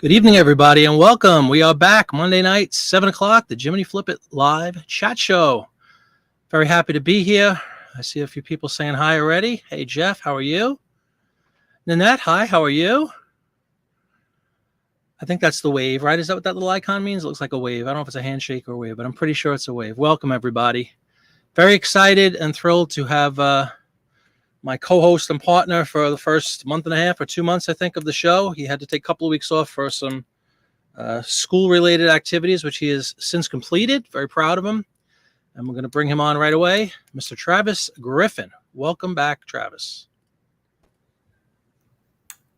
Good evening, everybody, and welcome. We are back Monday night, 7 o'clock, the Jiminy Flip It live chat show. Very happy to be here. I see a few people saying hi already. Hey, Jeff, how are you? Nanette, hi, how are you? I think that's the wave, right? Is that what that little icon means? It looks like a wave. I don't know if it's a handshake or a wave, but I'm pretty sure it's a wave. Welcome, everybody. Very excited and thrilled to have my co-host and partner for the first month and a half or 2 months, I think, of the show. He had to take a couple of weeks off for some school-related activities, which he has since completed. Very proud of him. And we're going to bring him on right away. Mr. Travis Griffin. Welcome back, Travis.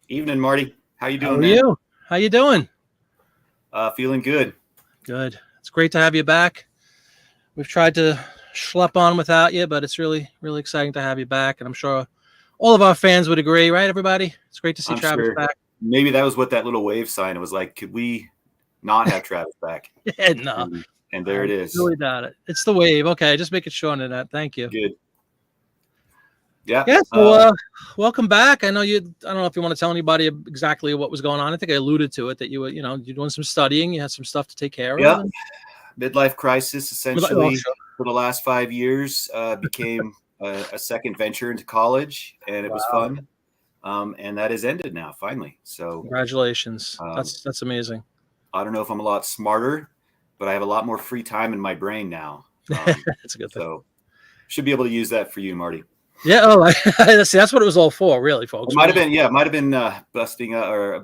Evening, Marty. How you doing, man? You? How you doing? Feeling good. Good. It's great to have you back. We've tried to schlep on without you, but it's really, really exciting to have you back. And I'm sure all of our fans would agree, right, everybody? It's great to see Travis back. Maybe that was what that little wave sign, it was like, could we not have Travis back? Yeah, no. And there it is. Really not it. It's the wave. Okay, just making sure on that. Thank you. Good. Yeah. Yeah. So, welcome back. I know you. I don't know if you want to tell anybody exactly what was going on. I think I alluded to it that you were, you're doing some studying. You had some stuff to take care of. Yeah. Midlife crisis, essentially, for the last 5 years. Became a second venture into college, and it was fun. And that has ended now, finally. So, congratulations. That's amazing. I don't know if I'm a lot smarter, but I have a lot more free time in my brain now. That's a good thing. So, should be able to use that for you, Marty. Yeah. Oh, see, that's what it was all for, really, folks. It might have been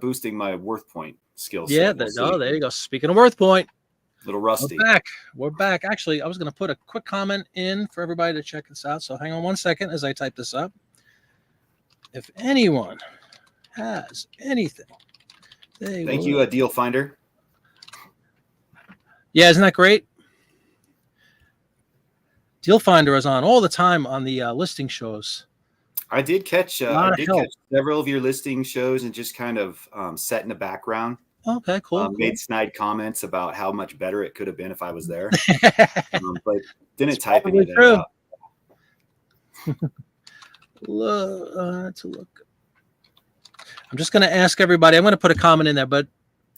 boosting my Worthpoint skills. Yeah. There you go. Speaking of Worthpoint, little rusty. We're back. Actually, I was going to put a quick comment in for everybody to check this out. So hang on one second as I type this up. If anyone has anything, thank you, Deal Finder. Yeah, isn't that great? Deal Finder is on all the time on the listing shows. I did catch several of your listing shows and just kind of set in the background. Okay, cool. Made snide comments about how much better it could have been if I was there, but didn't type anything out. To look. I'm just going to ask everybody. I'm going to put a comment in there, but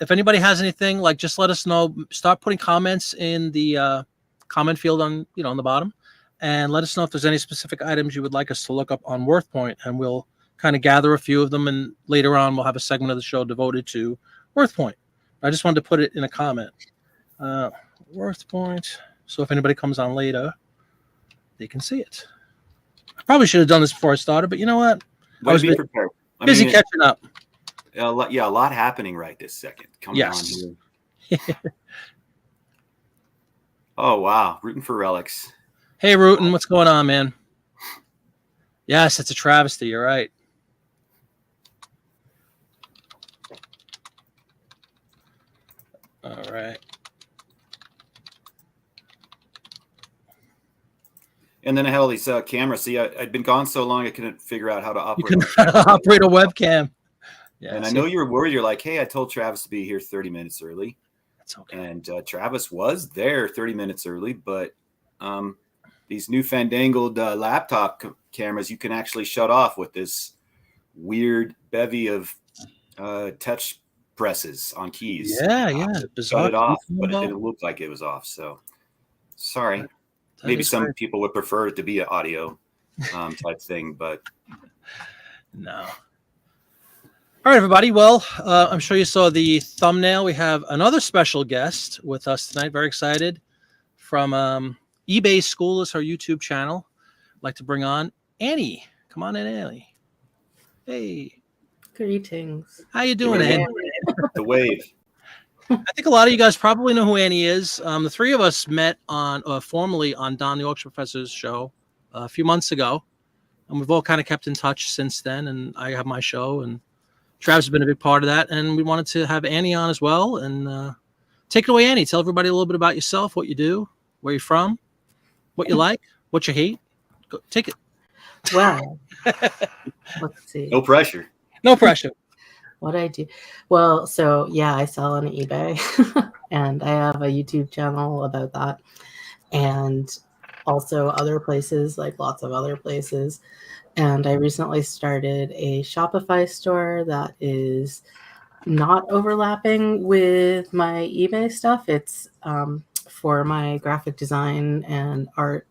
if anybody has anything, like, just let us know. Start putting comments in the comment field on the bottom, and let us know if there's any specific items you would like us to look up on Worthpoint, and we'll kind of gather a few of them, and later on we'll have a segment of the show devoted to Worthpoint. I just wanted to put it in a comment. Worthpoint. So if anybody comes on later, they can see it. I probably should have done this before I started, but you know what? I was busy catching up. A lot happening right this second. Coming on here. Oh, wow. Rooting for relics. Hey, Rootin', what's going on, man? Yes, it's a travesty. You're right. All right. And then I had all these cameras. See, I'd been gone so long I couldn't figure out how to operate. You can operate a webcam. Yeah, and I know you were worried. You're like, hey, I told Travis to be here 30 minutes early. That's okay. And Travis was there 30 minutes early, but these new fandangled laptop cameras you can actually shut off with this weird bevy of touch presses on keys. Yeah. Shut it off, but it didn't look like it was off. So sorry. Maybe some people would prefer it to be an audio type thing, but no. All right, everybody. Well, I'm sure you saw the thumbnail. We have another special guest with us tonight. Very excited. From eBay School is her YouTube channel. I'd like to bring on Annie. Come on in, Annie. Hey. Greetings. How you doing, Annie? The wave. I think a lot of you guys probably know who Annie is. The three of us met formally on Don the Auction Professor's show a few months ago, and we've all kind of kept in touch since then. And I have my show, and Travis has been a big part of that. And we wanted to have Annie on as well. And take it away, Annie. Tell everybody a little bit about yourself, what you do, where you're from, what you like, what you hate. Go, take it. Wow. Let's see. No pressure. No pressure. What I do? Well, so yeah, I sell on eBay and I have a YouTube channel about that. And also other places, like lots of other places. And I recently started a Shopify store that is not overlapping with my eBay stuff. It's for my graphic design and art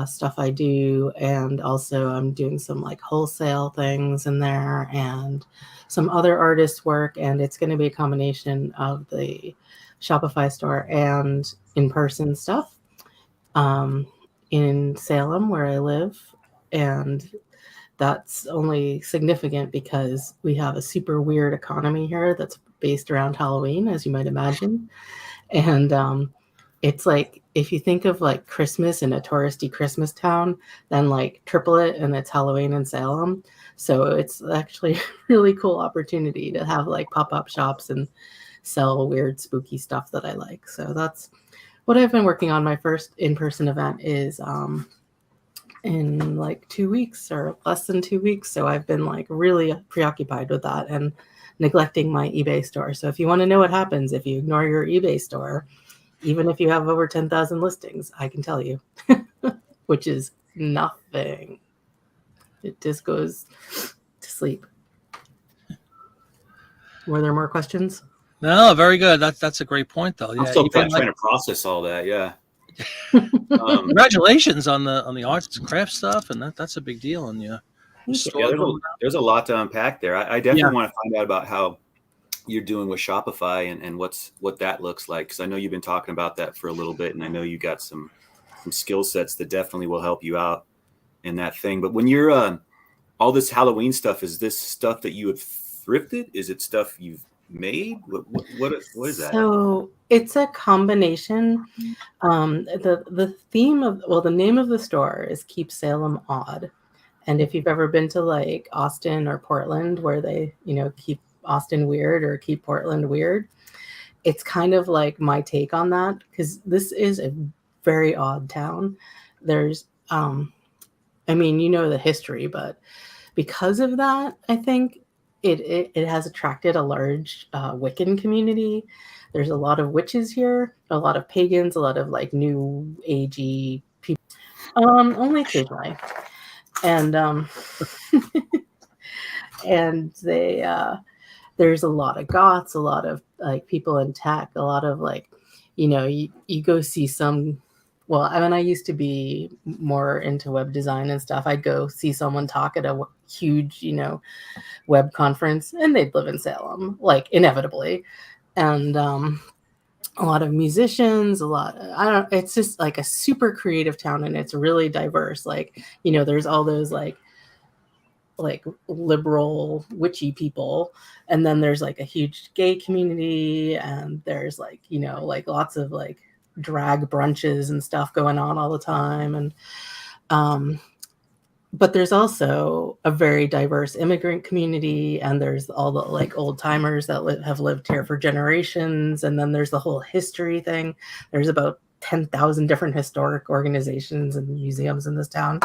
stuff I do, and also I'm doing some like wholesale things in there and some other artist work, and it's going to be a combination of the Shopify store and in-person stuff in Salem where I live. And that's only significant because we have a super weird economy here that's based around Halloween, as you might imagine. And it's like, if you think of like Christmas in a touristy Christmas town, then like triple it and it's Halloween in Salem. So it's actually a really cool opportunity to have like pop-up shops and sell weird spooky stuff that I like. So that's what I've been working on. My first in-person event is in like 2 weeks or less than 2 weeks. So I've been like really preoccupied with that and neglecting my eBay store. So if you want to know what happens if you ignore your eBay store, even if you have over 10,000 listings, I can tell you, which is nothing. It just goes to sleep. Were there more questions? No, very good. That's a great point, though. I'm Yeah, still even trying to process all that. Yeah. congratulations on the arts and crafts stuff, and that's a big deal. And your store. Yeah, there's a lot to unpack there. I definitely want to find out about how you're doing with Shopify and what that looks like, because I know you've been talking about that for a little bit, and I know you got some skill sets that definitely will help you out in that thing. But when you're all this Halloween stuff, is this stuff that you have thrifted? Is it stuff you've made? What is that? So it's a combination. The theme of, well, the name of the store is Keep Salem Odd. And if you've ever been to like Austin or Portland, where they, keep Austin weird or keep Portland weird, it's kind of like my take on that, because this is a very odd town. There's, the history, but because of that, I think it has attracted a large Wiccan community. There's a lot of witches here, a lot of pagans, a lot of like new agey people. Only occasionally. And and there's a lot of goths, a lot of like people in tech, a lot of like, you go see some. Well, I used to be more into web design and stuff. I'd go see someone talk at a huge, web conference, and they'd live in Salem, like inevitably. And a lot of musicians, it's just like a super creative town, and it's really diverse. Like, there's all those like liberal witchy people, and then there's like a huge gay community, and there's like, like lots of like drag brunches and stuff going on all the time. And but there's also a very diverse immigrant community, and there's all the like old timers that have lived here for generations. And then there's the whole history thing. There's about 10,000 different historic organizations and museums in this town.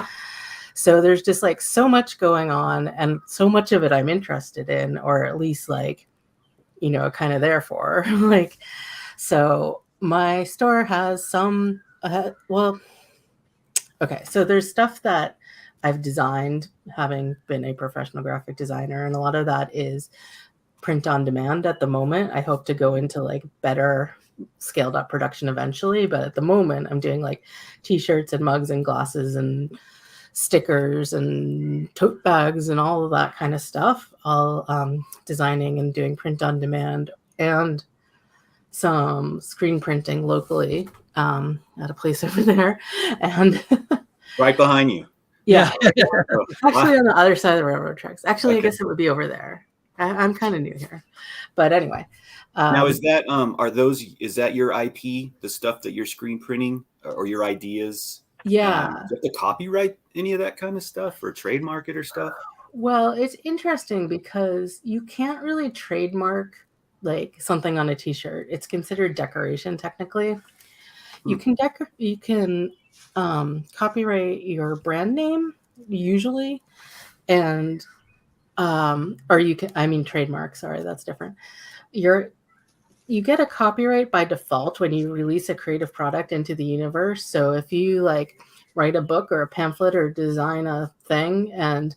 So there's just like so much going on, and so much of it I'm interested in, or at least like, kind of there for. Like, so my store has some, okay, so there's stuff that I've designed, having been a professional graphic designer, and a lot of that is print on demand at the moment. I hope to go into like better scaled up production eventually, but at the moment I'm doing like t-shirts and mugs and glasses and stickers and tote bags and all of that kind of stuff, all designing and doing print on demand, and some screen printing locally at a place over there. And right behind you. Yeah. Actually on the other side of the railroad tracks. Actually, okay. I guess it would be over there. I'm kind of new here. But anyway. Now, is that is that your IP, the stuff that you're screen printing, or your ideas? Yeah. Do you have to copyright any of that kind of stuff, or trademark it or stuff? Well, it's interesting because you can't really trademark like something on a t-shirt. It's considered decoration technically. You can copyright your brand name usually, and or you can trademark, sorry, that's different. You get a copyright by default when you release a creative product into the universe. So if you like write a book or a pamphlet or design a thing and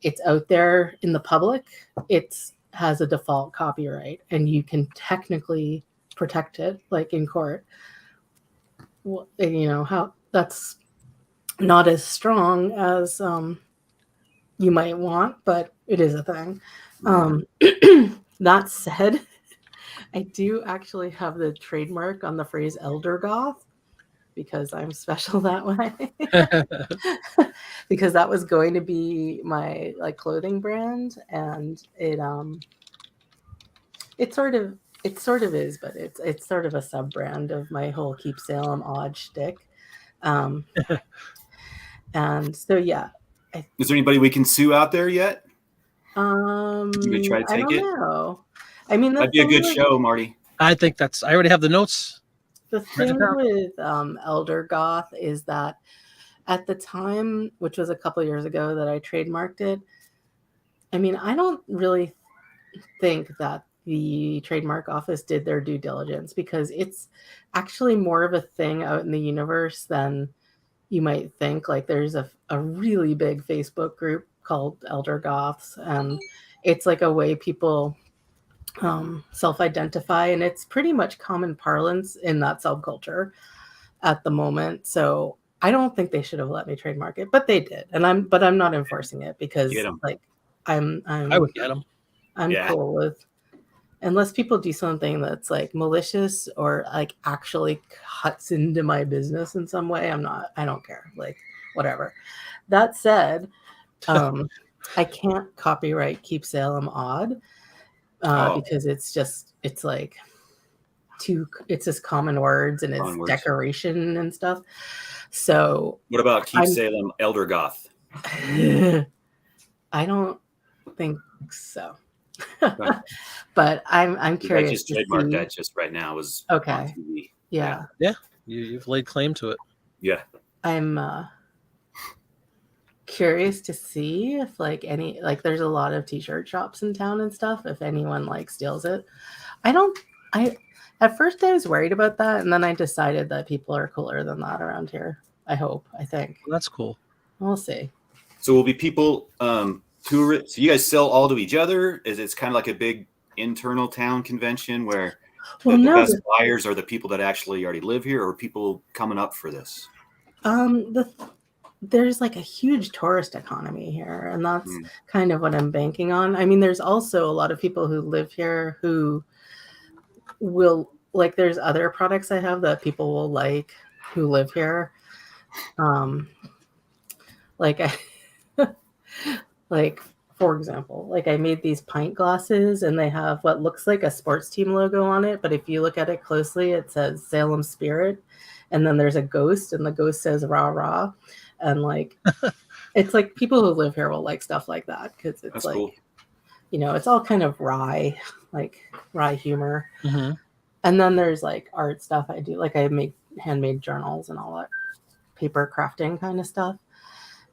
it's out there in the public, it's has a default copyright, and you can technically protect it, like in court. Well, you know how that's not as strong as you might want, but it is a thing. That said, I do actually have the trademark on the phrase elder goth because I'm special that way. Because that was going to be my like clothing brand, and it sort of is, but it's sort of a sub brand of my whole Keep Salem odd shtick. And so yeah. Is there anybody we can sue out there yet? I don't know. I mean, that'd be a good show, Marty. I think I already have the notes. The thing with Elder Goth is that at the time, which was a couple years ago that I trademarked it, I mean, I don't really think that the trademark office did their due diligence, because it's actually more of a thing out in the universe than you might think. Like there's a really big Facebook group called Elder Goths, and it's like a way people self-identify, and it's pretty much common parlance in that subculture at the moment. So I don't think they should have let me trademark it, but they did, and I'm not enforcing it because like I would get them. I'm cool with, unless people do something that's like malicious or like actually cuts into my business in some way. I don't care, like whatever. That said, I can't copyright Keep Salem odd because it's like it's just common words, and it's decoration and stuff. So what about Keep Salem Elder Goth? I don't think so. But I'm curious. I just trademarked that just right now. Was okay. Yeah. You've laid claim to it. Yeah. I'm curious to see if like there's a lot of t-shirt shops in town and stuff, if anyone like steals it. At first I was worried about that, and then I decided that people are cooler than that around here. I think. Well, that's cool. We'll see. So will be people so you guys sell all to each other? Is it's kind of like a big internal town convention where the best buyers are the people that actually already live here, or people coming up for this? There's like a huge tourist economy here, and that's kind of what I'm banking on. I mean, there's also a lot of people who live here who will like, there's other products I have that people will like who live here. Like for example, like I made these pint glasses, and they have what looks like a sports team logo on it, but if you look at it closely, it says Salem Spirit, and then there's a ghost, and the ghost says rah rah. And like it's like people who live here will like stuff like that, because it's like cool. You know, it's all kind of wry humor. And then there's like art stuff I do, like I make handmade journals and all that paper crafting kind of stuff.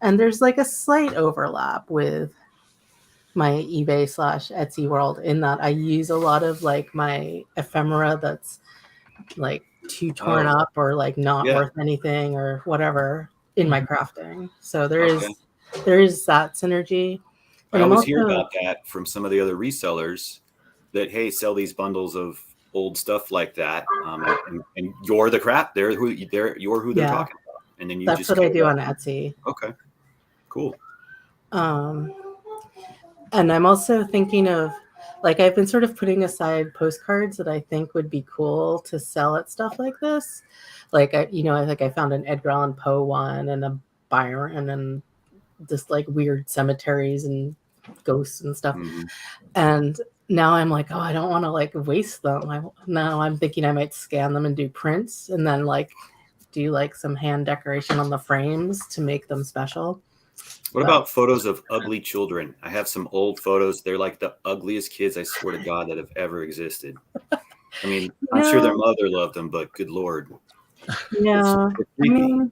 And there's like a slight overlap with my eBay/Etsy world, in that I use a lot of like my ephemera that's like too torn up or like not worth anything or whatever in my crafting. So there is that synergy. And I always hear about that from some of the other resellers that, hey, sell these bundles of old stuff like that. And you're the crap. You're who they're talking about. And then that's what I do on Etsy. Okay, cool. And I'm also thinking of, like, I've been sort of putting aside postcards that I think would be cool to sell at stuff like this. Like, I found an Edgar Allan Poe one, and a Byron, and just like weird cemeteries and ghosts and stuff. And now I'm like, oh, I don't want to like waste them. Now I'm thinking I might scan them and do prints, and then like do like some hand decoration on the frames to make them special. What about photos of ugly children? I have some old photos. They're like the ugliest kids, I swear to God, that have ever existed. I mean, I'm sure their mother loved them, but good Lord. Yeah. I mean,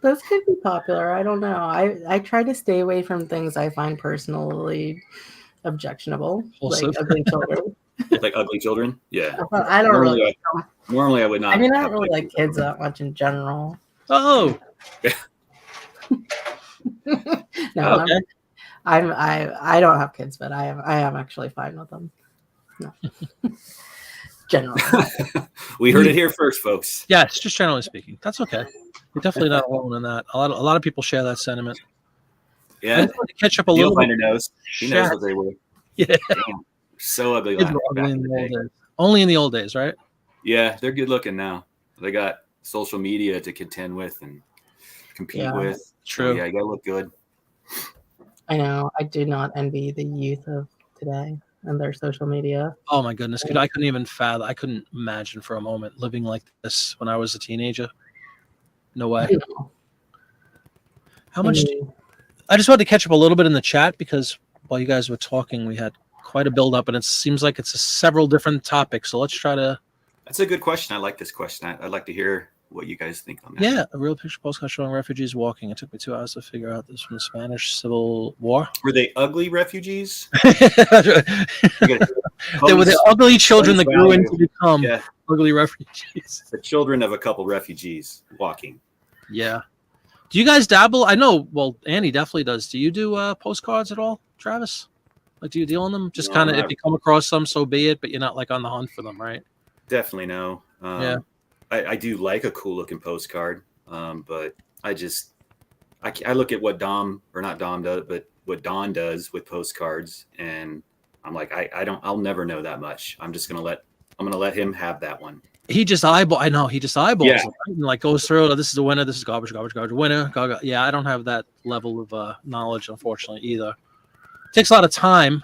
those could be popular. I don't know. I try to stay away from things I find personally objectionable, Also. like ugly children. Like ugly children? Yeah. I don't really. Normally, I would not. I mean, I don't really like kids that much in general. Oh. No, I don't have kids, but I am actually fine with them. No. Generally. We heard it here first, folks. Yes, just generally speaking. That's okay. You're definitely not alone in that. A lot of people share that sentiment. I Yeah. just want to catch up a Neil little bit. Finder knows. He knows what they were. Yeah. Damn, so ugly Kids back were ugly in in the the old day. days. Only in the old days, right? Yeah, they're good looking now. They got social media to contend with and compete with. True. So, yeah, you gotta look good. I know. I do not envy the youth of today and their social media. Oh my goodness, I couldn't even fathom. I couldn't imagine for a moment living like this when I was a teenager. No way. How much? I just wanted to catch up a little bit in the chat because while you guys were talking, we had quite a build up, and it seems like it's several different topics. So let's try to. That's a good question. I like this question. I'd like to hear what you guys think on that. Yeah, a real picture postcard showing refugees walking. It took me 2 hours to figure out this from the Spanish Civil War. Were they ugly refugees? They were the ugly children that grew into become ugly refugees. The children of a couple refugees walking. Yeah. Do you guys dabble? I know, well, Annie definitely does. Do you do postcards at all, Travis? Like, do you deal in them? Just kind of, if you come across some, so be it, but you're not like on the hunt for them, right? Definitely no. Yeah. I do like a cool looking postcard, but I look at what Dom, or not Dom does, but what Don does with postcards, and I'm like, I'll never know that much. I'm gonna let him have that one. He just eyeballs it, right? And like goes through, this is a winner, this is garbage, winner, garbage. Yeah, I don't have that level of knowledge, unfortunately, either. It takes a lot of time,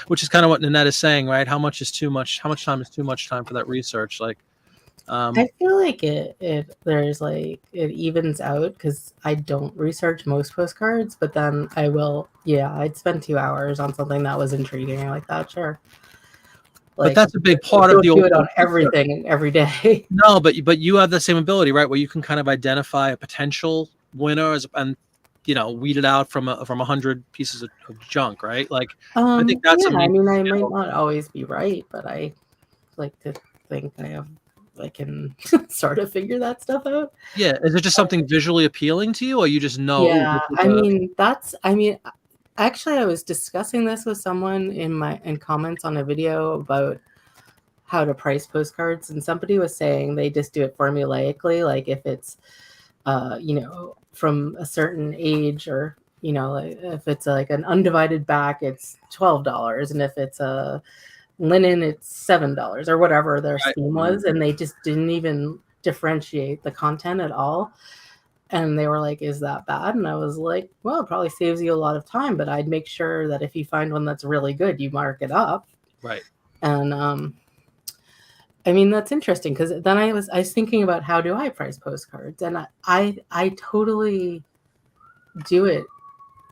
which is kind of what Nanette is saying, right? How much is too much? How much time is too much time for that research? Like, I feel like it evens out because I don't research most postcards, but then I will. Yeah, I'd spend 2 hours on something that was intriguing like that. Sure. Like, but that's a big part of the old. Do it on everything every day. No, but you have the same ability, right? Where you can kind of identify a potential winner and weed it out from 100 pieces of junk, right? Like, I think that's. I mean, I might not always be right, but I like to think I can sort of figure that stuff out. Yeah, is it just something visually appealing to you, or you just know? Yeah, actually, I was discussing this with someone in comments on a video about how to price postcards, and somebody was saying they just do it formulaically, like if it's from a certain age, or like if it's like an undivided back, it's $12, and if it's a linen, it's $7 or whatever their scheme was, and they just didn't even differentiate the content at all. And they were like, is that bad? And I was like, well, it probably saves you a lot of time, but I'd make sure that if you find one that's really good, you mark it up. Right. And I mean, that's interesting, because then I was thinking about how do I price postcards, and I totally do it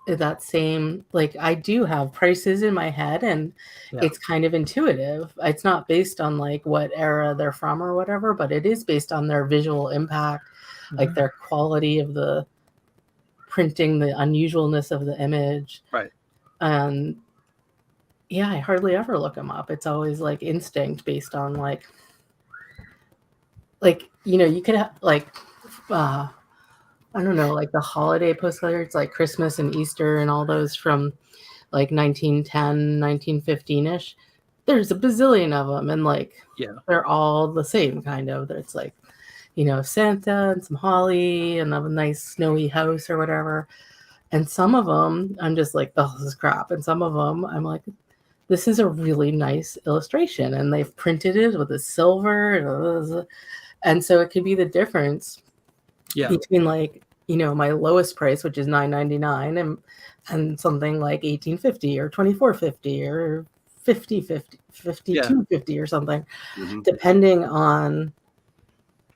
that same, like, I do have prices in my head, and it's kind of intuitive. It's not based on like what era they're from or whatever, but it is based on their visual impact, like their quality of the printing, the unusualness of the image. Right. And yeah, I hardly ever look them up. It's always like instinct based on like you could have like I don't know, like the holiday postcards, like Christmas and Easter and all those from like 1910, 1915-ish. There's a bazillion of them, and like they're all the same kind of. It's like, Santa and some holly and a nice snowy house or whatever. And some of them I'm just like, oh, this is crap. And some of them I'm like, this is a really nice illustration, and they've printed it with a silver, and so it could be the difference between like, my lowest price, which is $9.99, and something like $18.50 or $24.50 or $50.50, $52.50 or something, depending on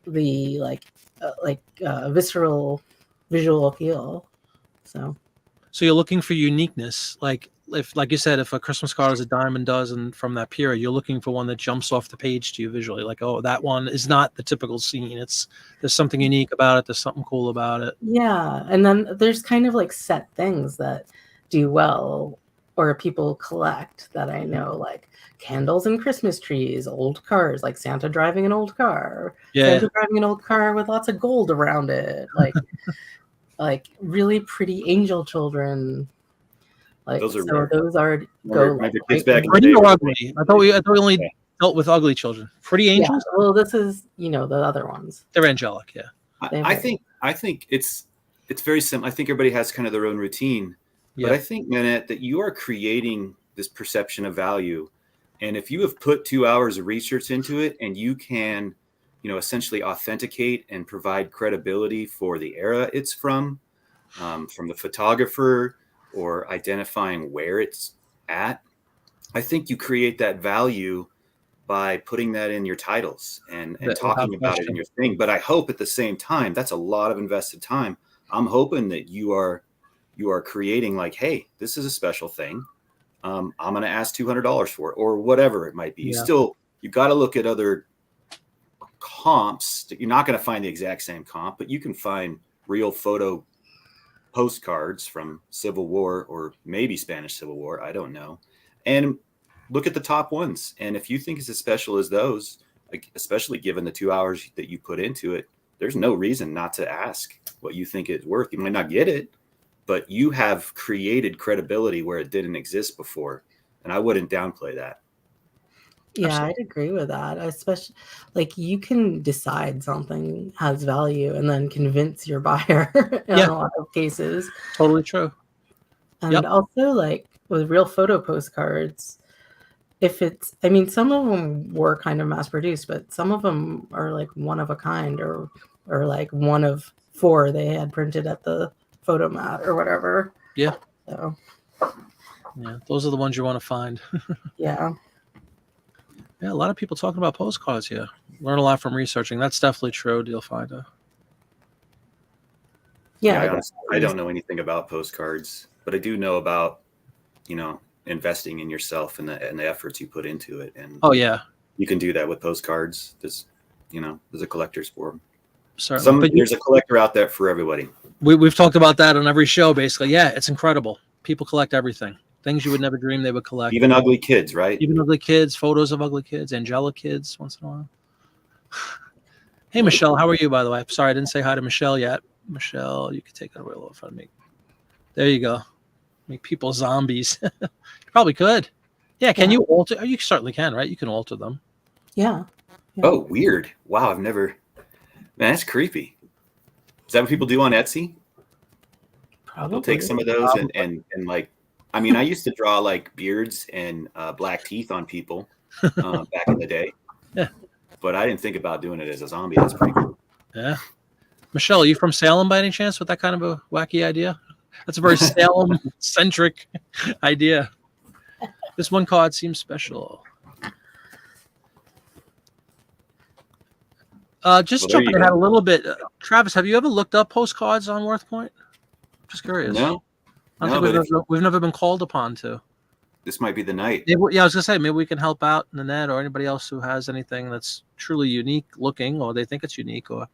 the visceral visual appeal. So you're looking for uniqueness, like you said, if a Christmas card is a dime a dozen from that period, you're looking for one that jumps off the page to you visually, like, oh, that one is not the typical scene. There's something unique about it. There's something cool about it. Yeah. And then there's kind of like set things that do well, or people collect, that I know, like candles and Christmas trees, old cars, like Santa driving an old car, Santa driving an old car with lots of gold around it, like like really pretty angel children. Like, Those are so rare. those are Remember kids right back in the Pretty day? or ugly? I thought we only Yeah. dealt with ugly children. Pretty Yeah. angels? Well, this is the other ones. They're angelic, yeah. I think it's very simple. I think everybody has kind of their own routine, but Yeah. I think, Manette, that you are creating this perception of value, and if you have put 2 hours of research into it, and you can, essentially authenticate and provide credibility for the era it's from the photographer, or identifying where it's at, I think you create that value by putting that in your titles and Without talking about it in question. your thing. But I hope at the same time, that's a lot of invested time. I'm hoping that you are creating like, hey, this is a special thing. I'm going to ask $200 for it, or whatever it might be. Yeah. You got to look at other comps. You're not going to find the exact same comp, but you can find real photo postcards from Civil War, or maybe Spanish Civil War. I don't know. And look at the top ones. And if you think it's as special as those, like, especially given the 2 hours that you put into it, there's no reason not to ask what you think it's worth. You might not get it, but you have created credibility where it didn't exist before. And I wouldn't downplay that. Yeah, Absolutely. I'd agree with that. Especially, like, you can decide something has value and then convince your buyer in Yeah. a lot of cases. Totally true. And Yep. also, like, with real photo postcards, I mean, some of them were kind of mass produced, but some of them are like one of a kind, or like one of 4 they had printed at the photomat or whatever. Yeah. So, Yeah. Those are the ones you want to find. yeah. Yeah. A lot of people talking about postcards here. Learn a lot from researching. That's definitely true. You'll find it. Yeah. I don't know anything about postcards, but I do know about, investing in yourself and the efforts you put into it. And Oh yeah, you can do that with postcards. There's a collector's for them. certainly. But There's a collector out there for everybody. we've talked about that on every show, basically. Yeah, it's incredible. People collect everything. Things you would never dream they would collect. Even ugly kids, right? Even ugly kids, photos of ugly kids, angelic kids once in a while. Hey, Michelle, how are you, by the way? Sorry, I didn't say hi to Michelle yet. Michelle, you could take that away a little from me. There you go. Make people zombies. You probably could. Yeah, can you alter? You certainly can, right? You can alter them. Yeah. Oh, weird. Wow, I've never. Man, that's creepy. Is that what people do on Etsy? Probably. They'll take some of those and like, I mean, I used to draw like beards and black teeth on people back in the day. Yeah. But I didn't think about doing it as a zombie. That's pretty cool. Yeah. Michelle, are you from Salem by any chance with that kind of a wacky idea? That's a very Salem-centric idea. This one card seems special. Just jumping ahead a little bit. Travis, have you ever looked up postcards on Worthpoint? Just curious. No. I don't think we've never been called upon to. This might be the night. Maybe, I was gonna say maybe we can help out Nanette or anybody else who has anything that's truly unique looking, or they think it's unique. Or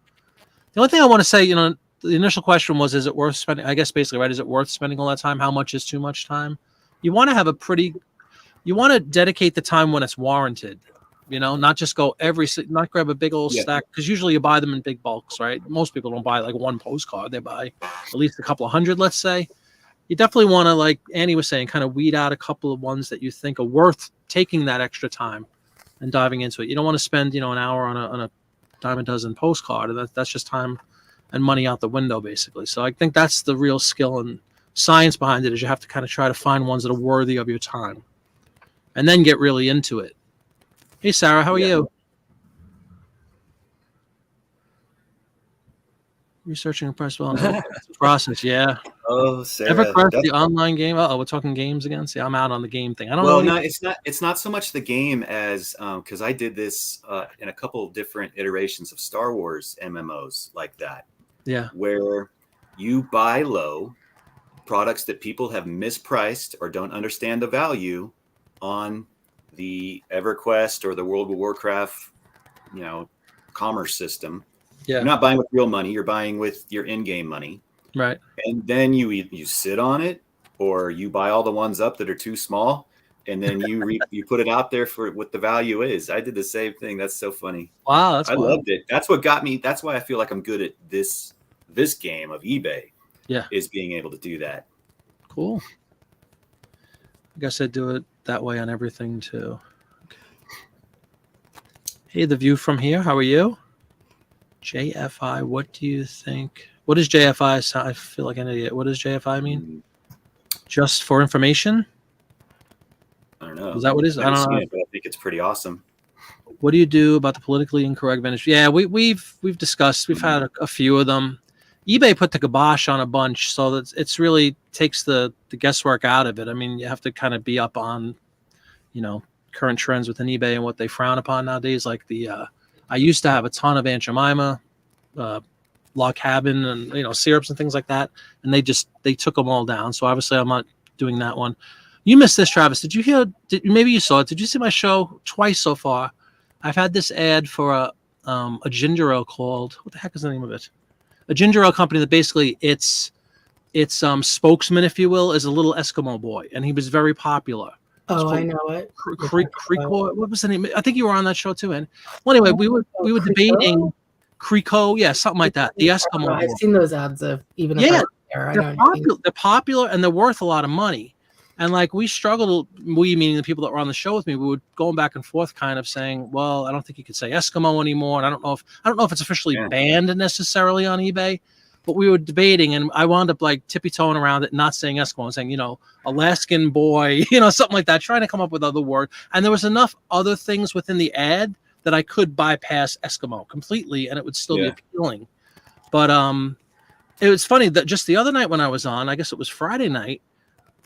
the only thing I want to say, the initial question was, is it worth spending? I guess basically, right? Is it worth spending all that time? How much is too much time? You want to have you want to dedicate the time when it's warranted. Not just go not grab a big old stack, because usually you buy them in big bulks, right? Most people don't buy like one postcard; they buy at least a couple of hundred, let's say. You definitely want to, like Annie was saying, kind of weed out a couple of ones that you think are worth taking that extra time and diving into it. You don't want to spend, an hour on a dime a dozen postcard, and that's just time and money out the window, basically. So I think that's the real skill and science behind it, is you have to kind of try to find ones that are worthy of your time, and then get really into it. Hey, Sarah, how are you? Researching a press process, yeah. Oh, Sarah. Ever crushed the online game? We're talking games again. See, I'm out on the game thing. I don't know. No, it's not so much the game as because I did this in a couple of different iterations of Star Wars MMOs like that. Yeah. Where you buy low products that people have mispriced or don't understand the value on the EverQuest or the World of Warcraft, commerce system. Yeah. You're not buying with real money. You're buying with your in-game money. Right. And then you sit on it, or you buy all the ones up that are too small, and then you put it out there for what the value is. I did the same thing. That's so funny. Wow, I loved it. That's what got me. That's why I feel like I'm good at this game of eBay. Yeah. Is being able to do that. Cool. I guess I do it that way on everything too. Okay. Hey, the view from here. How are you? JFI. What do you think? What is JFI? I feel like an idiot. What does JFI mean? Just for information? I don't know. Is that what it is? I I've never don't know. seen it, but I think it's pretty awesome. What do you do about the politically incorrect vendors? Yeah, we've discussed. We've had a few of them. eBay put the kibosh on a bunch, so that it's really takes the guesswork out of it. I mean, you have to kind of be up on, current trends within eBay and what they frown upon nowadays. Like I used to have a ton of Aunt Jemima, log cabin, and syrups and things like that, and they took them all down. So obviously, I'm not doing that one. You missed this, Travis. Did you hear? Maybe you saw it. Did you see my show twice so far? I've had this ad for a ginger ale called, what the heck is the name of it? A ginger ale company that basically its spokesman, if you will, is a little Eskimo boy, and he was very popular. Oh, I know it. What was the name? I think you were on that show too. And well, anyway, we were debating Creeko, yeah, something like that. The Eskimo boy. I've seen those ads of even. Yeah, they're popular. They're popular and they're worth a lot of money. And like we struggled, we meaning the people that were on the show with me, we were going back and forth, kind of saying, "Well, I don't think you could say Eskimo anymore." And I don't know if it's officially banned necessarily on eBay, but we were debating, and I wound up like tippy-toeing around it, not saying Eskimo, and saying Alaskan boy, something like that, trying to come up with other words. And there was enough other things within the ad that I could bypass Eskimo completely, and it would still be appealing. But it was funny that just the other night when I was on, I guess it was Friday night,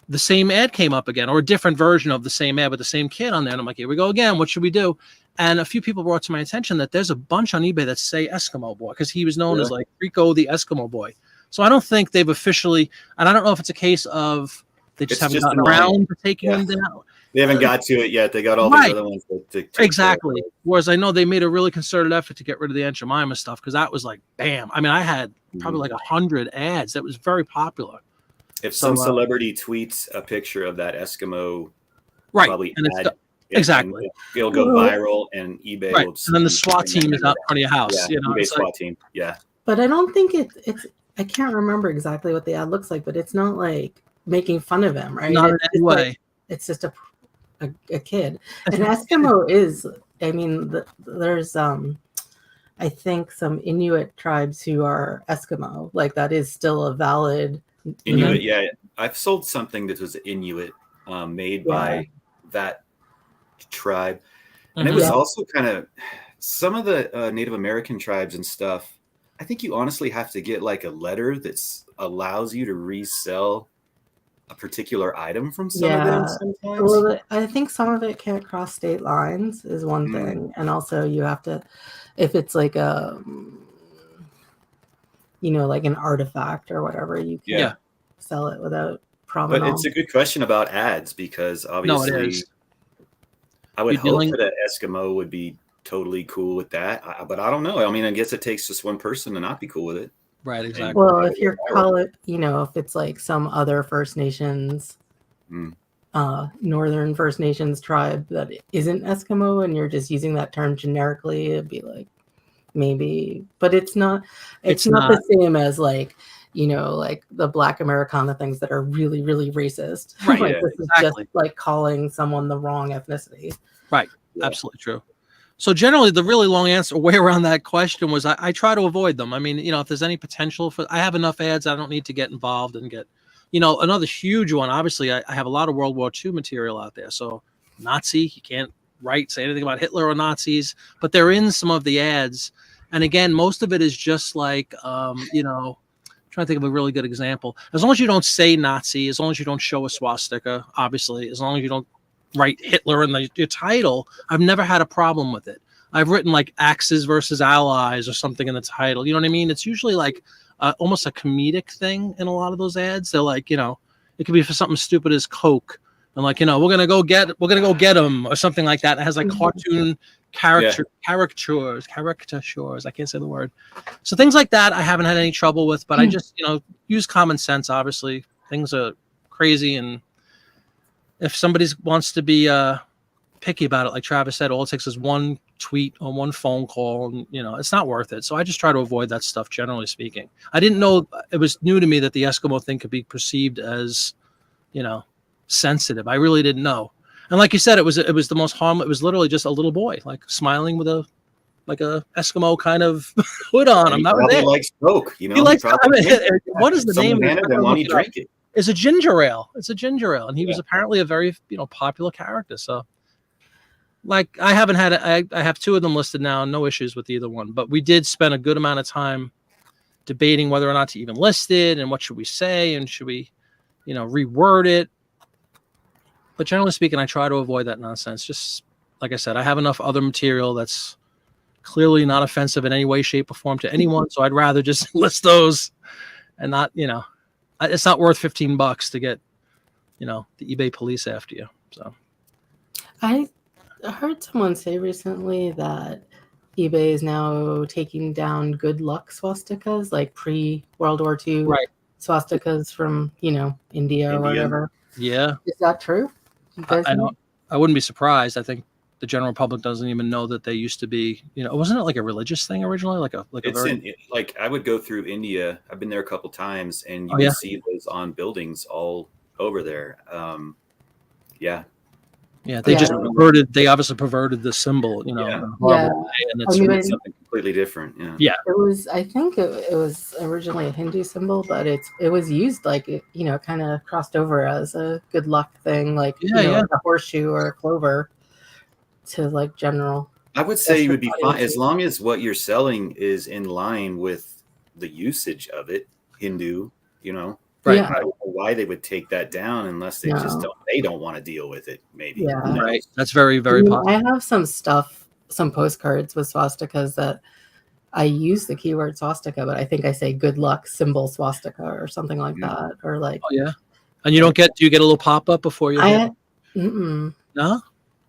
the same ad came up again, or a different version of the same ad with the same kid on there. And I'm like, here we go again. What should we do? And a few people brought to my attention that there's a bunch on eBay that say Eskimo boy, because he was known as like Rico the Eskimo boy. So I don't think they've officially, and I don't know if it's a case of they just haven't gotten around to taking him down. They haven't got to it yet. They got all these other ones to exactly. Whereas I know they made a really concerted effort to get rid of the Aunt Jemima stuff, because that was like, bam. I mean, I had probably like 100 ads. That was very popular. If some celebrity tweets a picture of that Eskimo, probably exactly, it'll go viral, and eBay will. And then the SWAT team is out in front of your house. eBay SWAT team. Yeah. But I don't think it's. I can't remember exactly what the ad looks like, but it's not like making fun of him, right? Not in any way. Like, it's just a kid. And Eskimo is. I mean, there's I think some Inuit tribes who are Eskimo. Like that is still a valid. Inuit, yeah. I've sold something that was Inuit, made by that tribe, and it was also kind of some of the Native American tribes and stuff. I think you honestly have to get like a letter that allows you to resell a particular item from some of them sometimes. Well, I think some of it can't cross state lines is one thing, and also you have to, if it's like a like an artifact or whatever, you can sell it without provenance. But it's a good question about ads, because obviously I would hope that an Eskimo would be totally cool with that. But I don't know. I mean, I guess it takes just one person to not be cool with it. Right, exactly. Well, if you're if it's like some other First Nations, Northern First Nations tribe that isn't Eskimo, and you're just using that term generically, it'd be like, maybe, but it's not the same as like like the Black Americana things that are really, really racist. Right. Like this is just like calling someone the wrong ethnicity. Right. Absolutely true. So generally the really long answer way around that question was I try to avoid them. I mean, if there's any potential for, I have enough ads, I don't need to get involved and get, another huge one. Obviously I have a lot of World War II material out there. So Nazi, you can't say anything about Hitler or Nazis, but they're in some of the ads. And again, most of it is just like, trying to think of a really good example. As long as you don't say Nazi, as long as you don't show a swastika, obviously, as long as you don't write Hitler in your title, I've never had a problem with it. I've written like Axis versus Allies or something in the title. You know what I mean? It's usually like almost a comedic thing in a lot of those ads. They're like, it could be for something stupid as Coke. And like, we're gonna go get them or something like that. It has like cartoon caricatures. I can't say the word. So things like that I haven't had any trouble with, but I just use common sense. Obviously, things are crazy, and if somebody wants to be picky about it, like Travis said, all it takes is one tweet or one phone call, and it's not worth it. So I just try to avoid that stuff. Generally speaking, I didn't know, it was new to me that the Eskimo thing could be perceived as sensitive. I really didn't know. And like you said, it was the most harmless. It was literally just a little boy, like smiling with a Eskimo kind of hood on him. He That was probably it. likes Coke, you know. He likes. I mean, drinks it. what is the Someone name? handed him one, he drank it. It's a ginger ale. It's a ginger ale, and he was Yeah. apparently a very popular character. So, like, I haven't had I have two of them listed now. No issues with either one. But we did spend a good amount of time debating whether or not to even list it, and what should we say, and should we, reword it. But generally speaking, I try to avoid that nonsense. Just like I said, I have enough other material that's clearly not offensive in any way, shape, or form to anyone. So I'd rather just list those and not, it's not worth $15 to get, the eBay police after you. So I heard someone say recently that eBay is now taking down good luck swastikas, like pre-World War II right. swastikas from, India or whatever. Yeah. Is that true? You guys know? I wouldn't be surprised. I think the general public doesn't even know that they used to be, wasn't it like a religious thing originally? Like I would go through India. I've been there a couple times, and you yeah. would see those on buildings all over there. Yeah. Yeah, they just perverted. They obviously perverted the symbol, in a horrible way, and it's something completely different. Yeah. It was. I think it was originally a Hindu symbol, but it was used like kind of crossed over as a good luck thing, like like a horseshoe or a clover, to like general. I would say you would be fine as long as what you're selling is in line with the usage of it. Hindu, Right. Yeah. I don't know why they would take that down unless they don't want to deal with it. Maybe. Yeah. Right. That's very, very possible. I have some postcards with swastikas that I use the keyword swastika, but I think I say good luck symbol swastika or something like that. Or like, oh yeah. And do you get a little pop-up before you No?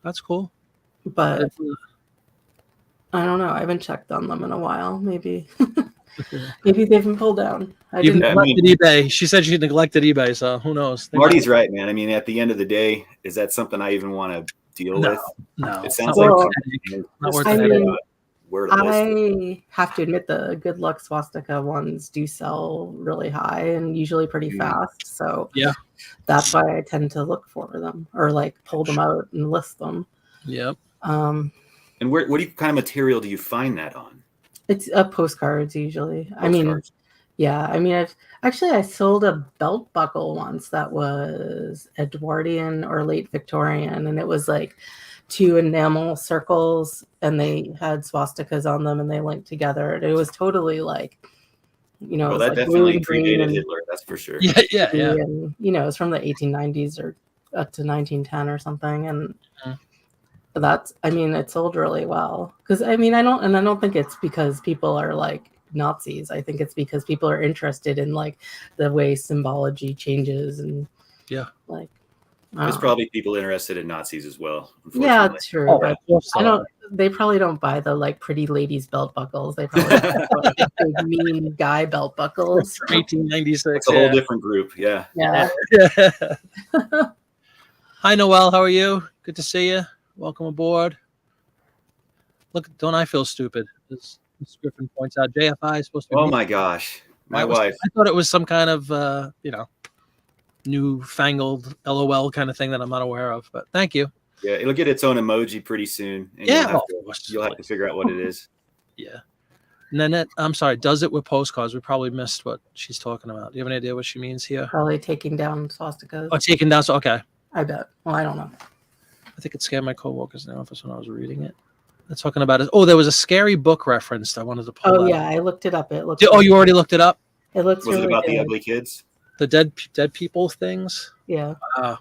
That's cool. But I don't know. I haven't checked on them in a while. Maybe they've been pulled down. You've neglected eBay. She said she neglected eBay, so who knows? Marty's right, man. I mean, at the end of the day, is that something I even want to deal with? No. It sounds I have to admit the good luck swastika ones do sell really high and usually pretty fast. So that's why I tend to look for them or like pull them out and list them. Yep. And what kind of material do you find that on? It's postcards usually. Postcards. I sold a belt buckle once that was Edwardian or late Victorian, and it was like 2 enamel circles, and they had swastikas on them, and they linked together. And it was totally like, well, that definitely predated Hitler. That's for sure. Yeah. And it's from the 1890s or up to 1910 or something, and. It sold really well because I don't think it's because people are like Nazis. I think it's because people are interested in like the way symbology changes and there's probably people interested in Nazis as well. Yeah, true. But they probably don't buy the like pretty ladies belt buckles. They probably buy like, big mean guy belt buckles. 1896. It's a whole different group. Yeah. Hi, Noelle. How are you? Good to see you. Welcome aboard. Look, don't I feel stupid? As Griffin points out, JFI is supposed to be. Oh my gosh, my wife. I thought it was some kind of, newfangled LOL kind of thing that I'm not aware of. But thank you. Yeah, it'll get its own emoji pretty soon. And you'll have to figure out what it is. Yeah. Nanette, I'm sorry, does it with postcards? We probably missed what she's talking about. Do you have any idea what she means here? Probably taking down swastikas. Oh, taking down. So okay. I bet. Well, I don't know. I think it scared my coworkers in the office when I was reading it. They're talking about it. Oh, there was a scary book referenced. I wanted to pull. Oh yeah, I looked it up. It looks. Oh, you already looked it up? It looks. Was really it about good. the ugly kids? The dead people things? Yeah. Wow.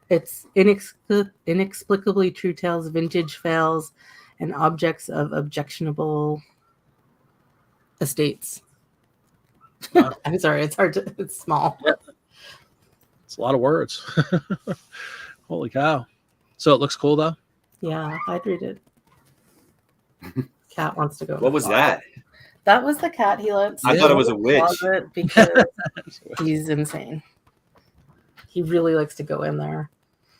It's inexplicably true tales, vintage fails, and objects of objectionable estates. Wow. I'm sorry, it's small. Yeah. It's a lot of words. Holy cow. So it looks cool though? Yeah, I'd read it. Cat wants to go. What was that? That was the cat he lets. I thought it was a witch. Because he's insane. He really likes to go in there.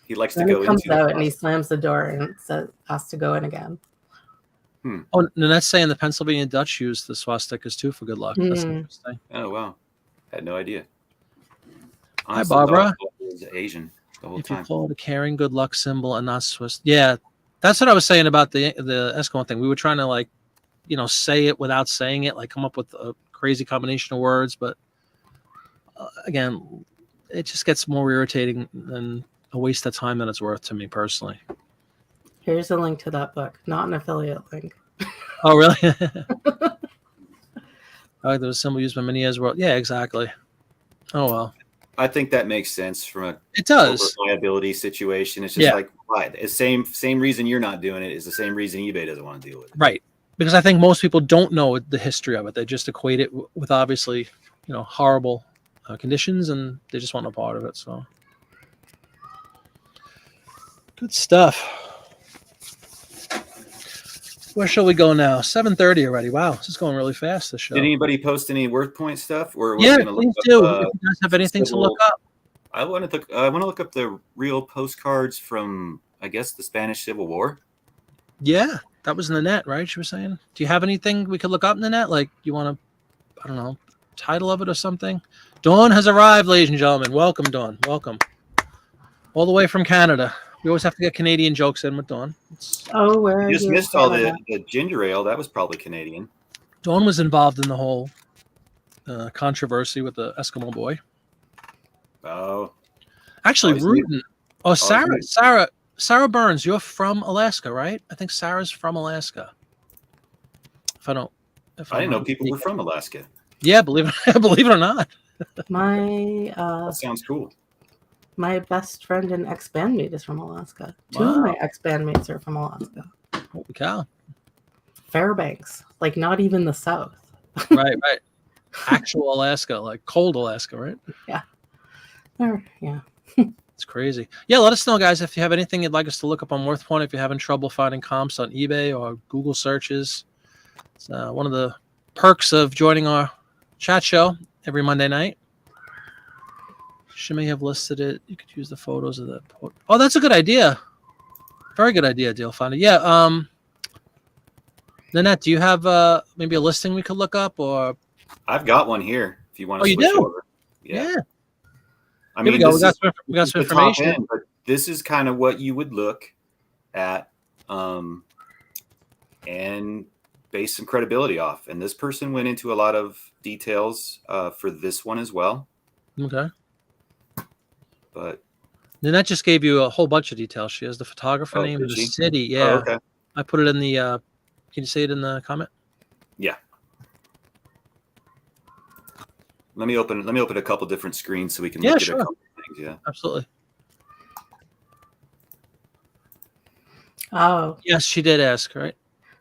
He likes then to go he comes into out and he slams the door and has to go in again. Oh, Nanette's saying the Pennsylvania Dutch use the swastikas too for good luck. That's interesting. Oh wow, had no idea. Honestly, hi, Barbara. Asian. the whole If you time. call it a caring good luck symbol and not Swiss. Yeah, that's what I was saying about the Eskimo thing. We were trying to like, say it without saying it, like come up with a crazy combination of words. But again, it just gets more irritating than a waste of time than it's worth to me personally. Here's a link to that book, not an affiliate link. Oh, really? There was a symbol used by many as well. Yeah, exactly. Oh, well. I think that makes sense from a It does. liability situation. It's just like, why? The same reason you're not doing it is the same reason eBay doesn't want to deal with it. Right. Because I think most people don't know the history of it. They just equate it with obviously, horrible conditions, and they just want no part of it. So good stuff. Where shall we go now? 7:30 already. Wow, this is going really fast, this show. Did anybody post any Worthpoint stuff? Or Yeah, please do. If you guys have anything to look up. I want to look up the real postcards from, I guess, the Spanish Civil War. Yeah, that was in the net, right? She was saying. Do you have anything we could look up in the net? Like, you want to, I don't know, title of it or something? Dawn has arrived, ladies and gentlemen. Welcome, Dawn. Welcome. All the way from Canada. We always have to get Canadian jokes in with Dawn. Where you just missed all the ginger ale. That was probably Canadian. Dawn was involved in the whole controversy with the Eskimo boy. Oh. Actually, Rudin. Oh, Sarah Burns, you're from Alaska, right? I think Sarah's from Alaska. I didn't know people were from Alaska. Yeah, believe it or not. That sounds cool. My best friend and ex-bandmate is from Alaska. Two of my ex-bandmates are from Alaska. Holy cow. Fairbanks. Like, not even the South. Right. Actual Alaska, like cold Alaska, right? Yeah. Yeah. It's crazy. Yeah, let us know, guys, if you have anything you'd like us to look up on Worthpoint, if you're having trouble finding comps on eBay or Google searches. It's one of the perks of joining our chat show every Monday night. She may have listed it. You could use the photos of the. Oh, that's a good idea. Very good idea, Deal Finder. Yeah. Nanette, do you have maybe a listing we could look up, or? I've got one here. If you want to. Oh, you do? Over. Yeah. I mean, we got some information. End, but this is kind of what you would look at, and base some credibility off. And this person went into a lot of details for this one as well. Okay. But Nanette just gave you a whole bunch of details. She has the photographer name, the city. Yeah. Oh, okay. I put it in the. Can you say it in the comment? Yeah. Let me open a couple different screens so we can look at a couple things. Yeah. Absolutely. Oh. Yes, she did ask, right?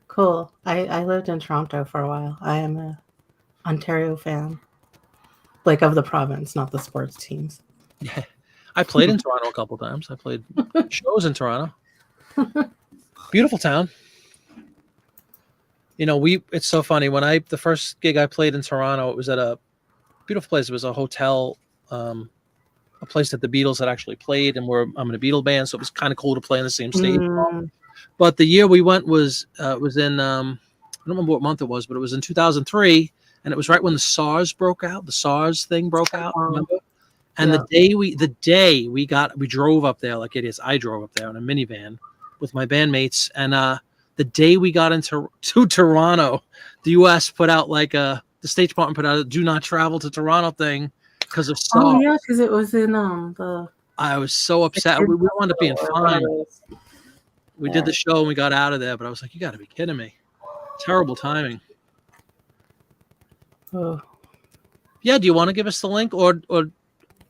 Cool. I lived in Toronto for a while. I am a Ontario fan. Like, of the province, not the sports teams. Yeah. I played in Toronto a couple times. I played shows in Toronto. Beautiful town. It's so funny. When the first gig I played in Toronto, it was at a beautiful place. It was a hotel, a place that the Beatles had actually played, and I'm in a Beatle band, so it was kind of cool to play on the same stage. But the year we went was in I don't remember what month it was, but it was in 2003, and it was right when the SARS broke out. The SARS thing broke out. Remember? And the day we drove up there like idiots. I drove up there in a minivan with my bandmates, and the day we got to Toronto, the U.S. put out the State Department put out a "Do not travel to Toronto" thing because of SARS. Oh yeah, because it was in the. I was so upset. We wound up being fine. We did the show and we got out of there, but I was like, "You got to be kidding me!" Terrible timing. Oh. Yeah. Do you want to give us the link, or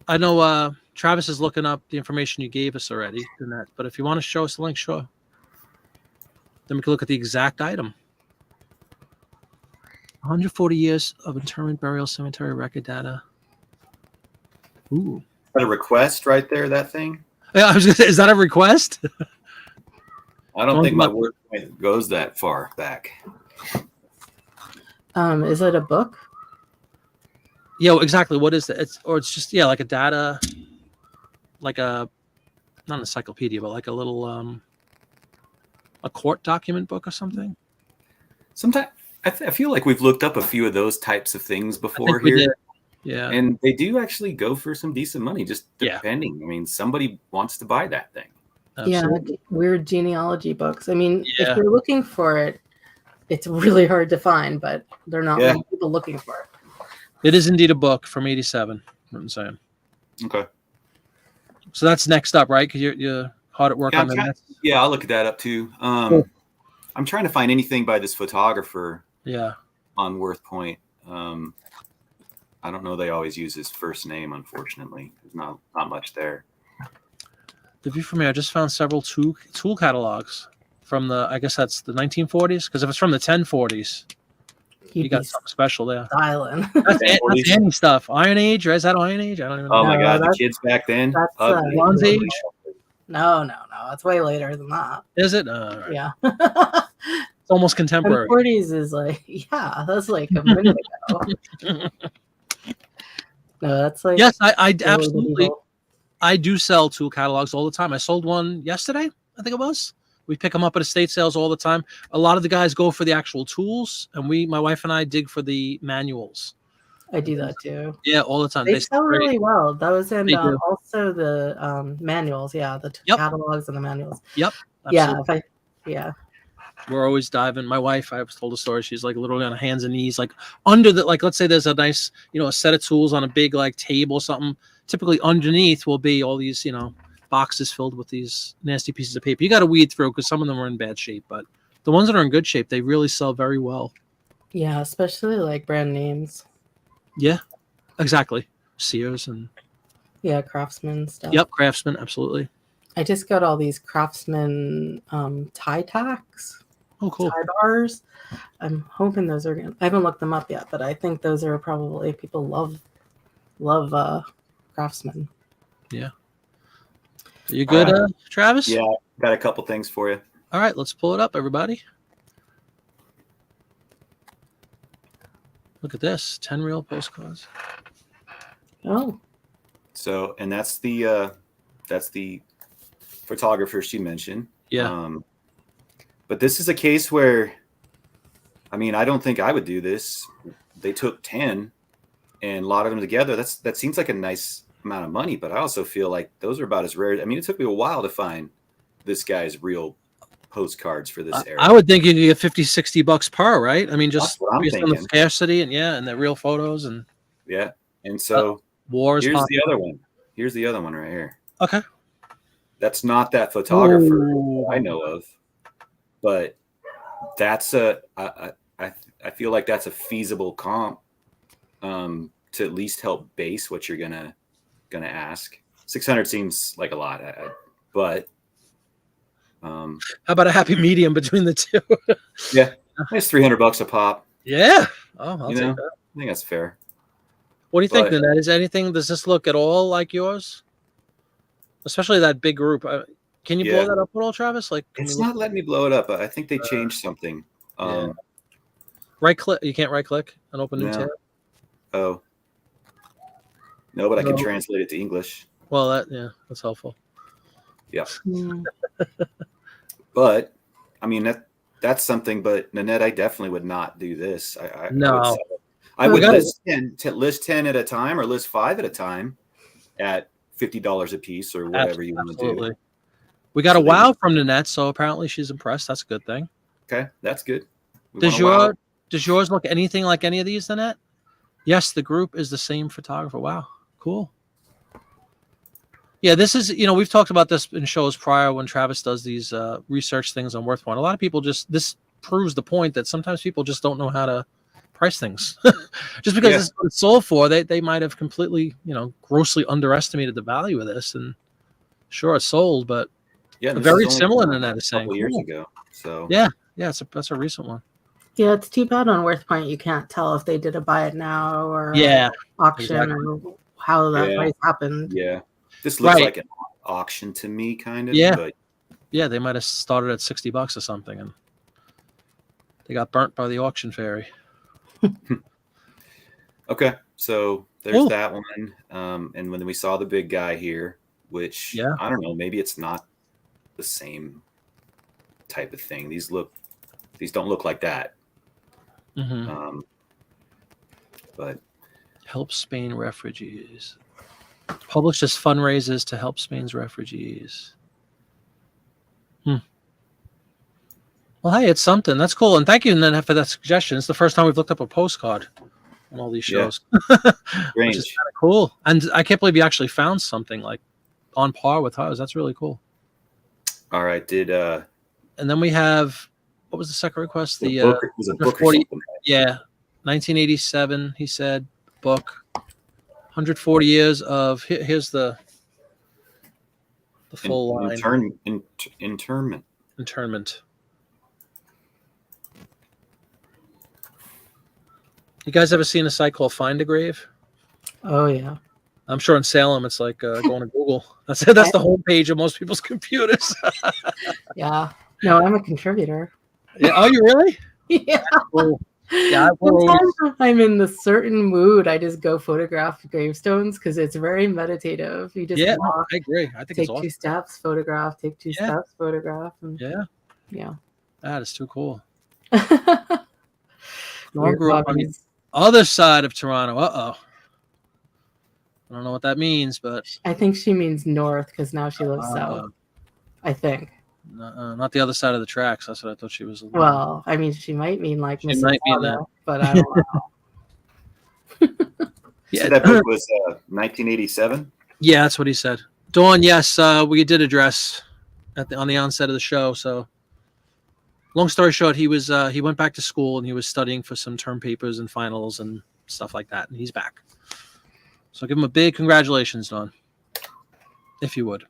I know Travis is looking up the information you gave us already in that, but if you want to show us the link, sure. Then we can look at the exact item. 140 years of interment, burial, cemetery record data. Ooh. Is that a request right there, that thing? Yeah, I was gonna say, is that a request? I don't think my Worthpoint goes that far back. Is it a book? Yeah, exactly. What is it? It's just like a data, like a not an encyclopedia, but like a little a court document book or something. Sometimes I feel like we've looked up a few of those types of things before here. Yeah. And they do actually go for some decent money, just Yeah. depending. I mean, somebody wants to buy that thing. Absolutely. Yeah, weird genealogy books. I mean, if Yeah. you're looking for it, it's really hard to find, but there are not Yeah. many people looking for it. It is indeed a book from '87. What I'm saying. Okay. So that's next up, right? Because you're hard at work on that. Yeah, I'll look that up too. Cool. I'm trying to find anything by this photographer. Yeah. On Worthpoint. I don't know. They always use his first name. Unfortunately, there's not much there. The view from here, I just found several tool catalogs from I guess that's the 1940s. Because if it's from the 1040s, you got something special there. Styling. That's Annie stuff. Iron Age, or is that Iron Age? I don't even know. Oh my God, the kids back then. That's Bronze Age. No, it's way later than that. Is it? Right. Yeah. It's almost contemporary. 40s is like, yeah, that's like a minute ago. No, that's like, yes, I absolutely. I do sell tool catalogs all the time. I sold one yesterday, I think it was. We pick them up at estate sales all the time. A lot of the guys go for the actual tools, and my wife and I dig for the manuals. I do that too. Yeah, all the time. They sell really well. Those and also the manuals. Yeah, the catalogs and the manuals. Yep. Absolutely. Yeah. We're always diving. My wife, I was told a story. She's like literally on her hands and knees, like under the, like, let's say there's a nice, a set of tools on a big like table or something. Typically underneath will be all these, boxes filled with these nasty pieces of paper. You got to weed through because some of them are in bad shape, but the ones that are in good shape, they really sell very well. Yeah, especially like brand names. Yeah, exactly. Sears and Craftsman stuff. Yep, Craftsman, absolutely. I just got all these Craftsman tie tacks. Oh, cool. Tie bars. I'm hoping those are I haven't looked them up yet, but I think those are probably people love Craftsman. Yeah. Are you good, Travis? Yeah, got a couple things for you. All right, let's pull it up, everybody. Look at this, 10 real postcards. Oh. So, and that's the photographer she mentioned. Yeah. But this is a case where, I mean, I don't think I would do this. They took 10 and lotted them together. That seems like a nice amount of money, but I also feel like those are about as rare. I mean, it took me a while to find this guy's real postcards for this era. I would think you could get $50-$60 per, right? I mean, just based on the scarcity and the real photos and and so wars. Here's the other one. Here's the other one right here. Okay. That's not that photographer I know of, but that's I feel like that's a feasible comp to at least help base what you're gonna ask. 600 seems like a lot, but how about a happy medium between the two? Yeah, it's $300 a pop. Yeah, I'll take that. I think that's fair. What do you think, Nanette? Is anything? Does this look at all like yours? Especially that big group. Can you blow that up at all, Travis? Like, it's not letting me blow it up. I think they changed something. Right click. You can't right click and open new tab. Oh. No, but I can translate it to English. Well, that's helpful. Yeah. But I mean that's something. But Nanette, I definitely would not do this. I would list 10 at a time, or list 5 at a time at $50 a piece, or whatever you want to do. We got a wow from Nanette, so apparently she's impressed. That's a good thing. Okay, that's good. Does yours look anything like any of these, Nanette? Yes, the group is the same photographer. Wow, cool. Yeah, this is, we've talked about this in shows prior when Travis does these research things on Worthpoint. A lot of people this proves the point that sometimes people just don't know how to price things. Just because this is what it's sold for, they might have completely, grossly underestimated the value of this. And sure, it's sold, but very similar to that is saying. A couple years ago. So that's a recent one. Yeah, it's too bad on Worthpoint you can't tell if they did a buy it now or auction or how that price happened. Yeah. This looks like an auction to me, kind of. Yeah. But yeah, they might have started at $60 or something, and they got burnt by the auction fairy. Okay, so there's that one. And when we saw the big guy here, which I don't know, maybe it's not the same type of thing. These don't look like that. Mm-hmm. But Help Spain refugees. Publishes fundraisers to help Spain's refugees. Well, hey, it's something. That's cool. And thank you, Nanette, for that suggestion. It's the first time we've looked up a postcard on all these shows. Yeah. Which is kind of cool. And I can't believe you actually found something like on par with ours. That's really cool. All right. And then we have, what was the second request? The book, it was a book 40, or something. Yeah, 1987, he said, book. 140 years of, here's the full line. Internment. You guys ever seen a site called Find a Grave? Oh, yeah. I'm sure in Salem it's like going to Google. That's the homepage of most people's computers. Yeah. No, I'm a contributor. Yeah. Oh, you really? Yeah. Cool. Yeah. Sometimes I'm in the certain mood, I just go photograph gravestones because it's very meditative. You just walk, I agree. I think take it's awesome. 2 steps, photograph, take 2 steps, photograph. And, yeah. That is too cool. I grew up on the other side of Toronto. I don't know what that means, but I think she means north because now she lives south. I think. Not the other side of the tracks. That's what I thought she was. Well, I mean, she might mean like She might mean that, but I don't know. Yeah, that book was 1987. Yeah, that's what he said. Dawn, yes, we did address on the onset of the show. So, long story short, he went back to school and he was studying for some term papers and finals and stuff like that, and he's back. So give him a big congratulations, Dawn, if you would.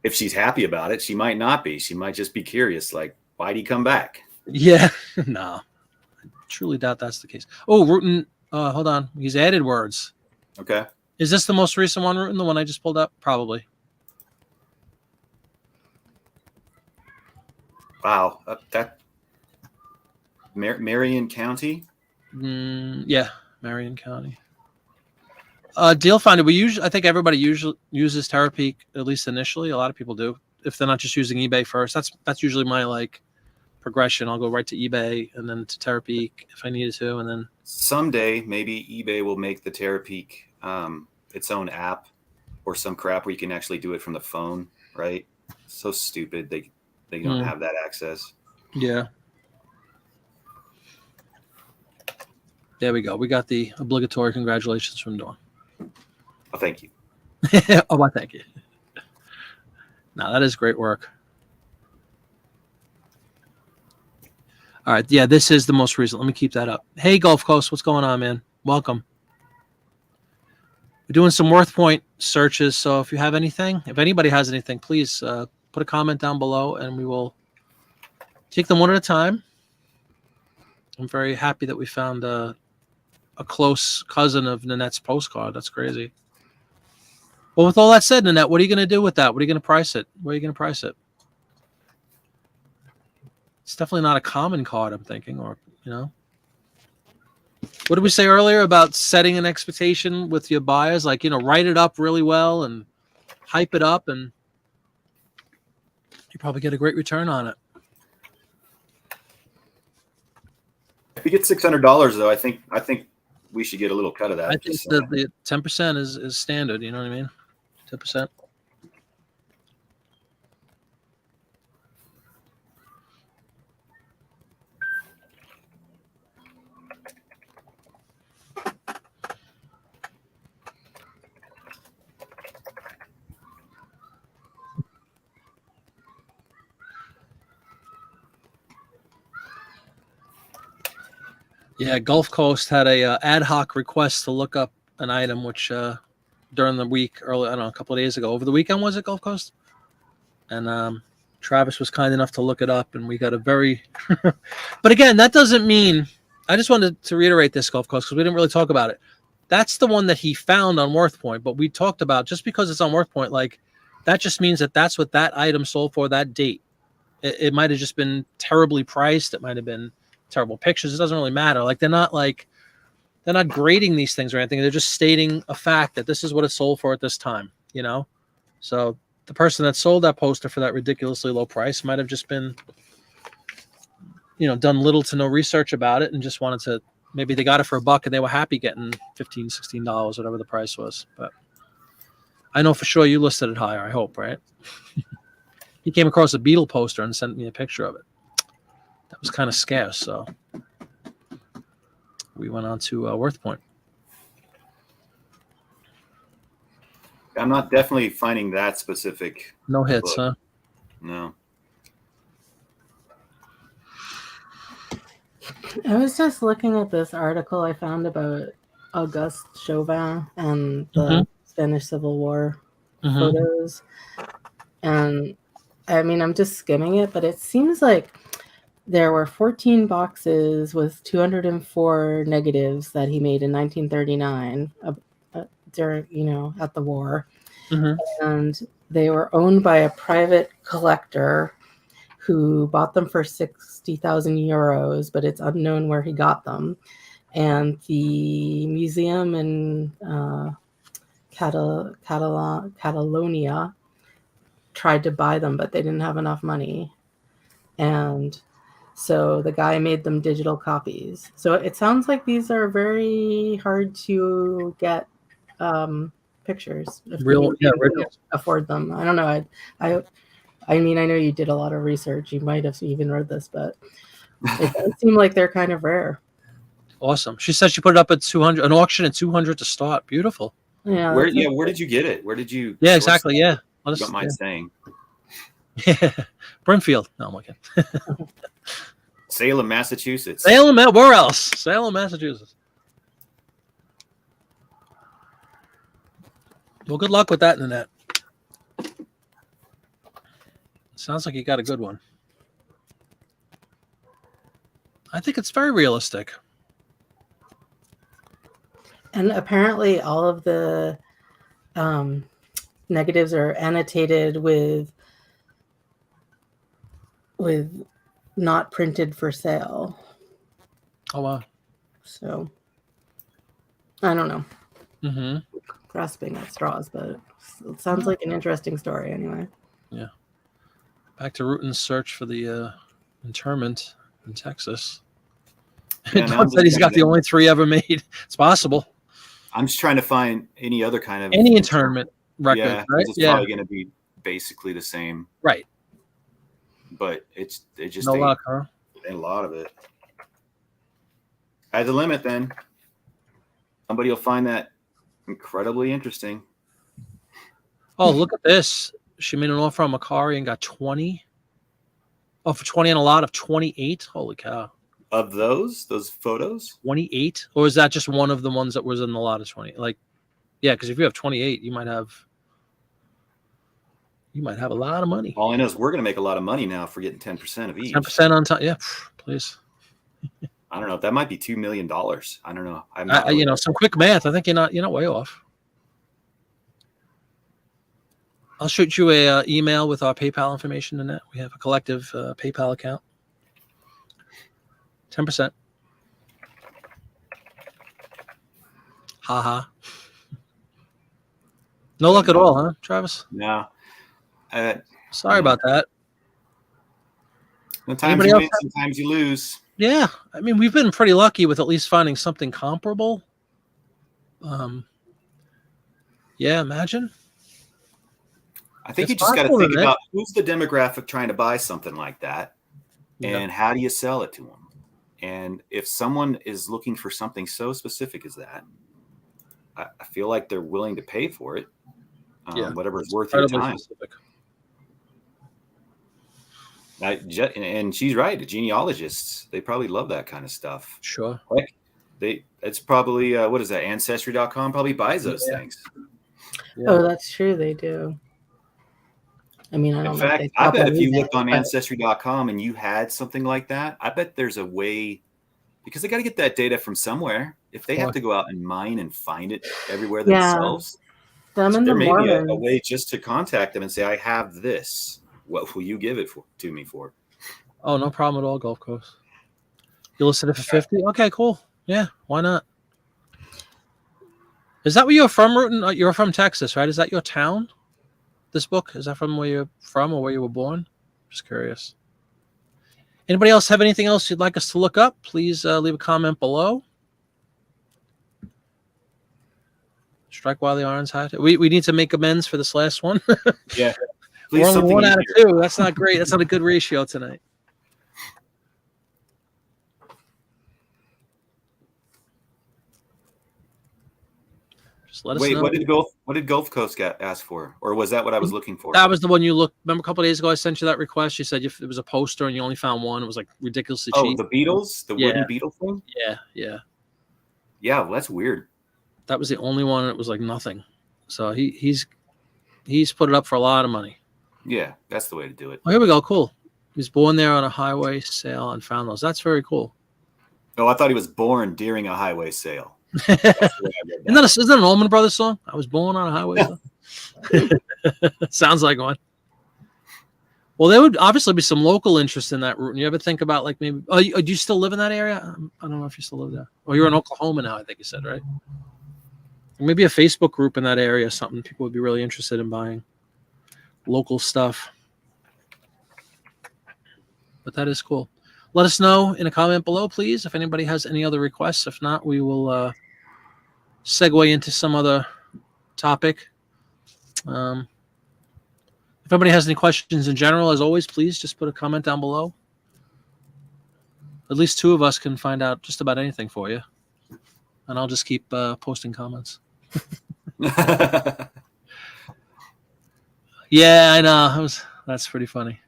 If she's happy about it, she might not be. She might just be curious, like, why'd he come back? Yeah, no, I truly doubt that's the case. Oh, Rutan, hold on. He's added words. Okay. Is this the most recent one, Rutan, the one I just pulled up? Probably. Wow. Marion County? Yeah, Marion County. Deal Finder, I think everybody usually uses Terapeak, at least initially. A lot of people do. If they're not just using eBay first, that's usually my progression. I'll go right to eBay and then to Terapeak if I needed to, and then someday maybe eBay will make the Terapeak its own app or some crap where you can actually do it from the phone, right? So stupid they don't have that access. Yeah. There we go. We got the obligatory congratulations from Dawn. Oh, thank you. Oh, well, thank you. No, that is great work. All right. Yeah, this is the most recent. Let me keep that up. Hey, Gulf Coast. What's going on, man? Welcome. We're doing some Worthpoint searches. So if you have anything, if anybody has anything, please put a comment down below and we will take them one at a time. I'm very happy that we found a close cousin of Nanette's postcard. That's crazy. Well, with all that said, Nanette, what are you going to do with that? What are you going to price it? Where are you going to price it? It's definitely not a common card, I'm thinking, or, What did we say earlier about setting an expectation with your buyers? Write it up really well and hype it up, and you probably get a great return on it. If you get $600, though, I think we should get a little cut of that. I think the 10% is standard. You know what I mean? 10%. Yeah, Gulf Coast had a ad hoc request to look up an item, which during the week, a couple of days ago, over the weekend, was it, Gulf Coast? And Travis was kind enough to look it up, and we got a very but again, that doesn't mean, I just wanted to reiterate this, Gulf Coast, because we didn't really talk about it. That's the one that he found on Worthpoint, but we talked about, just because it's on Worthpoint, that just means that that's what that item sold for that date. It might have just been terribly priced. It might have been terrible pictures. It doesn't really matter. They're not grading these things or anything. They're just stating a fact that this is what it sold for at this time, So the person that sold that poster for that ridiculously low price might have just been, done little to no research about it and just wanted to maybe they got it for $1 and they were happy getting $15, $16, whatever the price was. But I know for sure you listed it higher, I hope, right? He came across a Beetle poster and sent me a picture of it. That was kind of scarce, so we went on to Worthpoint. I'm not definitely finding that specific. No hits, book. huh? No. I was just looking at this article I found about Auguste Chauvin and the Spanish Civil War photos. And I mean, I'm just skimming it, but it seems like there were 14 boxes with 204 negatives that he made in 1939 during, at the war. And they were owned by a private collector who bought them for 60,000 euros, but it's unknown where he got them. And the museum in Catalonia tried to buy them, but they didn't have enough money. And so the guy made them digital copies. So it sounds like these are very hard to get pictures. If Real, yeah, afford them. I don't know. I mean, I know you did a lot of research. You might have even read this, but it does seem like they're kind of rare. Awesome. She said she put it up at 200, an auction at 200 to start. Beautiful. Yeah. Where did you get it? Where did you? Yeah, exactly. Yeah. You don't mind saying. Yeah. Brimfield. No, I'm looking. Salem, Massachusetts. Salem, where else? Salem, Massachusetts. Well, good luck with that internet. Sounds like you got a good one. I think it's very realistic. And apparently all of the negatives are annotated with not printed for sale. Oh, wow. So, I don't know. Grasping at straws, but it sounds like an interesting story anyway. Yeah. Back to Rutan's search for the interment in Texas. Yeah, Don said he's got the only 3 ever made. It's possible. I'm just trying to find any other kind of internment record. Yeah, right? It's probably going to be basically the same. Right. But it just no ain't, luck, huh? Ain't a lot of it. At the limit, then somebody will find that incredibly interesting. Oh, look at this. She made an offer on Macari and got 20. Oh, for 20 and a lot of 28. Holy cow. Of those photos? 28? Or is that just one of the ones that was in the lot of 20? Like, yeah, because if you have 28, you might have a lot of money. All I know is we're going to make a lot of money now for getting 10% of each. 10% on top. Yeah, please. I don't know. That might be $2 million. I don't know. Some quick math. I think you're not way off. I'll shoot you a email with our PayPal information in that. We have a collective PayPal account. 10%. Ha. No luck at all, huh, Travis? No. Sorry about that. Sometimes you win, sometimes you lose. Yeah. I mean, we've been pretty lucky with at least finding something comparable. Yeah, imagine. I think you just got to think about who's the demographic trying to buy something like that, and how do you sell it to them? And if someone is looking for something so specific as that, I feel like they're willing to pay for it, whatever is worth your time. And she's right. The genealogists, they probably love that kind of stuff. Sure. It's probably, what is that? Ancestry.com probably buys those things. Yeah. Oh, that's true. They do. I mean, I don't know. In fact, I bet if you looked on Ancestry.com and you had something like that, I bet there's a way, because they got to get that data from somewhere. If they have to go out and mine and find it everywhere themselves, there may be a way just to contact them and say, I have this. What will you give it to me for? Oh, no problem at all, Gulf Coast. You listed it for 50? Okay, cool. Yeah, why not? Is that where you're from, Rutan? You're from Texas, right? Is that your town? This book, is that from where you're from or where you were born? Just curious. Anybody else have anything else you'd like us to look up? Please leave a comment below. Strike while the iron's hot. We need to make amends for this last one. Yeah. We're Please, only something 1 out of easier. 2. That's not great. That's not a good ratio tonight. Just let us Wait, know. what did Gulf Coast ask for? Or was that what I was looking for? That was the one you looked. Remember a couple of days ago I sent you that request? You said it was a poster and you only found one. It was like ridiculously Oh, cheap. the Beatles? The wooden Beetle thing? Yeah. Yeah, well, that's weird. That was the only one, and it was like nothing. So he's put it up for a lot of money. Yeah, that's the way to do it. Oh, here we go. Cool. He was born there on a highway sale and found those. That's very cool. Oh, I thought he was born during a highway sale. Isn't that an Allman Brothers song? I was born on a highway sale. Sounds like one. Well, there would obviously be some local interest in that route. And you ever think about like maybe? Oh, do you still live in that area? I don't know if you still live there. Well, you're in Oklahoma now. I think you said, right? Maybe a Facebook group in that area. Something people would be really interested in buying. Local stuff. But that is cool. Let us know in a comment below, please, if anybody has any other requests. If not, we will segue into some other topic. If anybody has any questions in general, as always, please just put a comment down below. At least 2 of us can find out just about anything for you. And I'll just keep posting comments. Yeah, I know. That's pretty funny.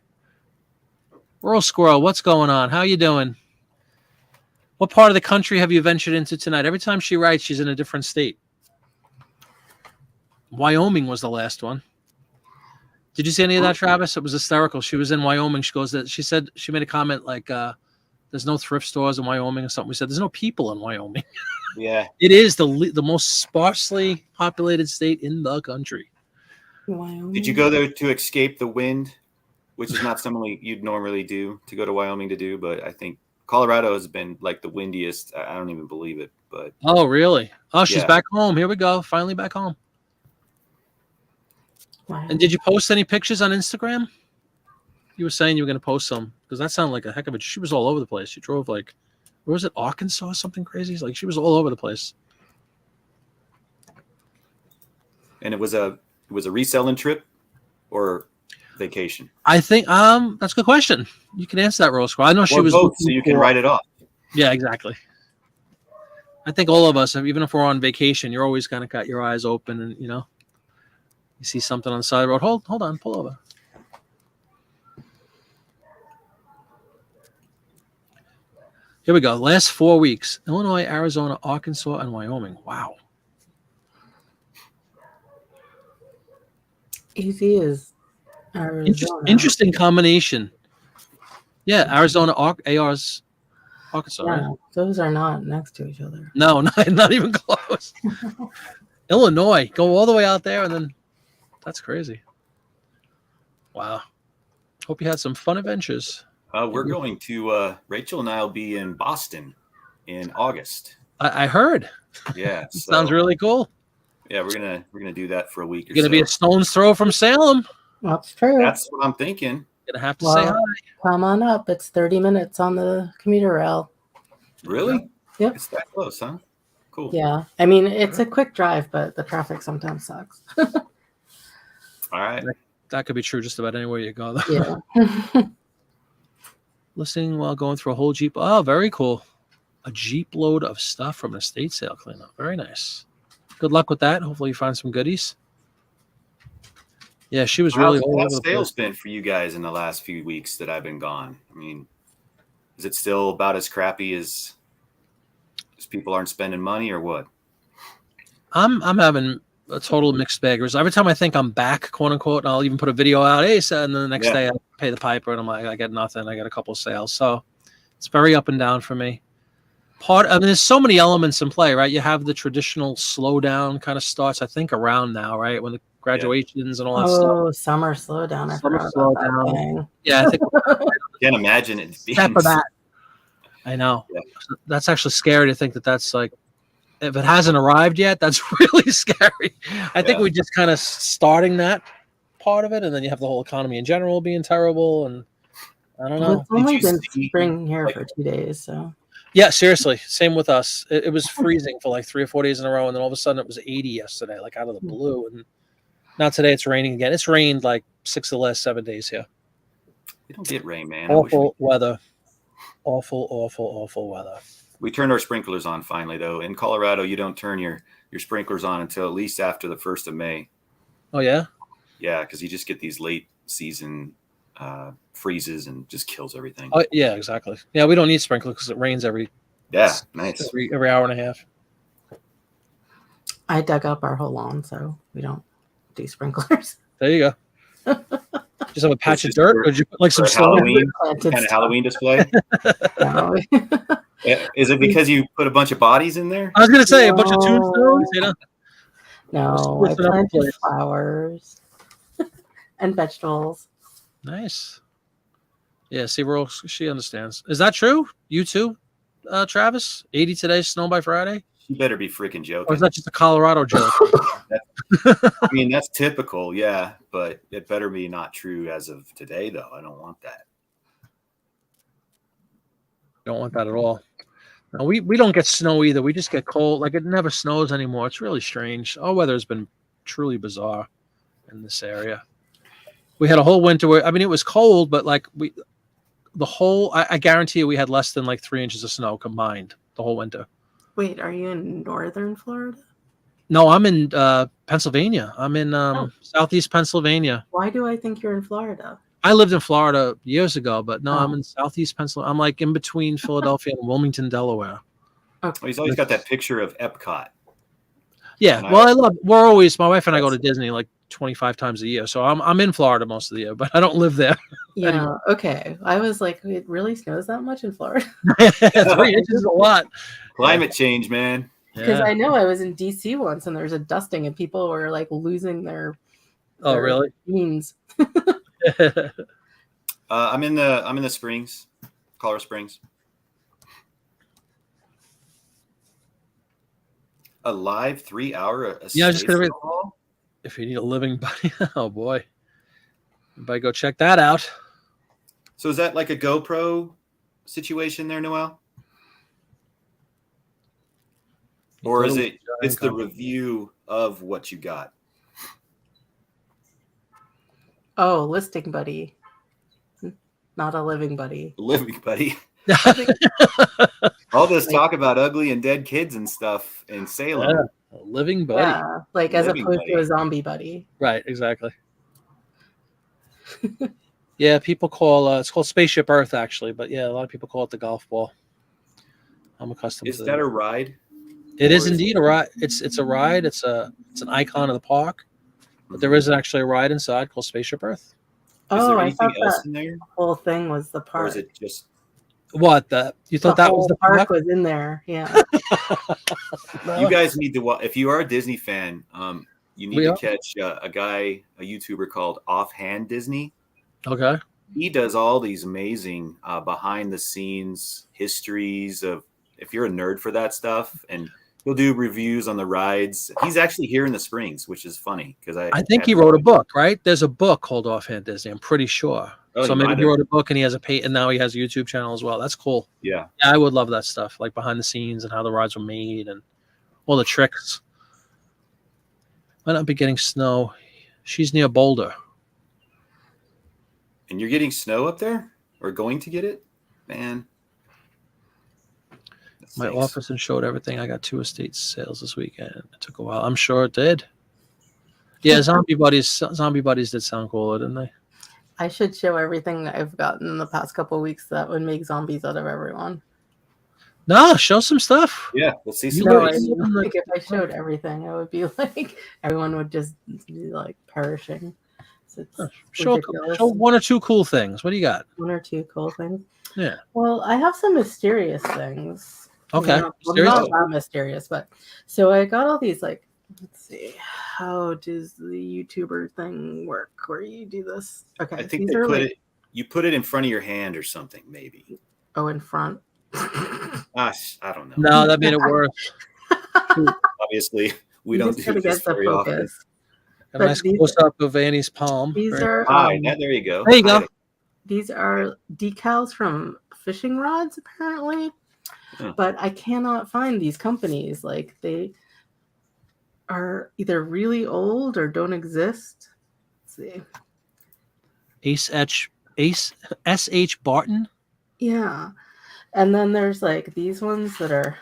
Rural Squirrel, what's going on? How you doing? What part of the country have you ventured into tonight? Every time she writes, she's in a different state. Wyoming was the last one. Did you see any of that, Travis? It was hysterical. She was in Wyoming. She said she made a comment like, there's no thrift stores in Wyoming or something. We said, there's no people in Wyoming. Yeah. It is the most sparsely populated state in the country. Wyoming. Did you go there to escape the wind, which is not something you'd normally do to go to Wyoming to do? But I think Colorado has been like the windiest. I don't even believe it. But Oh, really? Oh, she's Yeah. back home. Here we go. Finally back home. Wow. And did you post any pictures on Instagram? You were saying you were going to post some because that sounded like a heck of a. She was all over the place. She drove like, where was it? Arkansas or something crazy? Like she was all over the place. and it was a reselling trip or vacation. I think that's a good question. You can answer that, Rose. I know she was both, so you can write it off. Yeah, exactly. I think all of us, even if we're on vacation, you're always kind of got your eyes open, and you see something on the side of the road. Hold on, pull over. Here we go. Last 4 weeks: Illinois, Arizona, Arkansas, and Wyoming. Wow. Easy as Arizona. Interesting combination. Yeah, Arizona, AR's Arkansas, right? Yeah, those are not next to each other. No, not even close. Illinois, go all the way out there, and then that's crazy. Wow. Hope you had some fun adventures. We're going to Rachel and I will be in Boston in August. I heard. Yeah, Sounds really cool. Yeah, we're gonna do that for a week. You're gonna be a stone's throw from Salem. That's true. That's what I'm thinking. Gonna have to say hi. Come on up. It's 30 minutes on the commuter rail. Really? Yep. It's that close, huh? Cool. Yeah. I mean, it's a quick drive, but the traffic sometimes sucks. All right. That could be true just about anywhere you go, though. Yeah. Listening while going through a whole Jeep. Oh, very cool. A Jeep load of stuff from an estate sale cleanup. Very nice. Good luck with that. Hopefully you find some goodies. Yeah, she was really all over How's the place. sales been for you guys in the last few weeks that I've been gone? I mean, is it still about as crappy as people aren't spending money, or what? I'm having a total mixed bag. Every time I think I'm back, quote unquote, and I'll even put a video out, and then the next day I pay the piper and I'm like, I get nothing. I get a couple of sales. So it's very up and down for me. There's so many elements in play, right? You have the traditional slowdown kind of starts, I think, around now, right? When the graduations and all that stuff. Oh, summer slowdown. I forgot about that thing. Yeah, I think Can't imagine it being step of that. I know. Yeah. That's actually scary to think that's like, if it hasn't arrived yet, that's really scary. I think we're just kind of starting that part of it, and then you have the whole economy in general being terrible, and I don't know. It's only Did you been see, spring here for 2 days, so Yeah, seriously. Same with us. It was freezing for like 3 or 4 days in a row, and then all of a sudden it was 80 yesterday, like out of the blue. And now today it's raining again. It's rained like 6 of the last 7 days here. We don't get rain, man. Awful weather. Awful weather. We turned our sprinklers on finally, though. In Colorado, you don't turn your sprinklers on until at least after the 1st of May. Oh, yeah? Yeah, because you just get these late season freezes and just kills everything. Oh, yeah, exactly. Yeah, we don't need sprinklers because it rains every nice every hour and a half. I dug up our whole lawn, so we don't do sprinklers. There you go. Just have a patch of dirt, or did you put like some Halloween kind of Halloween display? No. Is it because you put a bunch of bodies in there? I was gonna say a bunch of tombstones, you know. No, I planted flowers and vegetables. Nice. Yeah, see, she understands. Is that true? You too, Travis? 80 today, snow by Friday? You better be freaking joking. Or is that just a Colorado joke? I mean, that's typical, yeah, but it better be not true as of today, though. I don't want that. Don't want that at all. No, we don't get snow either. We just get cold. Like it never snows anymore. It's really strange. Our weather has been truly bizarre in this area. We had a whole winter where, I mean, it was cold, but like I guarantee you we had less than like 3 inches of snow combined the whole winter. Wait, are you in northern Florida? No, I'm in Pennsylvania. I'm in southeast Pennsylvania. Why do I think you're in Florida? I lived in Florida years ago, but no, I'm in southeast Pennsylvania. I'm like in between Philadelphia and Wilmington, Delaware. Okay. Well, he's always got that picture of Epcot. Yeah, well, my wife and I go to Disney like 25 times a year, so I'm in Florida most of the year, but I don't live there. Yeah, okay. I was like, it really snows that much in Florida? 3 inches is a lot. Climate change, man. Because I know I was in DC once and there was a dusting and people were like losing their really beans. I'm in the Springs, Colorado Springs. A live 3 hour. Yeah, I was just gonna read. If you need a living buddy, oh boy, everybody go check that out. So is that like a GoPro situation there, Noel? Or is it's the review of what you got? Oh, listing buddy. Not a living buddy. Living buddy. All this talk about ugly and dead kids and stuff in Salem. Yeah, a living buddy. Yeah, like as opposed to a zombie buddy. Right, exactly. Yeah, people call it's called Spaceship Earth actually, but yeah, a lot of people call it the golf ball. I'm accustomed to that. Is that a ride? It is indeed a ride. It's a ride. It's an icon of the park, but there is actually a ride inside called Spaceship Earth. Is there anything else in there? The whole thing was the park. Or is it just what? You thought that was the park was in there? Yeah. You guys need to watch. If you are a Disney fan, you need to catch a YouTuber called Offhand Disney. Okay. He does all these amazing behind the scenes histories of, if you're a nerd for that stuff, and he'll do reviews on the rides. He's actually here in the Springs, which is funny because I think he wrote a book, right? There's a book called Offhand Disney. I'm pretty sure. Oh, so maybe he wrote a book and he has and now he has a YouTube channel as well. That's cool. Yeah, I would love that stuff, like behind the scenes and how the rides were made and all the tricks. Might not be getting snow. She's near Boulder. And you're getting snow up there, or going to get it, man. My office and showed everything. I got 2 estate sales this weekend. It took a while. I'm sure it did. Yeah, Zombie Buddies did sound cooler, didn't they? I should show everything that I've gotten in the past couple of weeks that would make zombies out of everyone. No, show some stuff. Yeah, let's see some. No, I think if I showed everything, it would be like everyone would just be like perishing. So show 1 or 2 cool things. What do you got? 1 or 2 cool things. Yeah. Well, I have some mysterious things. Okay. Not that mysterious, but so I got all these like, let's see, how does the YouTuber thing work where you do this? Okay. I think you put it in front of your hand or something, maybe. Oh, in front. Gosh, I don't know. No, that made it worse. Obviously, we don't do this very often. A nice close up of Annie's palm. These are there you go. There you go. These are decals from fishing rods, apparently. But I cannot find these companies. Like, they are either really old or don't exist. Let's see. Ace S.H. Barton. Yeah. And then there's like these ones that are,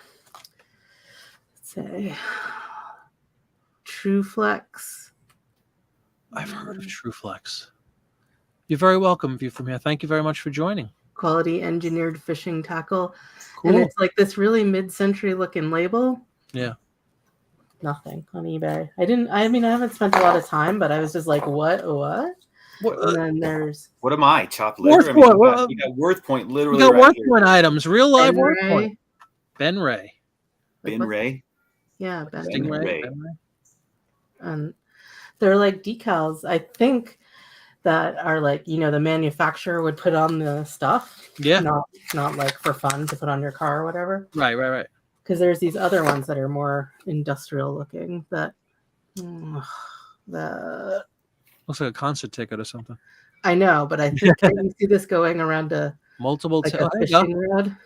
let's say, TrueFlex. I've heard of TrueFlex. You're very welcome, View from here. Thank you very much for joining. Quality engineered fishing tackle. Cool. And it's like this really mid-century looking label. Yeah. Nothing on eBay. I haven't spent a lot of time, but I was just like, what? And then there's What am I? Chopped liver? Worthpoint. You got Worthpoint literally. We got right Worthpoint items, real live Ben Worthpoint. Ray. Ben Ray. Ben Ray. Yeah, Ben Stingray. Ray. Ben Ray. And they're like decals, I think, that are like, the manufacturer would put on the stuff. Yeah. Not like for fun to put on your car or whatever. Right. Because there's these other ones that are more industrial looking that Looks like a concert ticket or something. I know, but I think you see this going around to Multiple like a fishing rod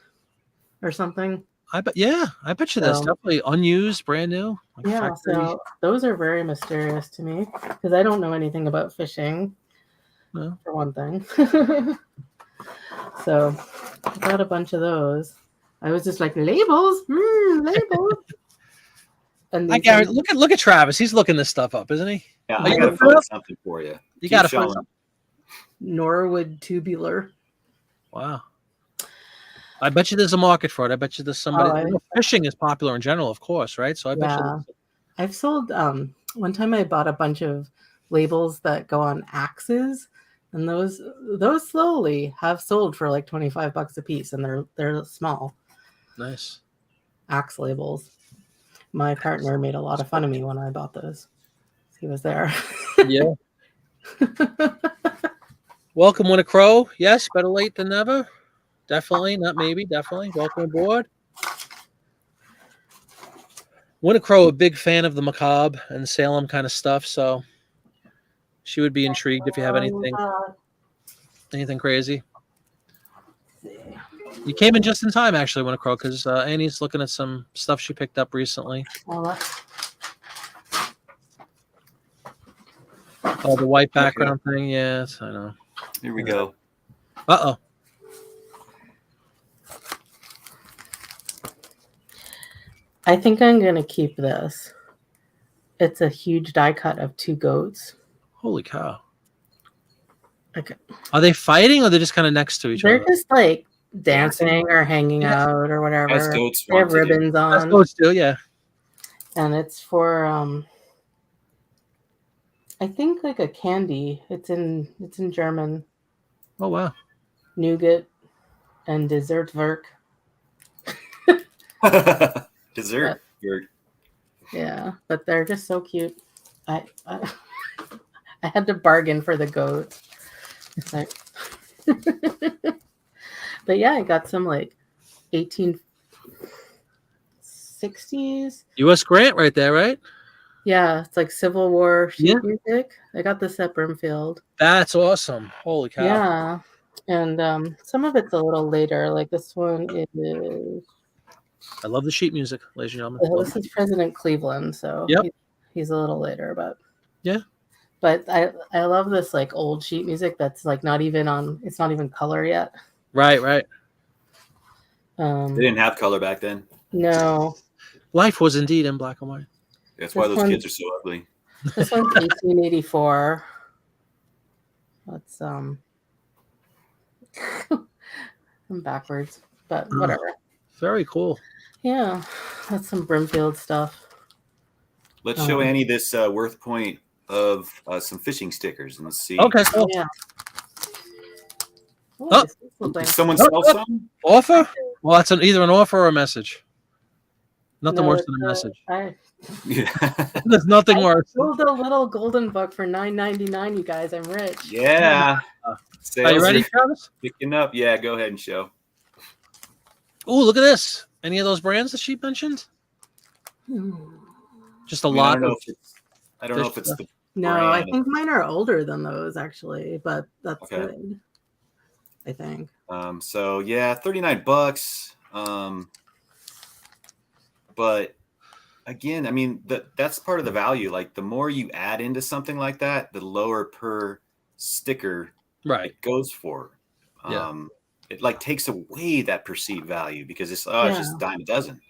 or something. I bet you that's definitely unused, brand new. Like Yeah, factory. so those are very mysterious to me because I don't know anything about fishing, No. for one thing. So I got a bunch of those. I was just like, labels, labels. And I Gary, look at Travis. He's looking this stuff up, isn't he? Yeah, Are I you got to looking it find up? something for you. You got to find showing. something. Norwood tubular. Wow. I bet you there's a market for it. I bet you there's somebody. Fishing is popular in general, of course, right? So I bet you. I've sold. One time I bought a bunch of labels that go on axes, and those slowly have sold for like $25 a piece, and they're small. Nice. Axe labels. My partner made a lot of fun of me when I bought those. He was there. Yeah. Welcome, Winter Crow. Yes, better late than never. Definitely, not maybe, definitely. Welcome aboard. Winter Crow, a big fan of the macabre and Salem kind of stuff, so she would be intrigued if you have anything crazy. You came in just in time, actually, Winter Crow, because Annie's looking at some stuff she picked up recently. Oh, the white background thing. Yes, I know. Here we go. Uh-oh. I think I'm going to keep this. It's a huge die cut of two goats. Holy cow. Okay. Are they fighting or they're just kind of next to each other? They're just like dancing or hanging out or whatever. As goats They have want to do. ribbons on. As goats do, yeah. And it's for I think like a candy. It's in German. Oh wow. Nougat and Dessertwerk. Dessert. Yeah, but they're just so cute. I had to bargain for the goats. It's like, but yeah, I got some like 1860s. U.S. Grant right there, right? Yeah, it's like Civil War sheet music. I got this at Brimfield. That's awesome. Holy cow. Yeah, and some of it's a little later. Like this one is. I love the sheet music, ladies and gentlemen. This is President Cleveland, so he's a little later, but yeah. But I love this like old sheet music that's like not even color yet. Right. They didn't have color back then. No. Life was indeed in black and white. That's why those kids are so ugly. This one's 1884. That's I'm backwards, but whatever. Very cool. Yeah, that's some Brimfield stuff. Let's show Annie this Worthpoint of some fishing stickers and let's see. Okay, cool. Yeah. Did someone sell some? Offer? Well, that's either an offer or a message. Nothing worse than a message. There's nothing worse. I sold a little golden book for $9.99, you guys. I'm rich. Yeah. Are you ready, Travis? Picking up. Yeah, go ahead and show. Oh, look at this. Any of those brands that she mentioned? Just a lot. I don't know if it's the No, brand. I think mine are older than those actually, but that's good. I think. So yeah, $39. But again, I mean, that's part of the value. Like the more you add into something like that, the lower per sticker it goes for. It like takes away that perceived value because it's just a dime a dozen.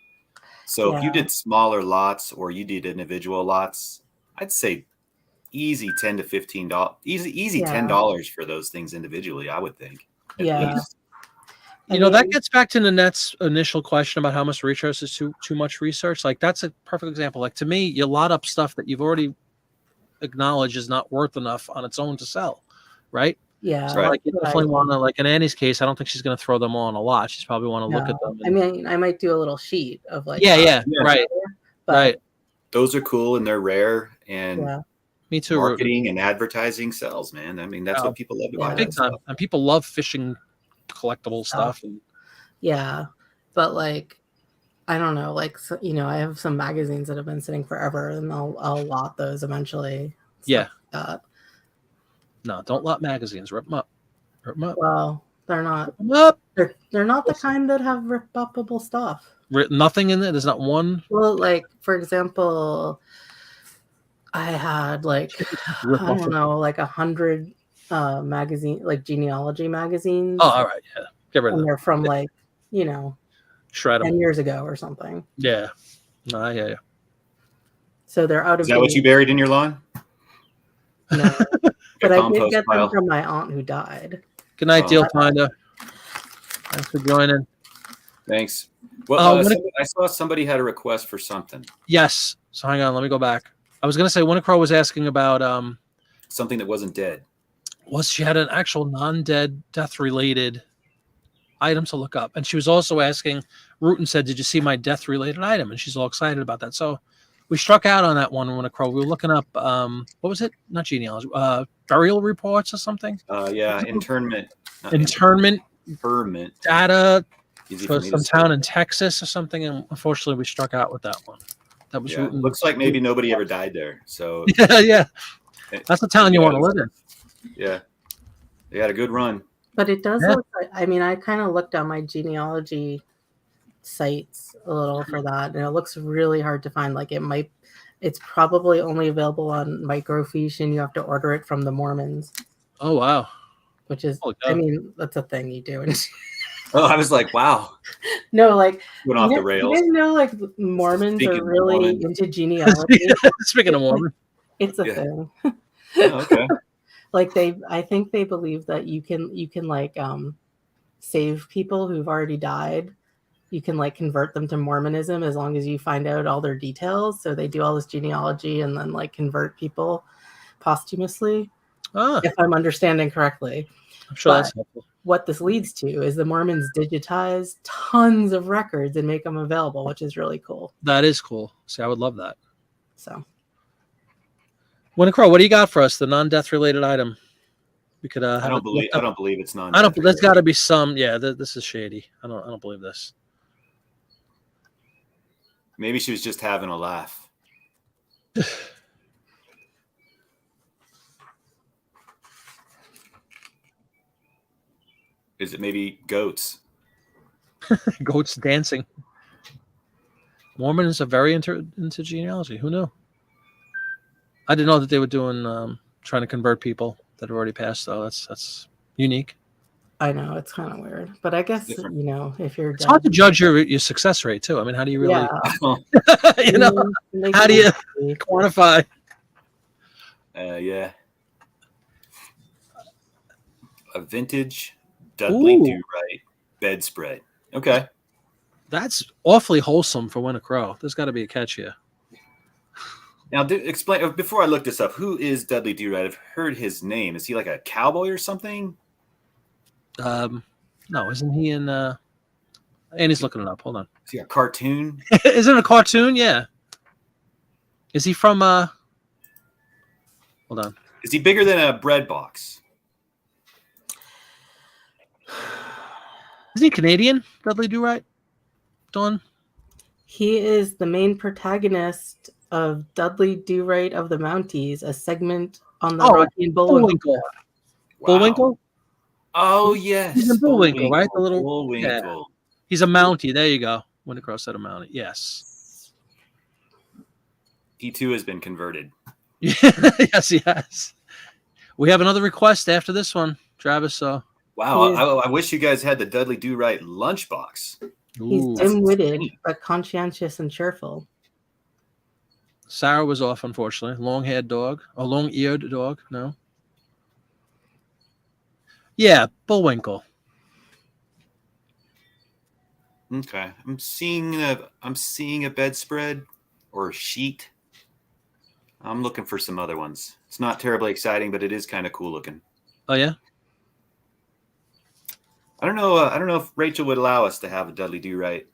So if you did smaller lots or you did individual lots, I'd say easy $10 to $15, easy $10 for those things individually. I would think at least. You know, that gets back to Nanette's initial question about how much research is too much research. Like that's a perfect example. Like to me, you lot up stuff that you've already acknowledged is not worth enough on its own to sell, right? Yeah. So like you definitely want to, like in Annie's case, I don't think she's going to throw them all in a lot. She's probably want to look at them. I mean, I might do a little sheet of like right. Those are cool and they're rare and me too. Marketing and advertising sells, man. I mean, that's what people love to buy. Big time. And people love fishing collectible stuff. But like, I don't know, like, so, you know, I have some magazines that have been sitting forever and I'll lot those eventually. Yeah. Like no, don't lot magazines. Rip them up. Well, they're not. They're not the kind that have rip-upable stuff. Nothing in there. There's not one. Well, like for example, I had like I don't know, like 100 magazine, like genealogy magazines. Oh, all right, yeah. Get rid of them. And they're from like, you know, shred 10 years ago or something. Yeah. No, yeah. So they're out of. Is that what you buried in your lawn? No, but I did get them from my aunt who died. Good night, Deal Finder. Thanks for joining. Thanks. Well, I saw somebody had a request for something. Yes. So hang on, let me go back. I was going to say, Winnicrow was asking about something that wasn't dead. She had an actual non-dead, death-related item to look up, and she was also asking. Rutan said, "Did you see my death-related item?" And she's all excited about that. So we struck out on that one, Winnicrow. We were looking up what was it? Not genealogy, burial reports or something. Internment data for some town in Texas or something. And unfortunately, we struck out with that one. That was looks like maybe nobody ever died there. So yeah, that's the town you want to live in. Yeah, they had a good run. But it does look like, I mean, I kind of looked on my genealogy sites a little for that, and it looks really hard to find. Like it's probably only available on microfiche, and you have to order it from the Mormons. Oh wow! Which is, I mean, that's a thing you do. Oh, I was like, wow. No, like went off the rails. You didn't know, like Mormons are really into genealogy. Speaking of Mormon, it's a thing. Oh, okay. Like I think they believe that you can like save people who've already died. You can like convert them to Mormonism as long as you find out all their details. So they do all this genealogy and then like convert people posthumously. If I'm understanding correctly. I'm sure that's helpful. What this leads to is the Mormons digitize tons of records and make them available, which is really cool. That is cool. See, I would love that. So, Winnicrow, what do you got for us? The non-death related item. We could. I don't believe it's non-death. There's got to be some. Yeah, this is shady. I don't believe this. Maybe she was just having a laugh. Is it maybe goats? Goats dancing. Mormons are very into genealogy. Who knew? I didn't know that they were doing trying to convert people that have already passed. Though that's unique. I know it's kind of weird, but I guess if you're it's hard to judge your success rate too. I mean, how do you really? Yeah. How do you quantify? Yeah. A vintage Dudley Do-Right bedspread. Okay. That's awfully wholesome for Winnicrow. There's got to be a catch here. Now, explain before I look this up. Who is Dudley Do-Right? I've heard his name. Is he like a cowboy or something? No, isn't he in? And he's looking it up. Hold on. Is he a cartoon? Isn't it a cartoon? Yeah. Is he from? Hold on. Is he bigger than a bread box? Isn't he Canadian? Dudley Do-Right? Dawn? He is the main protagonist of Dudley Do-Right of the Mounties, a segment on the Rocky and Bullwinkle. Bullwinkle? Oh, yes. He's in Bullwinkle, right? The little Bullwinkle. Yeah. He's a Mountie. There you go. Went across that a Mountie. Yes. He too has been converted. Yes, he has. We have another request after this one, Travis. So wow, I wish you guys had the Dudley Do Right lunchbox. He's dim-witted, but conscientious and cheerful. Sarah was off, unfortunately. Long-haired dog. A long-eared dog. No. Yeah, Bullwinkle. Okay, I'm seeing a bedspread or a sheet. I'm looking for some other ones. It's not terribly exciting, but it is kind of cool looking. Oh yeah. I don't know if Rachel would allow us to have a Dudley Do Right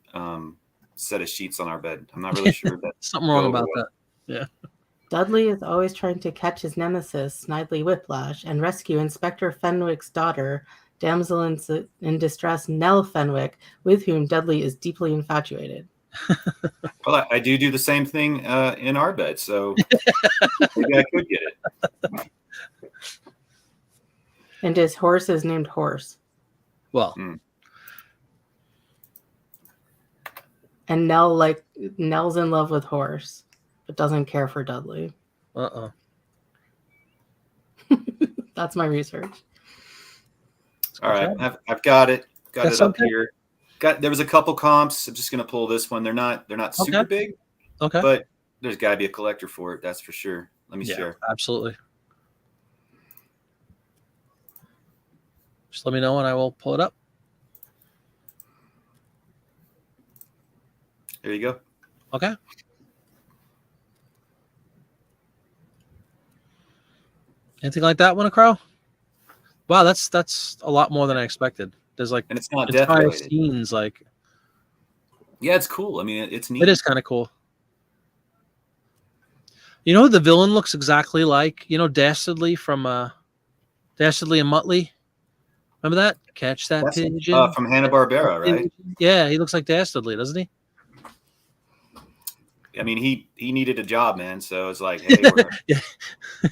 set of sheets on our bed. I'm not really sure. Something wrong about that. Yeah. Dudley is always trying to catch his nemesis, Snidely Whiplash, and rescue Inspector Fenwick's daughter, damsel in distress Nell Fenwick, with whom Dudley is deeply infatuated. Well, I do the same thing in our bed, so maybe I could get it. And his horse is named Horse. Well. And Nell's in love with Horse, but doesn't care for Dudley. That's my research. All right, I've got it. Got it up here. There was a couple comps. I'm just gonna pull this one. They're not super big. Okay. But there's got to be a collector for it. That's for sure. Let me share. Absolutely. Just let me know and I will pull it up. There you go. Okay. Anything like that, Winnie Crow? Wow, that's a lot more than I expected. There's like, and it's not entire scenes like. Yeah, it's cool. I mean, it's neat. It is kind of cool. You know, the villain looks exactly like, Dastardly from Dastardly and Muttley. Remember that? Catch that pigeon. From Hanna-Barbera, right? Yeah, he looks like Dastardly, doesn't he? I mean, he needed a job, man. So it's like, hey, exactly.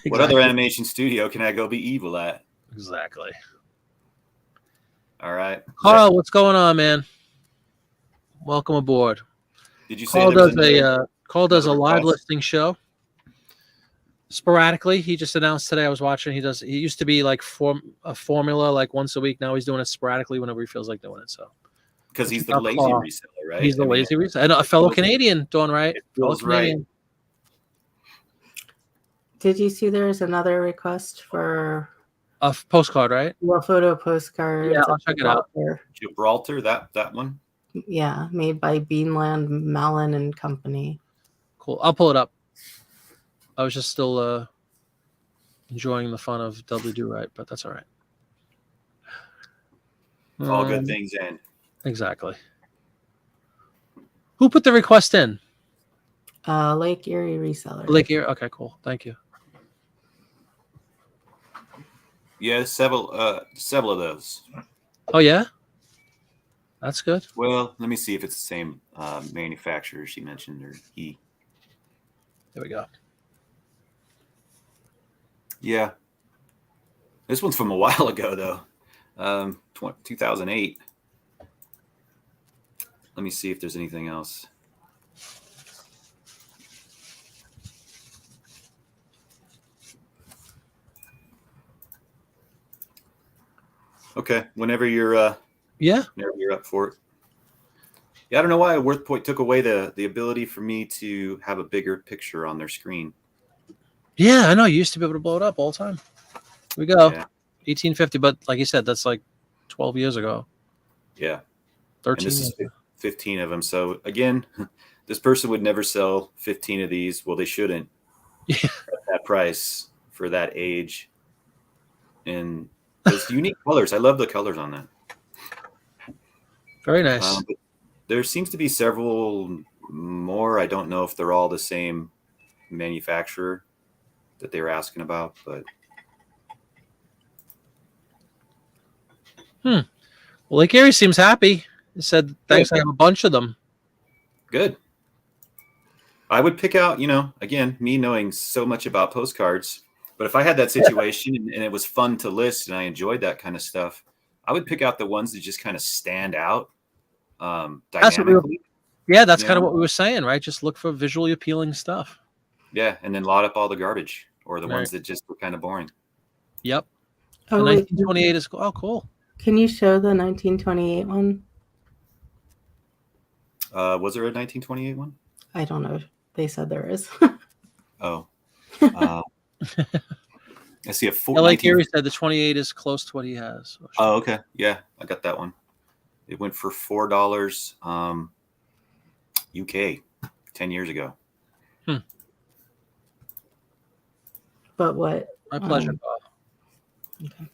What other animation studio can I go be evil at? Exactly. All right. Carl, what's going on, man? Welcome aboard. Did you say Carl does a live listing show sporadically? He just announced today. I was watching. He used to be like a formula like once a week. Now he's doing it sporadically whenever he feels like doing it. So because he's the lazy reseller, right? He's the lazy reseller. And a fellow Canadian doing right. It feels right. Did you see there's another request for a postcard, right? A photo postcard. Yeah, I'll check it out. Gibraltar, that one. Yeah, made by Beanland, Malin and Company. Cool. I'll pull it up. I was just still enjoying the fun of Dudley Do Right, but that's all right. All good things end. Exactly. Who put the request in? Lake Erie Reseller. Lake Erie. Okay, cool. Thank you. Yeah, several of those. Oh yeah, that's good. Well, let me see if it's the same manufacturer she mentioned or he. There we go. Yeah, this one's from a while ago though, 2008. Let me see if there's anything else. Okay, whenever you're up for it. Yeah, I don't know why Worthpoint took away the ability for me to have a bigger picture on their screen. Yeah, I know. You used to be able to blow it up all the time. Here we go. Yeah. 1850, but like you said, that's like 12 years ago. Yeah. 13. And this is 15 of them. So again, this person would never sell 15 of these. Well, they shouldn't. Yeah. At that price for that age. And those unique colors. I love the colors on that. Very nice. There seems to be several more. I don't know if they're all the same manufacturer that they were asking about, but. Well, Lake Erie seems happy. He said, thanks, I have a bunch of them. Good. I would pick out, again, me knowing so much about postcards, but if I had that situation and it was fun to list and I enjoyed that kind of stuff, I would pick out the ones that just kind of stand out. That's what we were, dynamically. yeah, that's You kind of know? what we were saying, right? Just look for visually appealing stuff. Yeah, and then lot up all the garbage or the Right. ones that just were kind of boring. Yep. The Oh, wait. 1928 is cool. Can you show the 1928 one? Was there a 1928 one? I don't know. They said there is. Oh. I see a Yeah, like Gary said, the 28 is close to what he has. Oh, okay. Yeah, I got that one. It went for $4 UK 10 years ago. But what? My pleasure, Bob. Okay.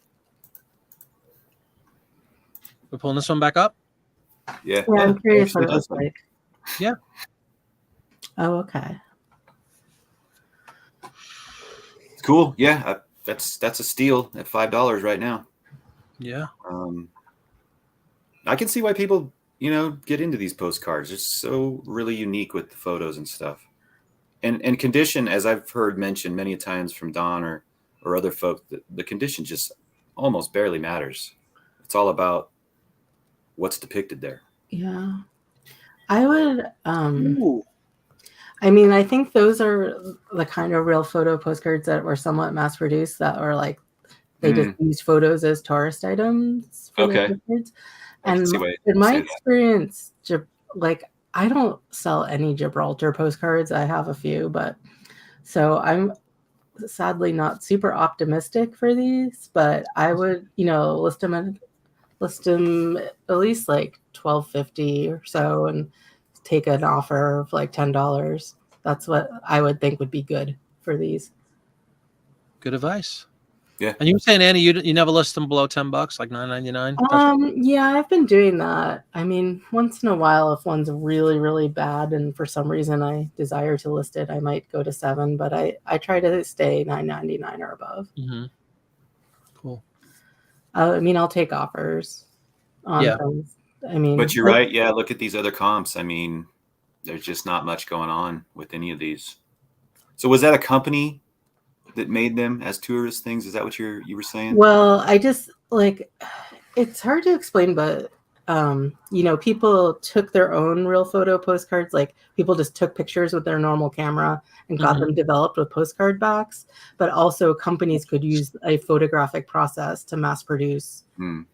We're pulling this one back up? Yeah. Yeah, I'm curious what it actually looks does. like. Yeah. Oh, okay. Cool. Yeah, that's a steal at $5 right now. Yeah. I can see why people, get into these postcards. It's so really unique with the photos and stuff. And condition, as I've heard mentioned many times from Don or other folk, the condition just almost barely matters. It's all about what's depicted there. Yeah. I would Ooh. I mean, I think those are the kind of real photo postcards that were somewhat mass produced that are like they just use photos as tourist items for their postcards. And in my experience, like I don't sell any Gibraltar postcards. I have a few, but so I'm sadly not super optimistic for these, but I would, list them at least like $12.50 or so and take an offer of like $10. That's what I would think would be good for these. Good advice. Yeah. And you were saying, Annie, you never list them below $10, like $9.99? Yeah, I've been doing that. I mean, once in a while, if one's really, really bad and for some reason I desire to list it, I might go to $7, but I try to stay $9.99 or above. Mm-hmm. Cool. I mean, I'll take offers on things. I mean, but you're right. Yeah, look at these other comps. I mean, there's just not much going on with any of these. So was that a company that made them as tourist things? Is that what you were saying? Well, I just like it's hard to explain, but people took their own real photo postcards. Like people just took pictures with their normal camera and got them developed with postcard backs. But also companies could use a photographic process to mass produce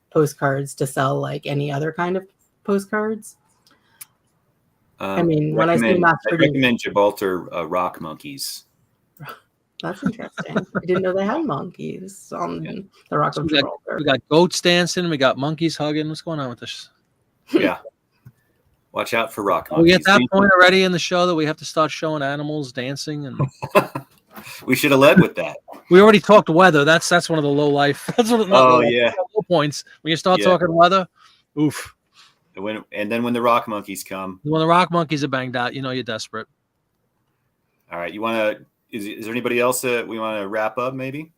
postcards to sell like any other kind of postcards. I mean, when I say mass produce, I recommend Gibraltar rock monkeys. That's interesting. I didn't know they had monkeys on the Rock of Gibraltar. We got goats dancing. We got monkeys hugging. What's going on with this? Yeah. Watch out for rock monkeys. We at that point already in the show that we have to start showing animals dancing, and we should have led with that. We already talked weather. That's one of the low life. That's one of the low points. When you start talking weather, oof. And then when the rock monkeys come, when the rock monkeys are banged out, you're desperate. All right, you want to. Is there anybody else that we want to wrap up? Maybe.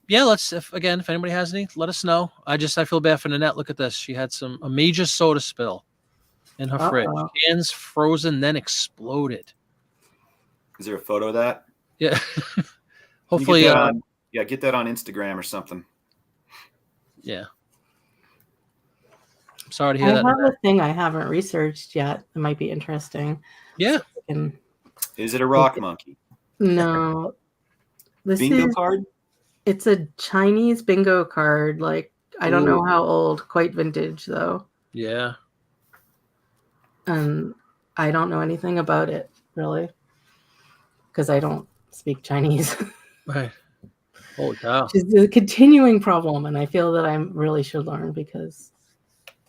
Yeah, if anybody has any, let us know. I feel bad for Nanette. Look at this. She had a major soda spill in her fridge. Cans frozen, then exploded. Is there a photo of that? Yeah. Hopefully. Get that on Instagram or something. Yeah. I'm sorry to hear that. I have a thing I haven't researched yet. It might be interesting. Yeah. Is it a rock monkey? No. Bingo card? It's a Chinese bingo card. Like, I don't know how old. Quite vintage, though. Yeah. And I don't know anything about it, really. Because I don't speak Chinese. Right. Holy cow. It's a continuing problem, and I feel that I really should learn because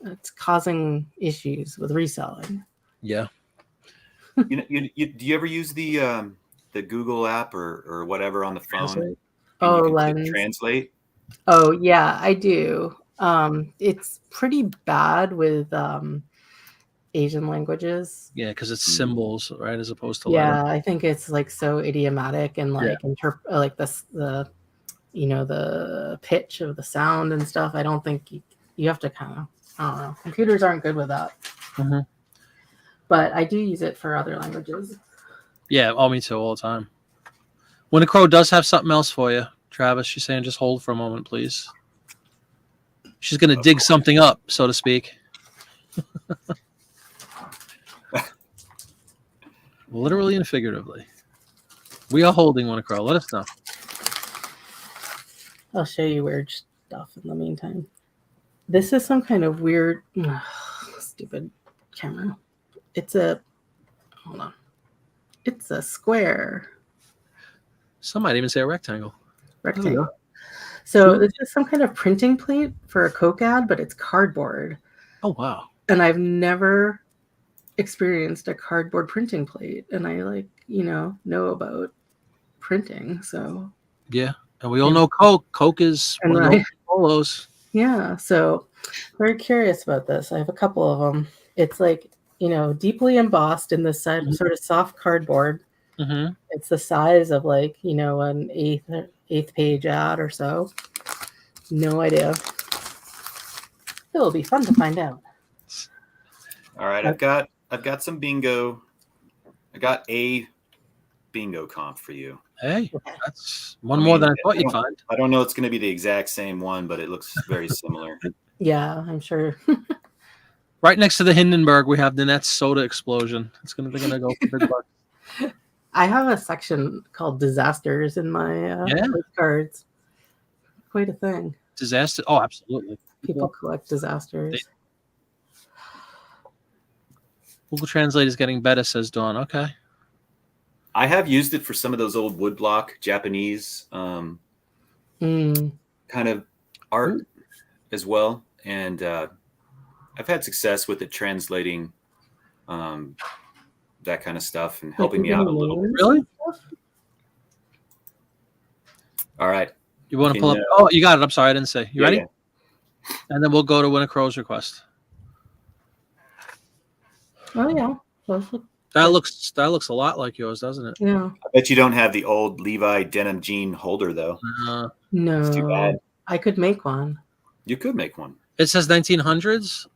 it's causing issues with reselling. Yeah. Do you ever use the Google app or whatever on the phone? Lens. Translate? Oh, yeah, I do. It's pretty bad with Asian languages. Yeah, because it's symbols, right, as opposed to letters. I think it's like so idiomatic and like like the pitch of the sound and stuff. I don't think you have to I don't know. Computers aren't good with that. Mm-hmm. But I do use it for other languages. Yeah, me too, all the time. When a Crow does have something else for you, Travis, she's saying just hold for a moment, please. She's going to dig something up, so to speak. literally and figuratively. We are holding one across. Let us know. I'll show you weird stuff in the meantime. This is some kind of weird, stupid camera. Hold on. It's a square Some might even say a rectangle. rectangle. So this is some kind of printing plate for a Coke ad, but it's cardboard. Oh, wow. And I've never experienced a cardboard printing plate. And I know about printing. So yeah. And we all know Coke. Coke is one of those polos. Yeah. So very curious about this. I have a couple of them. It's like, deeply embossed in this sort of soft cardboard. Mm-hmm. It's the size of an eighth page ad or so. No idea. It'll be fun to find out. All right, I've got some bingo. I got a bingo comp for you. Hey, that's one more than I thought you'd find. I don't know it's going to be the exact same one, but it looks very similar. Yeah, I'm sure. Right next to the Hindenburg, we have the Nets soda explosion. They're gonna go for big bucks. I have a section called disasters in my cards. Quite a thing. Disaster? Oh, absolutely. People collect disasters. Google Translate is getting better, says Dawn. Okay. I have used it for some of those old woodblock Japanese kind of art as well, and I've had success with it translating that kind of stuff and helping me out a little bit. Really? All right. You want to pull up? Oh, you got it. I'm sorry, I didn't say. You ready? Yeah. And then we'll go to Win a Crow's request. Oh yeah. That looks a lot like yours, doesn't it? Yeah. I bet you don't have the old Levi denim jean holder though. No. It's too bad. I could make one. You could make one. It says 1900s.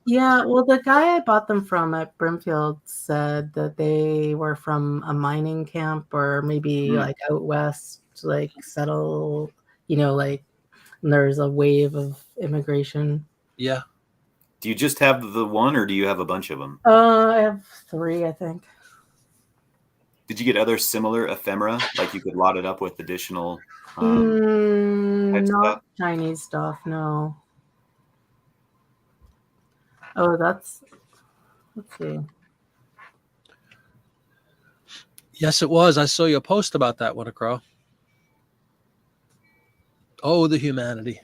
Yeah, well, the guy I bought them from at Brimfield said that they were from a mining camp or maybe like out west, like settle, and there's a wave of immigration. Yeah. Do you just have the one or do you have a bunch of them? I have 3, I think. Did you get other similar ephemera? Like you could lot it up with additional not stuff? Chinese stuff, no. Oh, let's see. Yes, it was. I saw your post about that one, Crow. Oh, the humanity.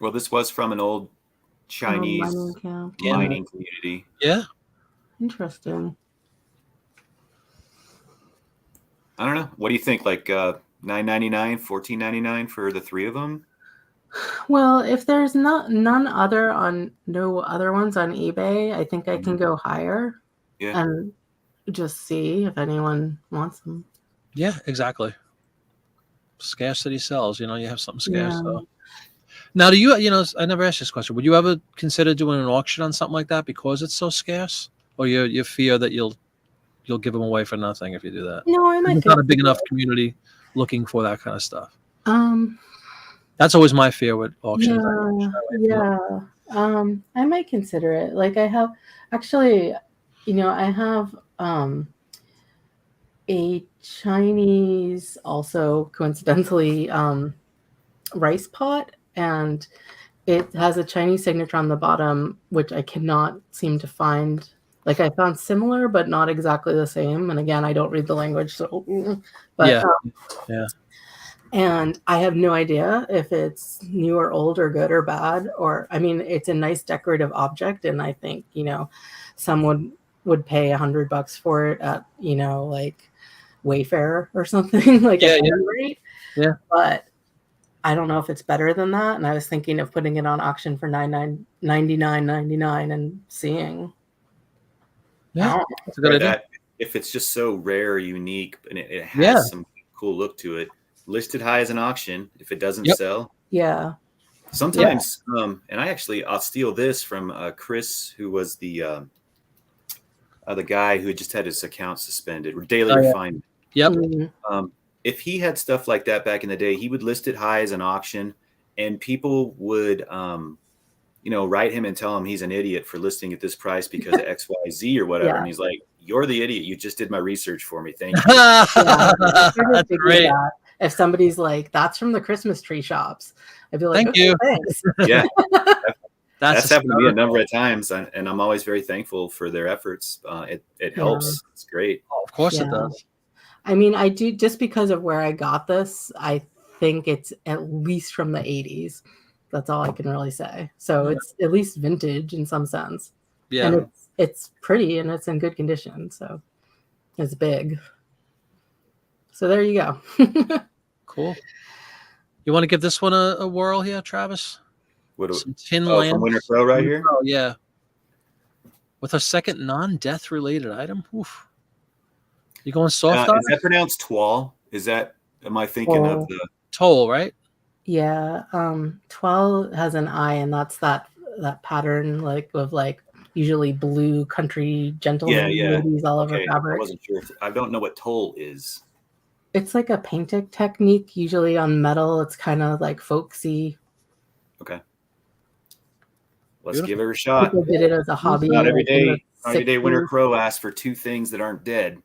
Well, this was from an old Chinese mining community. Yeah. Interesting. I don't know. What do you think? Like $9.99, $14.99 for the 3 of them? Well, if there's no other ones on eBay, I think I can go higher and just see if anyone wants them. Yeah, exactly. Scarcity sells. You have something scarce. Yeah. So. Now, do you? I never asked this question. Would you ever consider doing an auction on something like that because it's so scarce, or you fear that you'll give them away for nothing if you do that? No, I might. It's not a big enough community looking for that kind of stuff. That's always my fear with auctions. I might consider it. Like I have actually, I have a Chinese, also coincidentally, rice pot, and it has a Chinese signature on the bottom, which I cannot seem to find. Like I found similar, but not exactly the same. And again, I don't read the language, so. But, yeah. And I have no idea if it's new or old or good or bad, it's a nice decorative object. And I think, someone would pay $100 for it at, like Wayfair or something like rate. Yeah. But I don't know if it's better than that. And I was thinking of putting it on auction for $99.99 and seeing. Yeah, that's a good idea. If it's just so rare, unique, and it has some cool look to it, listed high as an auction. If it doesn't sell, sometimes. And I'll steal this from Chris, who was the guy who just had his account suspended or daily refinement. Yep. If he had stuff like that back in the day, he would list it high as an auction, and people would write him and tell him he's an idiot for listing at this price because of XYZ or whatever. Yeah. And he's like, "You're the idiot. You just did my research for me. Thank you." Yeah, I That's figured great. that. If somebody's like, "That's from the Christmas tree shops," I'd be like, Thank "Okay, you." thanks." Yeah, That's that's happened to me a number of times, and I'm always very thankful for their efforts. It helps. It's great. Oh, of course it Yeah. does. I mean, I do, just because of where I got this, I think it's at least from the 80s. That's all I can really say. So Yeah. it's at least vintage in some sense. Yeah. And it's pretty and it's in good condition. So it's big. So there you go. Cool. You want to give this one a whirl here, Travis? Some tin from lamps. Winter Crow right here? Oh, yeah. With a second non-death related item. Oof. You going soft on Is that pronounced twal? Am I thinking of the toll, right? Yeah. 12 has an I, and that's that pattern of usually blue country gentlemen ladies all over fabric. I wasn't sure. I don't know what toll is. It's like a painting technique, usually on metal. It's kind of like folksy. Okay. Let's give it a shot. People did it as a hobby. Not every day. Every day Winter Crow asks for two things that aren't dead.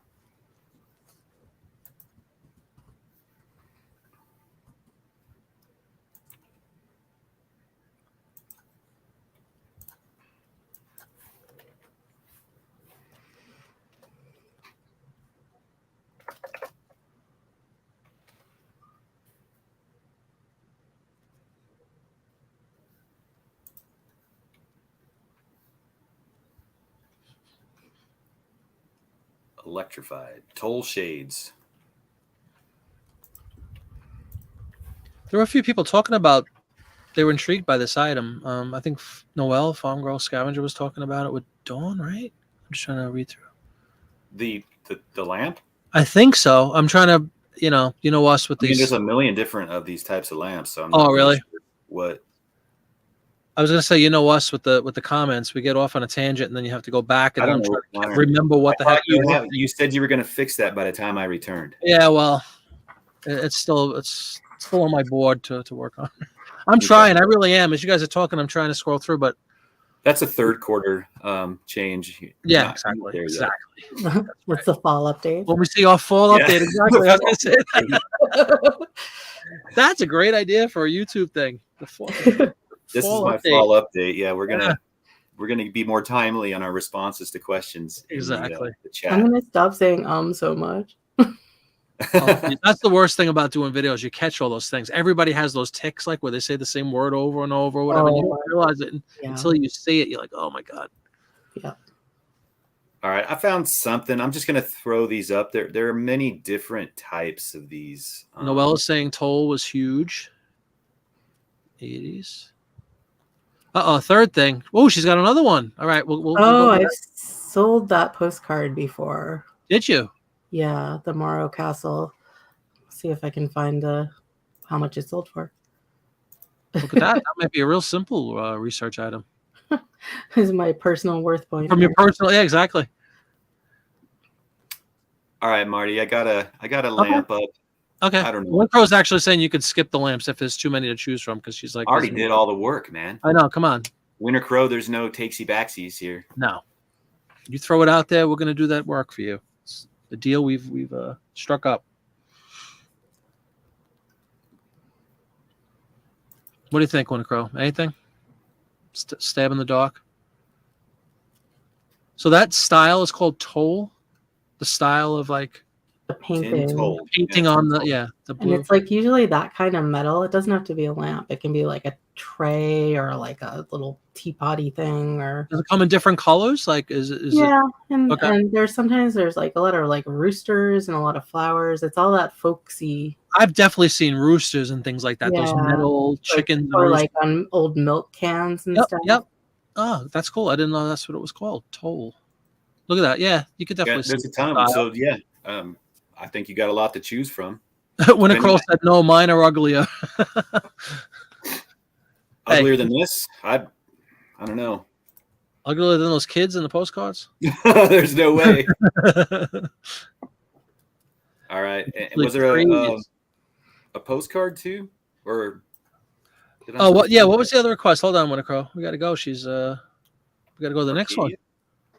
Electrified toll shades. There were a few people talking about they were intrigued by this item. I think Noelle, Farm Girl Scavenger, was talking about it with Dawn, right? I'm just trying to read through. The lamp? I think so. I'm trying to, us with these. There's a million different of these types of lamps. So I'm not really sure what. I was going to say, us with the comments, we get off on a tangent and then you have to go back and I don't know, remember what the heck you said you were going to fix that by the time I returned. Yeah, well, it's still on my board to work on. I'm trying. I really am. As you guys are talking, I'm trying to scroll through, but that's a third quarter change. Yeah, exactly. What's the fall update? When we see our fall update, exactly. I was going to say that. That's a great idea for a YouTube thing. This is my fall update. Yeah, we're gonna be more timely on our responses to questions. Exactly. In the chat. I'm gonna stop saying so much. That's the worst thing about doing videos. You catch all those things. Everybody has those tics, like where they say the same word over and over, or whatever. You don't realize it until you see it. You're like, oh my god. Yeah. All right, I found something. I'm just gonna throw these up there. There are many different types of these. Noelle is saying toll was huge. 80s. Third thing. Oh, she's got another one. All right. We'll I've sold that postcard before. Did you? Yeah, the Morrow Castle. See if I can find how much it sold for. Look at that. That might be a real simple research item. This is my personal Worthpoint. From your personal, yeah, exactly. All right, Marty. I got a lamp up. Okay. I don't know. One Crow's actually saying you could skip the lamps if there's too many to choose from because she's like, I already did all the work, man. I know. Come on. Winter Crow, there's no takesy backsies here. No. You throw it out there, we're going to do that work for you. It's the deal we've struck up. What do you think, Winter Crow? Anything? Stab in the dark? So that style is called toll? The style of like the painting on the blue. And it's like usually that kind of metal. It doesn't have to be a lamp. It can be like a tray or like a little teapotty thing. Or does it come in different colors? Like is and there's like a lot of like roosters and a lot of flowers. It's all that folksy. I've definitely seen roosters and things like that. Yeah. Those metal chickens or like on old milk cans and stuff. Yep. Oh, that's cool. I didn't know that's what it was called. Toll. Look at that. Yeah, you could definitely see. There's a ton of them. So yeah. I think you got a lot to choose from. Winter Crow said, no, mine are uglier. Uglier than this? I don't know. Uglier than those kids in the postcards? There's no way. All right. Was there a postcard too? Or Oh, what? Yeah, what was the other request? Hold on, Winnicrow. We got to go. We got to go to the next one.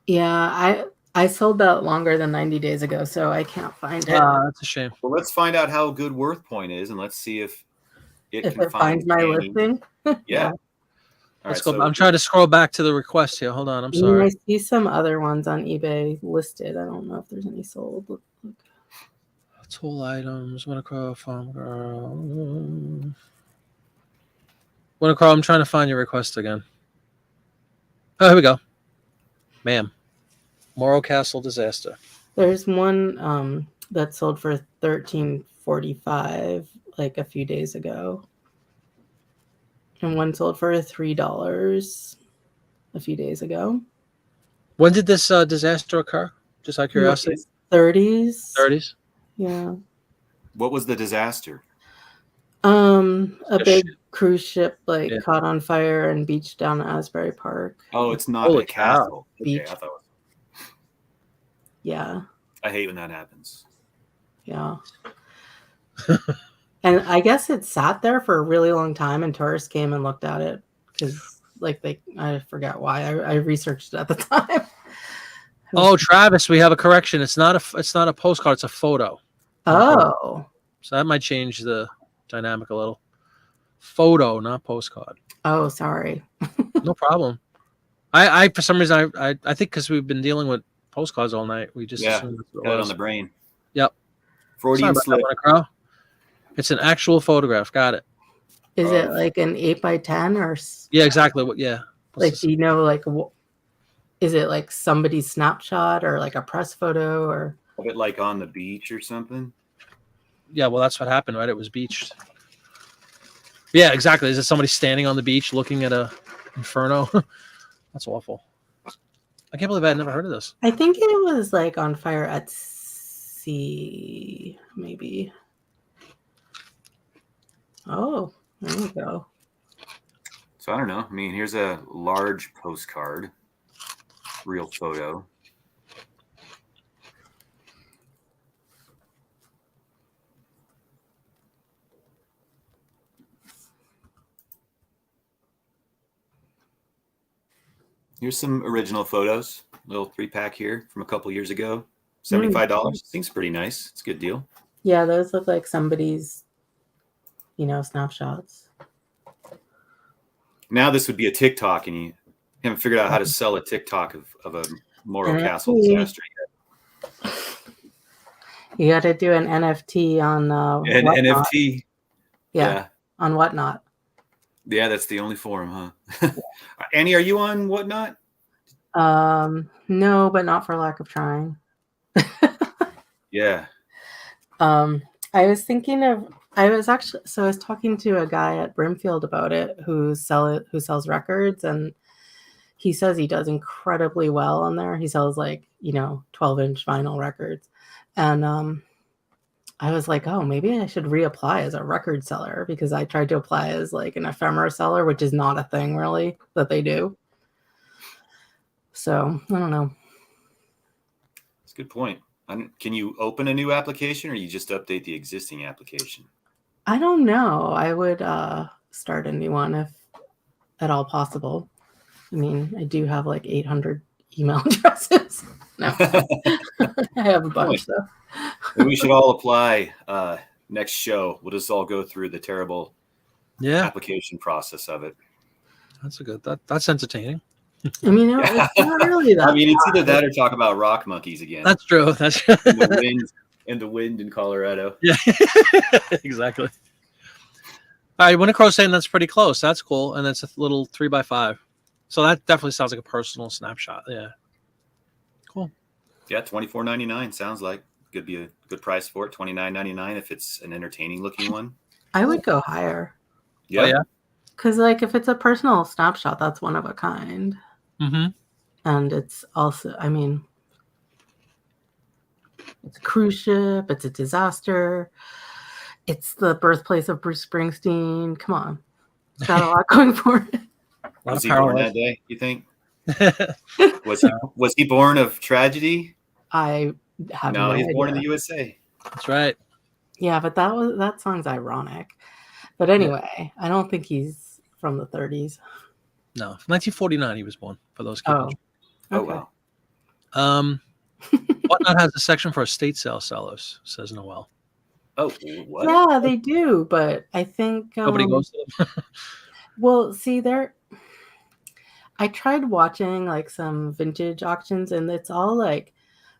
Yeah, I sold that longer than 90 days ago, so I can't find it. That's a shame. Well, let's find out how good Worthpoint is, and let's see if it can finds find my Annie. listing. Yeah. Let's go. I'm trying to scroll back to the request here. Hold on. I'm I sorry. I see some other ones on eBay listed. I don't know if there's any sold. Look. Tool items. Winnicrow, Farm Girl. Winnicrow, I'm trying to find your request again. Oh, here we go. Ma'am. Morrow Castle Disaster. There's one that sold for $13.45 like a few days ago. And one sold for $3 a few days ago. When did this disaster occur? Just out of curiosity. 30s. 30s. Yeah. What was the disaster? A big cruise ship caught on fire and beached down at Asbury Park. Oh, it's not a castle. Beach. Okay, I thought. Yeah. I hate when that happens. Yeah. And I guess it sat there for a really long time, and tourists came and looked at it because, I forgot why. I researched it at the time. Oh, Travis, we have a correction. It's not a postcard. It's a photo. Oh. So that might change the dynamic a little. Photo, not postcard. Oh, sorry. No problem. I for some reason I think because we've been dealing with postcards all night, we just assumed that's what it got was. it on the brain. Yep. Freudian slip. It's an actual photograph. Got it. Is it like an 8x10 or? Yeah, exactly. Yeah. Do you know is it like somebody's snapshot or like a press photo or? Of it like on the beach or something? Yeah, well, that's what happened, right? It was beached. Yeah, exactly. Is it somebody standing on the beach looking at a inferno? That's awful. I can't believe I had never heard of this. I think it was like on fire at sea, maybe. Oh, there we go. So I don't know. I mean, here's a large postcard, real photo. Here's some original photos. Little 3-pack here from a couple years ago. $75. Seems pretty nice. It's a good deal. Yeah, those look like somebody's, snapshots. Now this would be a TikTok, and you haven't figured out how to sell a TikTok of a Morrow Castle disaster yet. You got to do an NFT on an Whatnot. NFT. Yeah, on Whatnot. Yeah, that's the only forum, huh? Annie, are you on Whatnot? No, but not for lack of trying. Yeah. I was talking to a guy at Brimfield about it who sells records, and he says he does incredibly well on there. He sells 12-inch vinyl records. And I was like, oh, maybe I should reapply as a record seller, because I tried to apply as an ephemera seller, which is not a thing really that they do. So I don't know. That's a good point. Can you open a new application, or you just update the existing application? I don't know. I would start a new one if at all possible. I mean, I do have 800 email addresses. No, I have a bunch though. We should all apply next show. We'll just all go through the terrible application process of it. That's that's entertaining. I mean, it's not really that. I mean, it's either that or talk about rock monkeys again. That's true. That's true. And the wind in Colorado. Yeah, exactly. All right, Winnicrow's saying that's pretty close. That's cool, and it's a little 3x5. So that definitely sounds like a personal snapshot. Yeah, cool. Yeah, $24.99 sounds like could be a good price for it. $29.99 if it's an entertaining looking one. I would go higher. Yeah, yeah. Because if it's a personal snapshot, that's one of a kind. Mm-hmm. And it's also, I mean, it's a cruise ship. It's a disaster. It's the birthplace of Bruce Springsteen. Come on. It's got a lot going for it. Was he born that day, you think? Was he born of tragedy? I have no idea. He's born in the USA. That's right. Yeah, but that song's ironic. But anyway, I don't think he's from the 30s. No, 1949 he was born. For those keeping. Oh Okay. wow. Whatnot has a section for estate sale sellers, says Noel. Oh what? Yeah, they do, but I think Nobody goes to them. well, see, I tried watching like some vintage auctions, and it's all like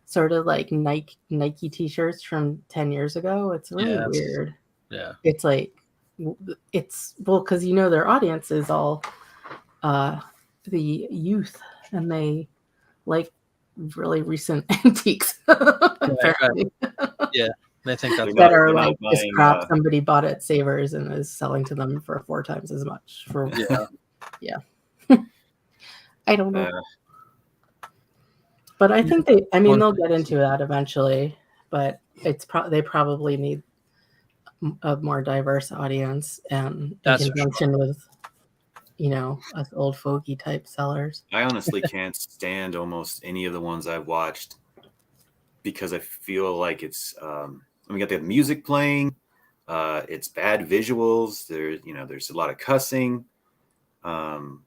sort of like Nike t-shirts from 10 years ago. It's really Yeah, weird. Yeah. It's like because their audience is all the youth, and they like really recent antiques. Apparently. Yeah, they think that's That are they're not like this buying, crap somebody bought at Savers and is selling to them for 4 times as much. yeah. I don't know. But I think they'll get into that eventually, but they probably need a more diverse audience, and in conjunction with, us old fogey type sellers. I honestly can't stand almost any of the ones I've watched because I feel like it's we got the music playing, it's bad visuals. There's a lot of cussing. And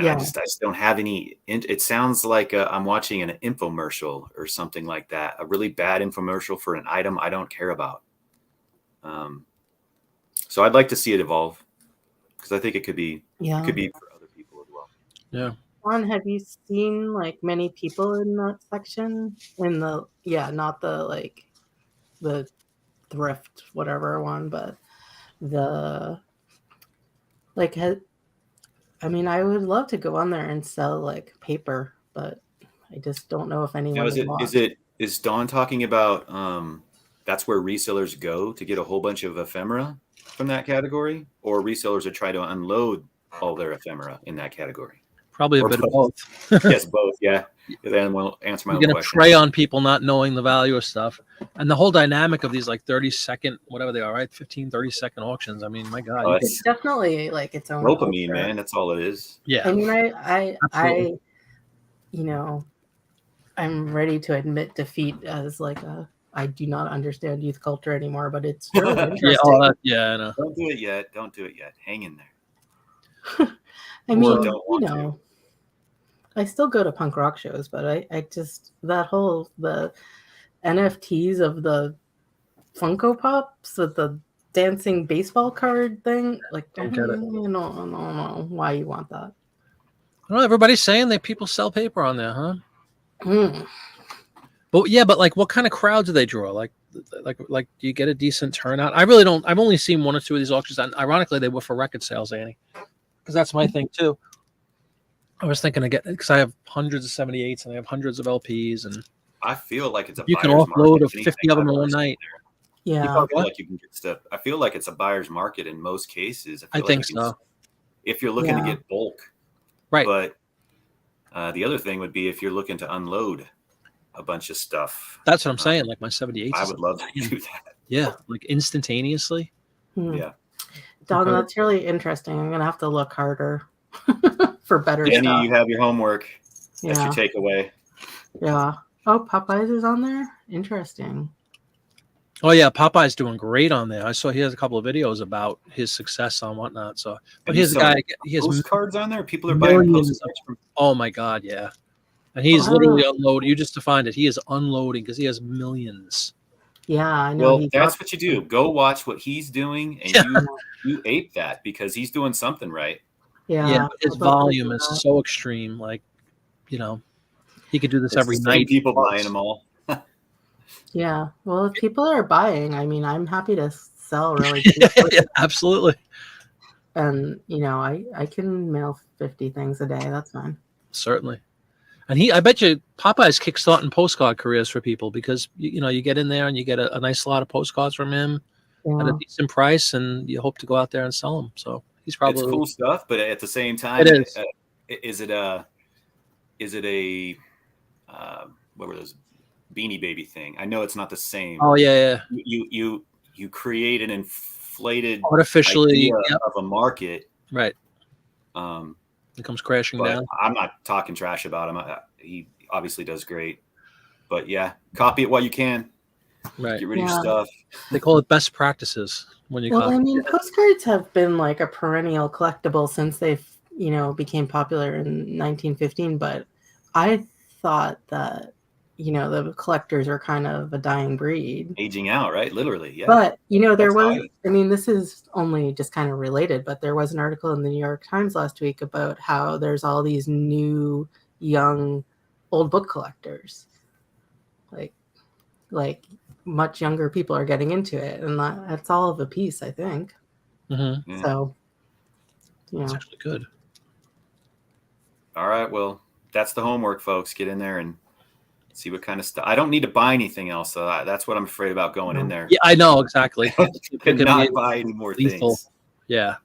I just don't have any. It sounds like I'm watching an infomercial or something like that. A really bad infomercial for an item I don't care about. So I'd like to see it evolve because I think it could be for other people as well. Yeah. Ron, have you seen like many people in that section? Not the thrift whatever one, but I would love to go on there and sell like paper, but I just don't know if anyone is Dawn talking about that's where resellers go to get a whole bunch of ephemera from that category, or resellers are trying to unload all their ephemera in that category? Probably a bit of both. Yes, both. Yeah. Then we'll answer my own question. You're going to prey on people not knowing the value of stuff. And the whole dynamic of these like 30-second, whatever they are, right? 15, 30-second auctions. I mean, my God. It's definitely like its own dopamine, culture. man. That's all it is. Yeah. I mean, I I'm ready to admit defeat as like I do not understand youth culture anymore, but it's really interesting. I know. Don't do it yet. Hang in there. I mean, I still go to punk rock shows, but I just the NFTs of the Funko Pops with the dancing baseball card thing, like Don't get it. No, why you want that? Well, everybody's saying that people sell paper on there, huh? Mm. But like, what kind of crowd do they draw? Like, do you get a decent turnout? I really don't. I've only seen 1 or 2 of these auctions, and ironically, they were for record sales, Annie, because that's my thing too. I was thinking to get, because I have hundreds of 78s and I have hundreds of LPs, and I feel like it's a you can buyer's offload market. 50 of them in one night. Yeah, I feel like you can get stuff. I feel like it's a buyer's market in most cases. I think so. If you're looking to get bulk, right? But the other thing would be if you're looking to unload a bunch of stuff. That's what I'm saying. Like my 78s. I would love to do that. Yeah, like instantaneously. Yeah. Don, that's really interesting. I'm gonna have to look harder for better Danny, stuff. you have your homework. That's your takeaway. Yeah. Oh, Popeyes is on there? Interesting. Oh yeah, Popeye's doing great on there. I saw he has a couple of videos about his success on whatnot. So, but here's a guy. He has postcards on there. People are buying postcards from. Oh my God, yeah. And he's literally unloading. You just defined it. He is unloading because he has millions. Yeah, I know. Well, that's what you do. Go watch what he's doing, and you ape that because he's doing something right. Yeah. His volume is so extreme. Like, he could do this every night. People buying them all. Yeah. Well, if people are buying, I mean, I'm happy to sell really cheap. Yeah, absolutely. And I can mail 50 things a day. That's fine. Certainly. And I bet you Popeye's kickstarting postcard careers for people because you get in there and you get a nice lot of postcards from him at a decent price, and you hope to go out there and sell them. So he's probably it's cool stuff, but at the same time, it is. Is it a what were those Beanie Baby thing? I know it's not the same. Oh yeah. You create an inflated artificially idea of a market, right? It comes crashing down. I'm not talking trash about him. He obviously does great, but yeah, copy it while you can. Right. Get rid of your stuff. They call it best practices when you Well, copy. I mean, postcards have been like a perennial collectible since they've, became popular in 1915. But I thought that, the collectors are kind of a dying breed. Aging out, right? Literally, yeah. But, there That's was, this is only just kind of related, but there was an article in the New York Times last week about how there's all these new, young, old book collectors. Like much younger people are getting into it, and that's all of a piece, I think. Mm-hmm. Yeah. So, It's actually good. All right, well, that's the homework, folks. Get in there and see what kind of stuff. I don't need to buy anything else, so that's what I'm afraid about going in there. Yeah, I know exactly. And not buy any more things. Yeah,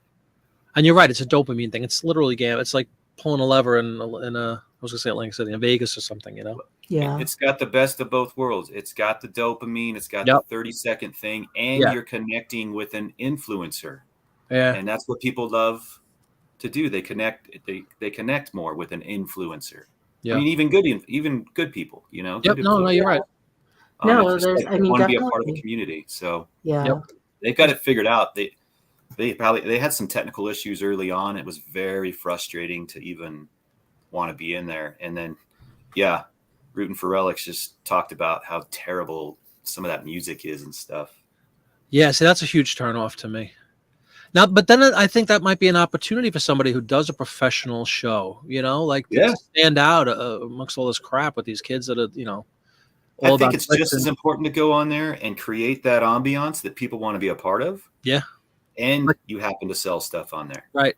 and you're right. It's a dopamine thing. It's literally game. It's like pulling a lever in I was gonna say Atlantic City, in Vegas or something. Yeah, it's got the best of both worlds. It's got the dopamine. It's got the 30-second thing, and you're connecting with an influencer. Yeah, and that's what people love to do. They connect. They connect more with an influencer. Yeah. I mean, even good people. Yep. No, you're right. No, there's. I mean, want to be a part of the community. So yeah, they've got it figured out. They had some technical issues early on. It was very frustrating to even want to be in there. And then, Rootin' for Relics just talked about how terrible some of that music is and stuff. Yeah, so that's a huge turnoff to me. Now, but then I think that might be an opportunity for somebody who does a professional show, to stand out amongst all this crap with these kids that are, I think it's just as important to go on there and create that ambiance that people want to be a part of. Yeah. And you happen to sell stuff on there. Right.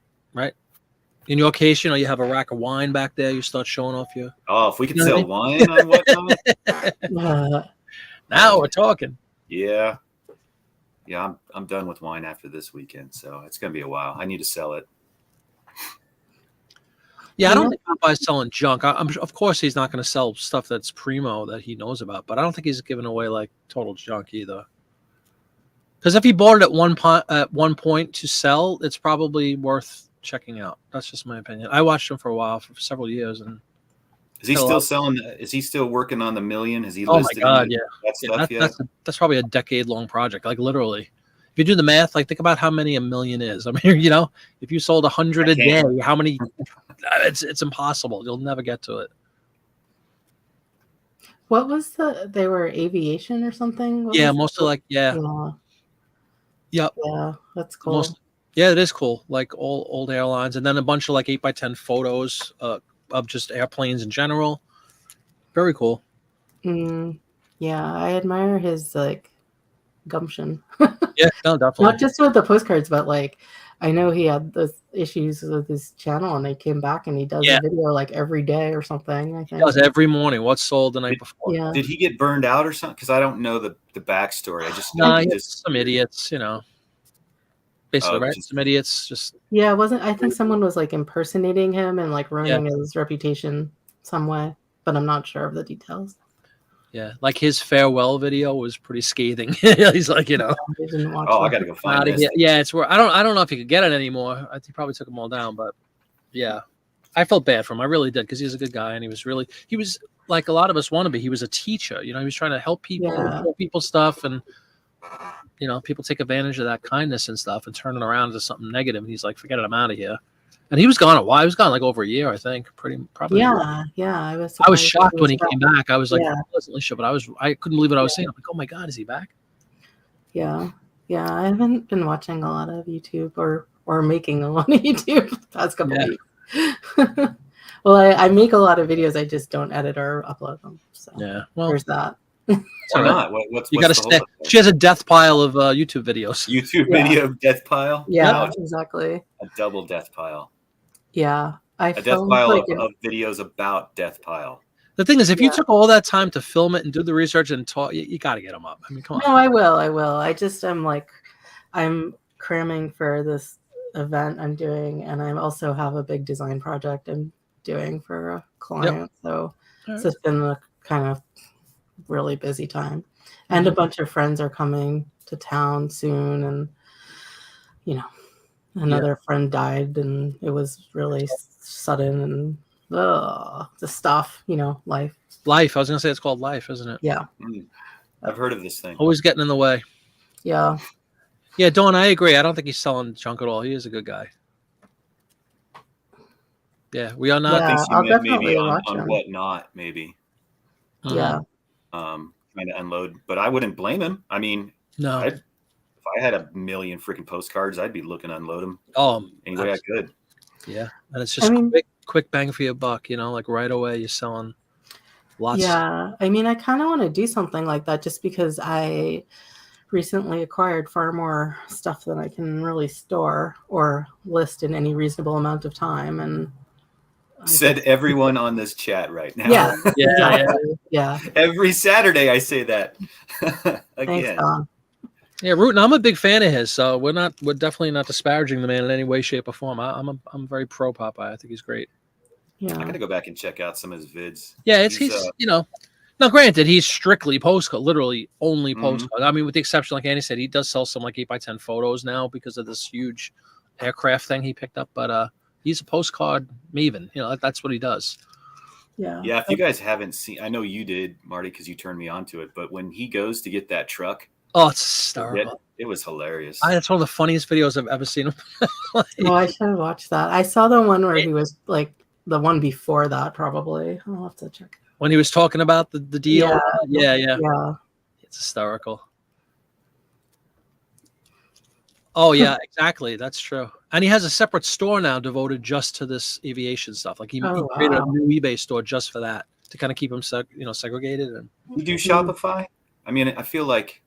In your case, you have a rack of wine back there. You start showing off your. Oh, if we could sell wine on Whatnot. Now we're talking. Yeah. Yeah, I'm done with wine after this weekend, so it's going to be a while. I need to sell it. Yeah, I don't think Popeye's selling junk. Of course, he's not going to sell stuff that's primo that he knows about, but I don't think he's giving away like total junk either. Because if he bought it at one point to sell, it's probably worth checking out. That's just my opinion. I watched him for a while, for several years, and is he still selling? Is he still working on the million? Has he listed? Oh my God, that stuff yet? That's probably a decade-long project. Like literally, if you do the math, like think about how many a million is. I mean, if you sold 100 a day, how many? It's impossible. You'll never get to it. What was they were aviation or something? Mostly like Yep. Yeah, that's cool. It is cool. Like old airlines, and then a bunch of like 8x10 photos of just airplanes in general. Very cool. Yeah, I admire his like gumption. Yeah, no, definitely. Not just with the postcards, but like I know he had those issues with his channel, and he came back and he does a video like every day or something. I think he does every morning. What's sold the night before? Yeah. Did he get burned out or something? Because I don't know the backstory. I just know some idiots, Basically, right? Some idiots just. Yeah, I think someone was like impersonating him and like ruining his reputation some way, but I'm not sure of the details. Yeah, like his farewell video was pretty scathing. He's like, I gotta go find this. Yeah, it's where I don't know if he could get it anymore. I think he probably took them all down, but yeah, I felt bad for him. I really did, because he's a good guy, and he was like a lot of us want to be. He was a teacher, he was trying to help people, show people stuff, and people take advantage of that kindness and stuff and turn it around into something negative. And he's like, forget it, I'm out of here. And he was gone a while. He was gone like over a year, I think. Probably. Yeah. I was shocked when he came back. I was like pleasantly shocked, but I couldn't believe what I was seeing. I'm like, oh my God, is he back? Yeah. I haven't been watching a lot of YouTube or making a lot of YouTube the past couple weeks. Well, I make a lot of videos. I just don't edit or upload them. So well, there's that. Why not? What's you got to stay. She has a death pile of YouTube videos. YouTube video death pile. Yeah, exactly. A double death pile. Yeah, a death pile of videos about death pile. The thing is, if you took all that time to film it and do the research and talk, you got to get them up. I mean, come on. No, I will. I just I'm cramming for this event I'm doing, and I also have a big design project I'm doing for a client. So it's just been a kind of really busy time, and a bunch of friends are coming to town soon, and another friend died, and it was really sudden, and the stuff, life. I was gonna say it's called life, isn't it? Yeah. I've heard of this thing. Always getting in the way. Yeah. Yeah, Dawn, I agree. I don't think he's selling junk at all. He is a good guy. Yeah, we are not. I think I'll you meant maybe definitely on watch him. Whatnot, maybe. Yeah. Trying to unload, but I wouldn't blame him. I mean, No. if I had a million freaking postcards, I'd be looking to unload them any way I could. Yeah, and it's just quick bang for your buck, you know, like right away you're selling lots. Yeah, I mean, I kind of want to do something like that just because I recently acquired far more stuff than I can really store or list in any reasonable amount of time. And said everyone on this chat right now. Yeah, Yeah, exactly. Yeah. Every Saturday I say that. Again. Thanks, Don. Yeah, Root, I'm a big fan of his, so we're definitely not disparaging the man in any way, shape, or form. I'm very pro Popeye. I think he's great. Yeah, I gotta go back and check out some of his vids. Yeah, he's you know, now granted he's strictly postcard, literally only postcard. I mean, with the exception, like Andy said, he does sell some like 8x10 photos now because of this huge aircraft thing he picked up. But he's a postcard maven. You know, that's what he does. Yeah. Yeah. If you guys haven't seen, I know you did, Marty, because you turned me on to it. But when he goes to get that truck, oh, it's hysterical. It was hilarious. That's one of the funniest videos I've ever seen him. Oh, I should have watched that. I saw the one where he was like the one before that, probably. I'll have to check. When he was talking about the deal. Yeah. It's hysterical. Oh, yeah, exactly. That's true. And he has a separate store now devoted just to this aviation stuff. Like he created a new eBay store just for that to kind of keep him segregated. And you do Shopify? I mean, I feel like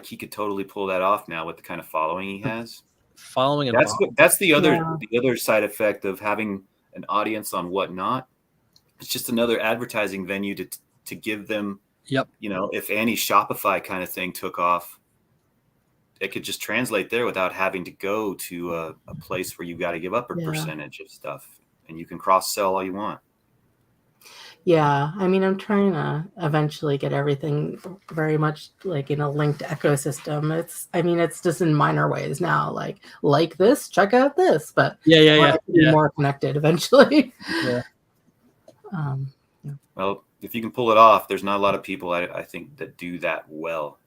he could totally pull that off now with the kind of following he has. That's the other side effect of having an audience on Whatnot. It's just another advertising venue to give them. Yep. You know, if any Shopify kind of thing took off, it could just translate there without having to go to a place where you got to give up a percentage of stuff, and you can cross sell all you want. Yeah, I mean, I'm trying to eventually get everything very much like in a linked ecosystem. It's just in minor ways now, like this, check out this, but yeah. More connected eventually. Yeah. Well, if you can pull it off, there's not a lot of people I think that do that well,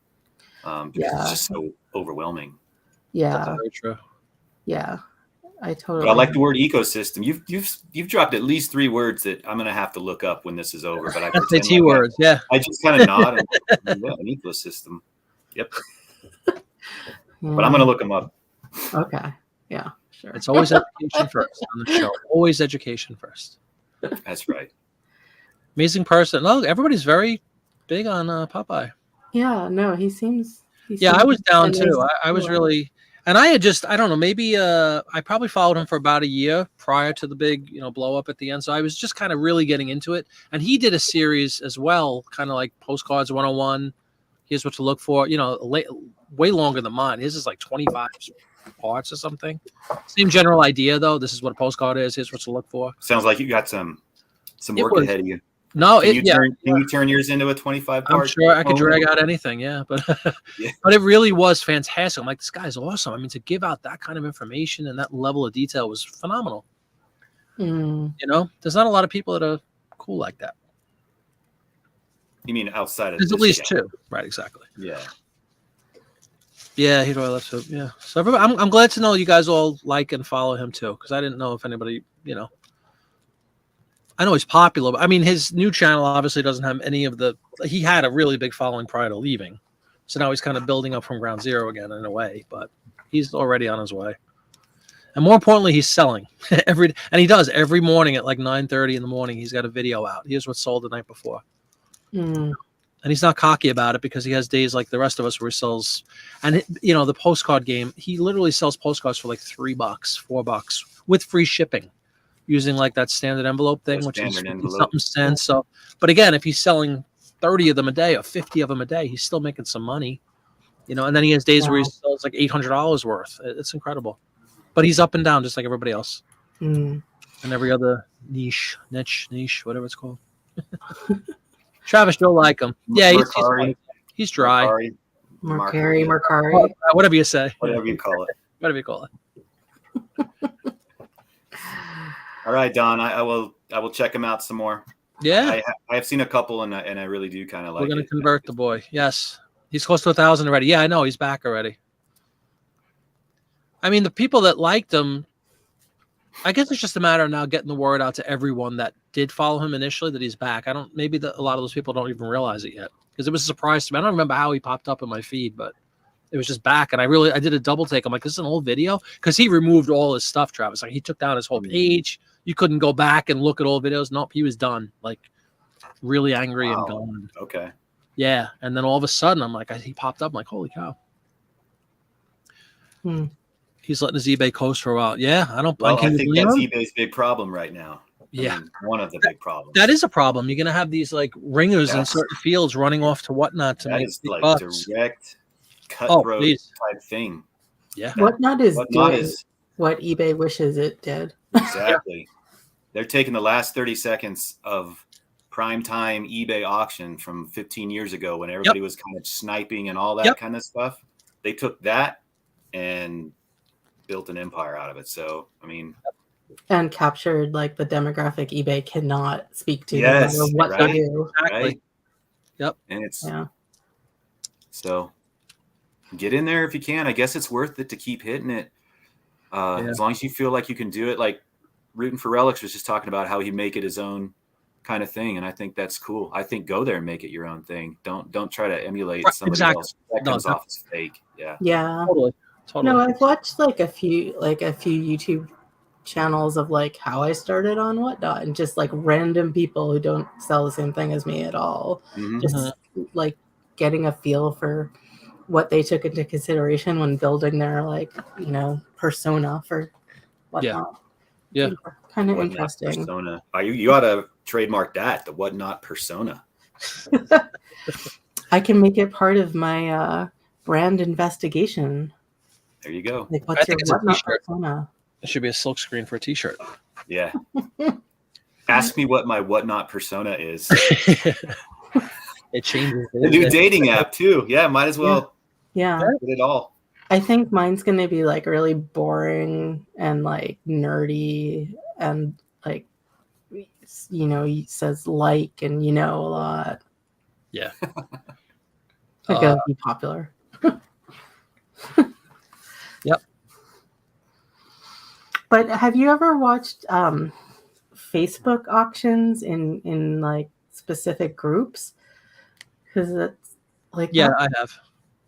because it's just so overwhelming. Yeah, that's very true. Yeah. I totally. But I like the word ecosystem. You've dropped at least 3 words that I'm gonna have to look up when this is over. But I pretend words. Yeah. I just kind of nod. And, an ecosystem. Yep. But I'm gonna look them up. Okay. Yeah. Sure. It's always education first on the show. Always education first. That's right. Amazing person. Look, everybody's very big on Popeye. Yeah. No, he seems. I was down too. I was really. And I don't know, maybe I probably followed him for about a year prior to the big, blow up at the end. So I was just kind of really getting into it. And he did a series as well, kind of like Postcards 101. Here's what to look for, way longer than mine. His is like 25 parts or something. Same general idea, though. This is what a postcard is. Here's what to look for. Sounds like you got some work ahead of you. No, can you turn yours into a 25 part? I'm sure I could drag out anything, but but it really was fantastic. I'm like, this guy's awesome. I mean, to give out that kind of information and that level of detail was phenomenal. There's not a lot of people that are cool like that. You mean outside of? There's at least 2, right? Exactly. Yeah. Yeah, he really loves it. Yeah, so I'm glad to know you guys all like and follow him too, because I didn't know if anybody, I know he's popular, but I mean, his new channel obviously doesn't have any of he had a really big following prior to leaving. So now he's kind of building up from ground zero again in a way, but he's already on his way. And more importantly, he's selling and he does every morning at like 9:30 in the morning. He's got a video out. Here's what sold the night before. And he's not cocky about it because he has days like the rest of us where he sells, and the postcard game, he literally sells postcards for like $3, $4 with free shipping. Using like that standard envelope thing, which is something cents. So, but again, if he's selling 30 of them a day or 50 of them a day, he's still making some money, and then he has days where he sells like $800 worth. It's incredible, but he's up and down just like everybody else, and every other niche, whatever it's called. Travis, you'll like him. Yeah, he's dry. Mercari. Whatever you say. Whatever you call it. it. All right, Don. I will check him out some more. Yeah, I have seen a couple, and I really do kind of like we're gonna it. convert the boy. Yes, he's close to 1,000 already. Yeah, I know he's back already. I mean, the people that liked him, I guess it's just a matter of now getting the word out to everyone that did follow him initially that he's back. I don't. Maybe a lot of those people don't even realize it yet because it was a surprise to me. I don't remember how he popped up in my feed, but it was just back, and I did a double take. I'm like, this is an old video because he removed all his stuff. Travis, like he took down his whole page. You couldn't go back and look at old videos. Nope, he was done. Like really angry and gone. Okay. Yeah, and then all of a sudden, I'm like, he popped up. I'm like, holy cow. He's letting his eBay coast for a while. Yeah, I don't. Well, I think that's him? eBay's big problem right now. Yeah, I mean, one of the big problems. That is a problem. You're gonna have these like ringers in certain fields running off to Whatnot to that make is like bucks. direct cutthroat type thing. Yeah, Whatnot is doing what eBay wishes it did. Exactly. They're taking the last 30 seconds of primetime eBay auction from 15 years ago when everybody was kind of sniping and all that kind of stuff. They took that and built an empire out of it. So, I mean, and captured like the demographic eBay cannot speak to no matter what they do. Exactly. Right? Yep. And it's so get in there if you can. I guess it's worth it to keep hitting it. As long as you feel like you can do it. Like Rooting for Relics was just talking about how he make it his own kind of thing, and I think that's cool. I think go there and make it your own thing. Don't try to emulate somebody else. That comes off as fake. Yeah. Totally. No, I've watched like a few YouTube channels of like how I started on Whatnot, and just like random people who don't sell the same thing as me at all. Just like getting a feel for what they took into consideration when building their like, persona for Whatnot. Yeah. Kind of interesting. Persona. You ought to trademark that, the Whatnot persona. I can make it part of my brand investigation. There you go. Like, what's your Whatnot persona? It should be a silk screen for a t-shirt. Yeah. Ask me what my Whatnot persona is. It changes. The new dating app too. Yeah, might as well. Yeah. Get it all. I think mine's going to be like really boring and like nerdy and like, he says like and a lot. Yeah. Like it'll be popular. Yep. But have you ever watched Facebook auctions in like specific groups? Because it's like I have.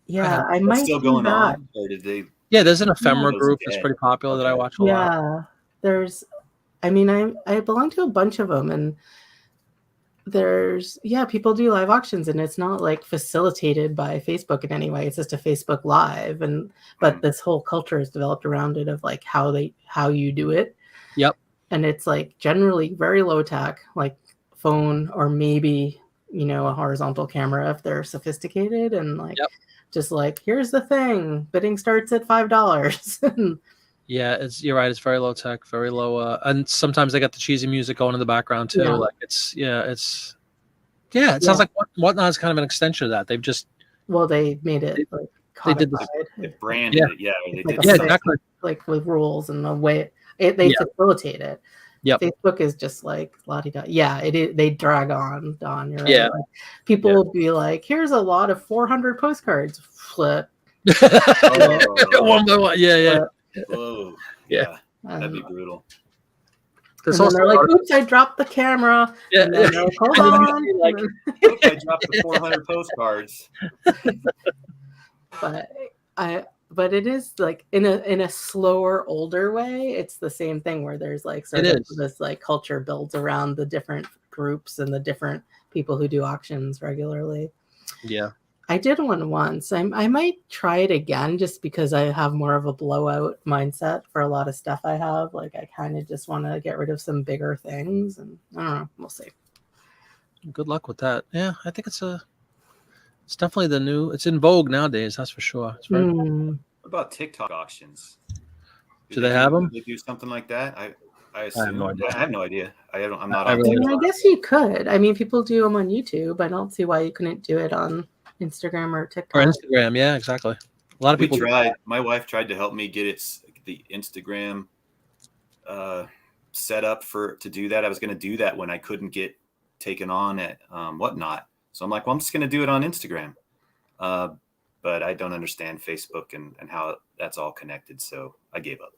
Yeah, I might still going on. Or did they? Yeah, there's an ephemera group that's pretty popular that I watch a lot. Yeah, there's. I mean, I belong to a bunch of them, and there's people do live auctions, and it's not like facilitated by Facebook in any way. It's just a Facebook Live, but this whole culture is developed around it of like how you do it. Yep. And it's like generally very low tech, like phone or maybe a horizontal camera if they're sophisticated, and like just like here's the thing, bidding starts at $5. Yeah, you're right. It's very low tech, very low, and sometimes they got the cheesy music going in the background too. Like it sounds like Whatnot is kind of an extension of that. They've just they made it like they did they branded it. Yeah, they did. Exactly. Like with rules and the way they facilitate it. Yep. Facebook is just like la-di-da. Yeah, it is. They drag on. Don, you're right. Yeah. Like, people will be like, "Here's a lot of 400 postcards." Flip. One by one. Yeah. Whoa. Yeah. That'd be brutal. And then they're like, "Oops, I dropped the camera." Yeah. And then they're like, hold on. Oops, I dropped the 400 postcards. But it is like in a slower, older way. It's the same thing where there's like sort of this like culture builds around the different groups and the different people who do auctions regularly. Yeah. I did one once. I might try it again just because I have more of a blowout mindset for a lot of stuff I have. Like I kind of just want to get rid of some bigger things, and I don't know. We'll see. Good luck with that. Yeah, I think it's definitely it's in vogue nowadays. That's for sure. It's very What about TikTok auctions? Do they have them? Do they do something like that? I assume. I have no idea. I have no idea. I'm not. I guess you could. I mean, people do them on YouTube. I don't see why you couldn't do it on Instagram or TikTok. Or Instagram, yeah, exactly. A lot of people tried. My wife tried to help me get the Instagram set up to do that. I was going to do that when I couldn't get taken on at Whatnot. So I'm like, well, I'm just going to do it on Instagram. But I don't understand Facebook and how that's all connected. So I gave up.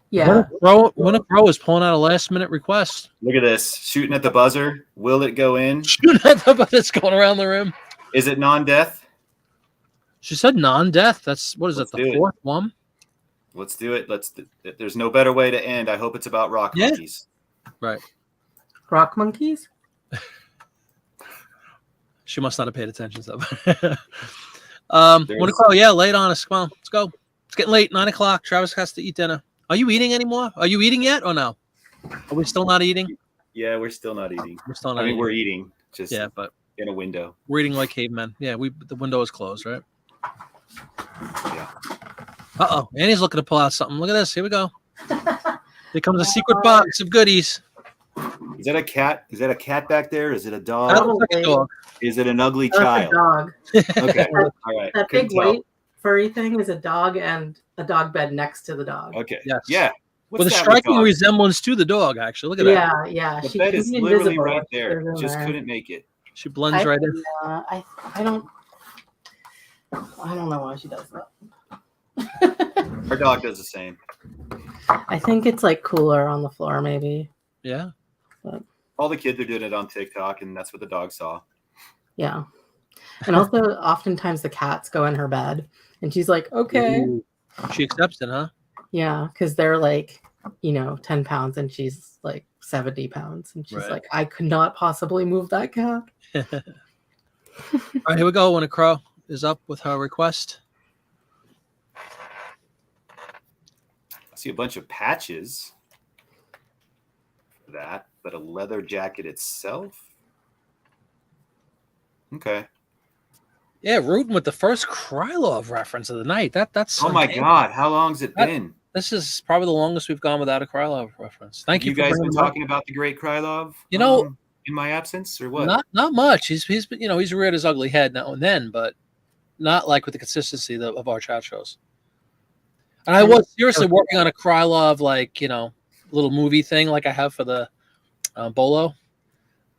Yeah. When a pro is pulling out a last minute request. Look at this. Shooting at the buzzer. Will it go in? It's going around the rim. Is it non-death? She said non-death. That's what is Let's it? The fourth one. Let's do it. There's no better way to end. I hope it's about rock monkeys. Right. Rock monkeys? She must not have paid attention to that. Want to call? Yeah, late on us. Come on, let's go. It's getting late. 9 o'clock. Travis has to eat dinner. Are you eating anymore? Are you eating yet or no? Are we still not eating? Yeah, we're still not eating. We're still not. We're eating. Just but in a window. We're eating like cavemen. Yeah, the window is closed, right? Yeah. Uh-oh. Annie's looking to pull out something. Look at this. Here we go. Here comes a secret box of goodies. Is that a cat? Is that a cat back there? Is it a dog? That looks like a dog. Is it an ugly child? A dog. Okay. All right. That big white furry thing is a dog and a dog bed next to the dog. Okay. Yes. Yeah. With a striking resemblance to the dog, actually. Look at that. Yeah. The bed is literally right there. Just couldn't make it. She blends right in. I don't know why she does that. Her dog does the same. I think it's like cooler on the floor, maybe. Yeah. But, all the kids are doing it on TikTok, and that's what the dog saw. Yeah. And also, oftentimes the cats go in her bed, and she's like, okay. Ooh. She accepts it, huh? Yeah, because they're like, 10 pounds, and she's like 70 pounds. And she's like, I could not possibly move that cat. All right, here we go. When a crow is up with her request. I see a bunch of patches for that, but a leather jacket itself? Okay. Yeah, rooting with the first Krylov reference of the night. That's oh my God, how long's it been? This is probably the longest we've gone without a Krylov reference. Thank you. You guys been talking about the great Krylov? In my absence, or what? Not much. He's been, he's reared his ugly head now and then, but not like with the consistency of our chat shows. And I was seriously working on a Krylov, little movie thing like I have for the Bolo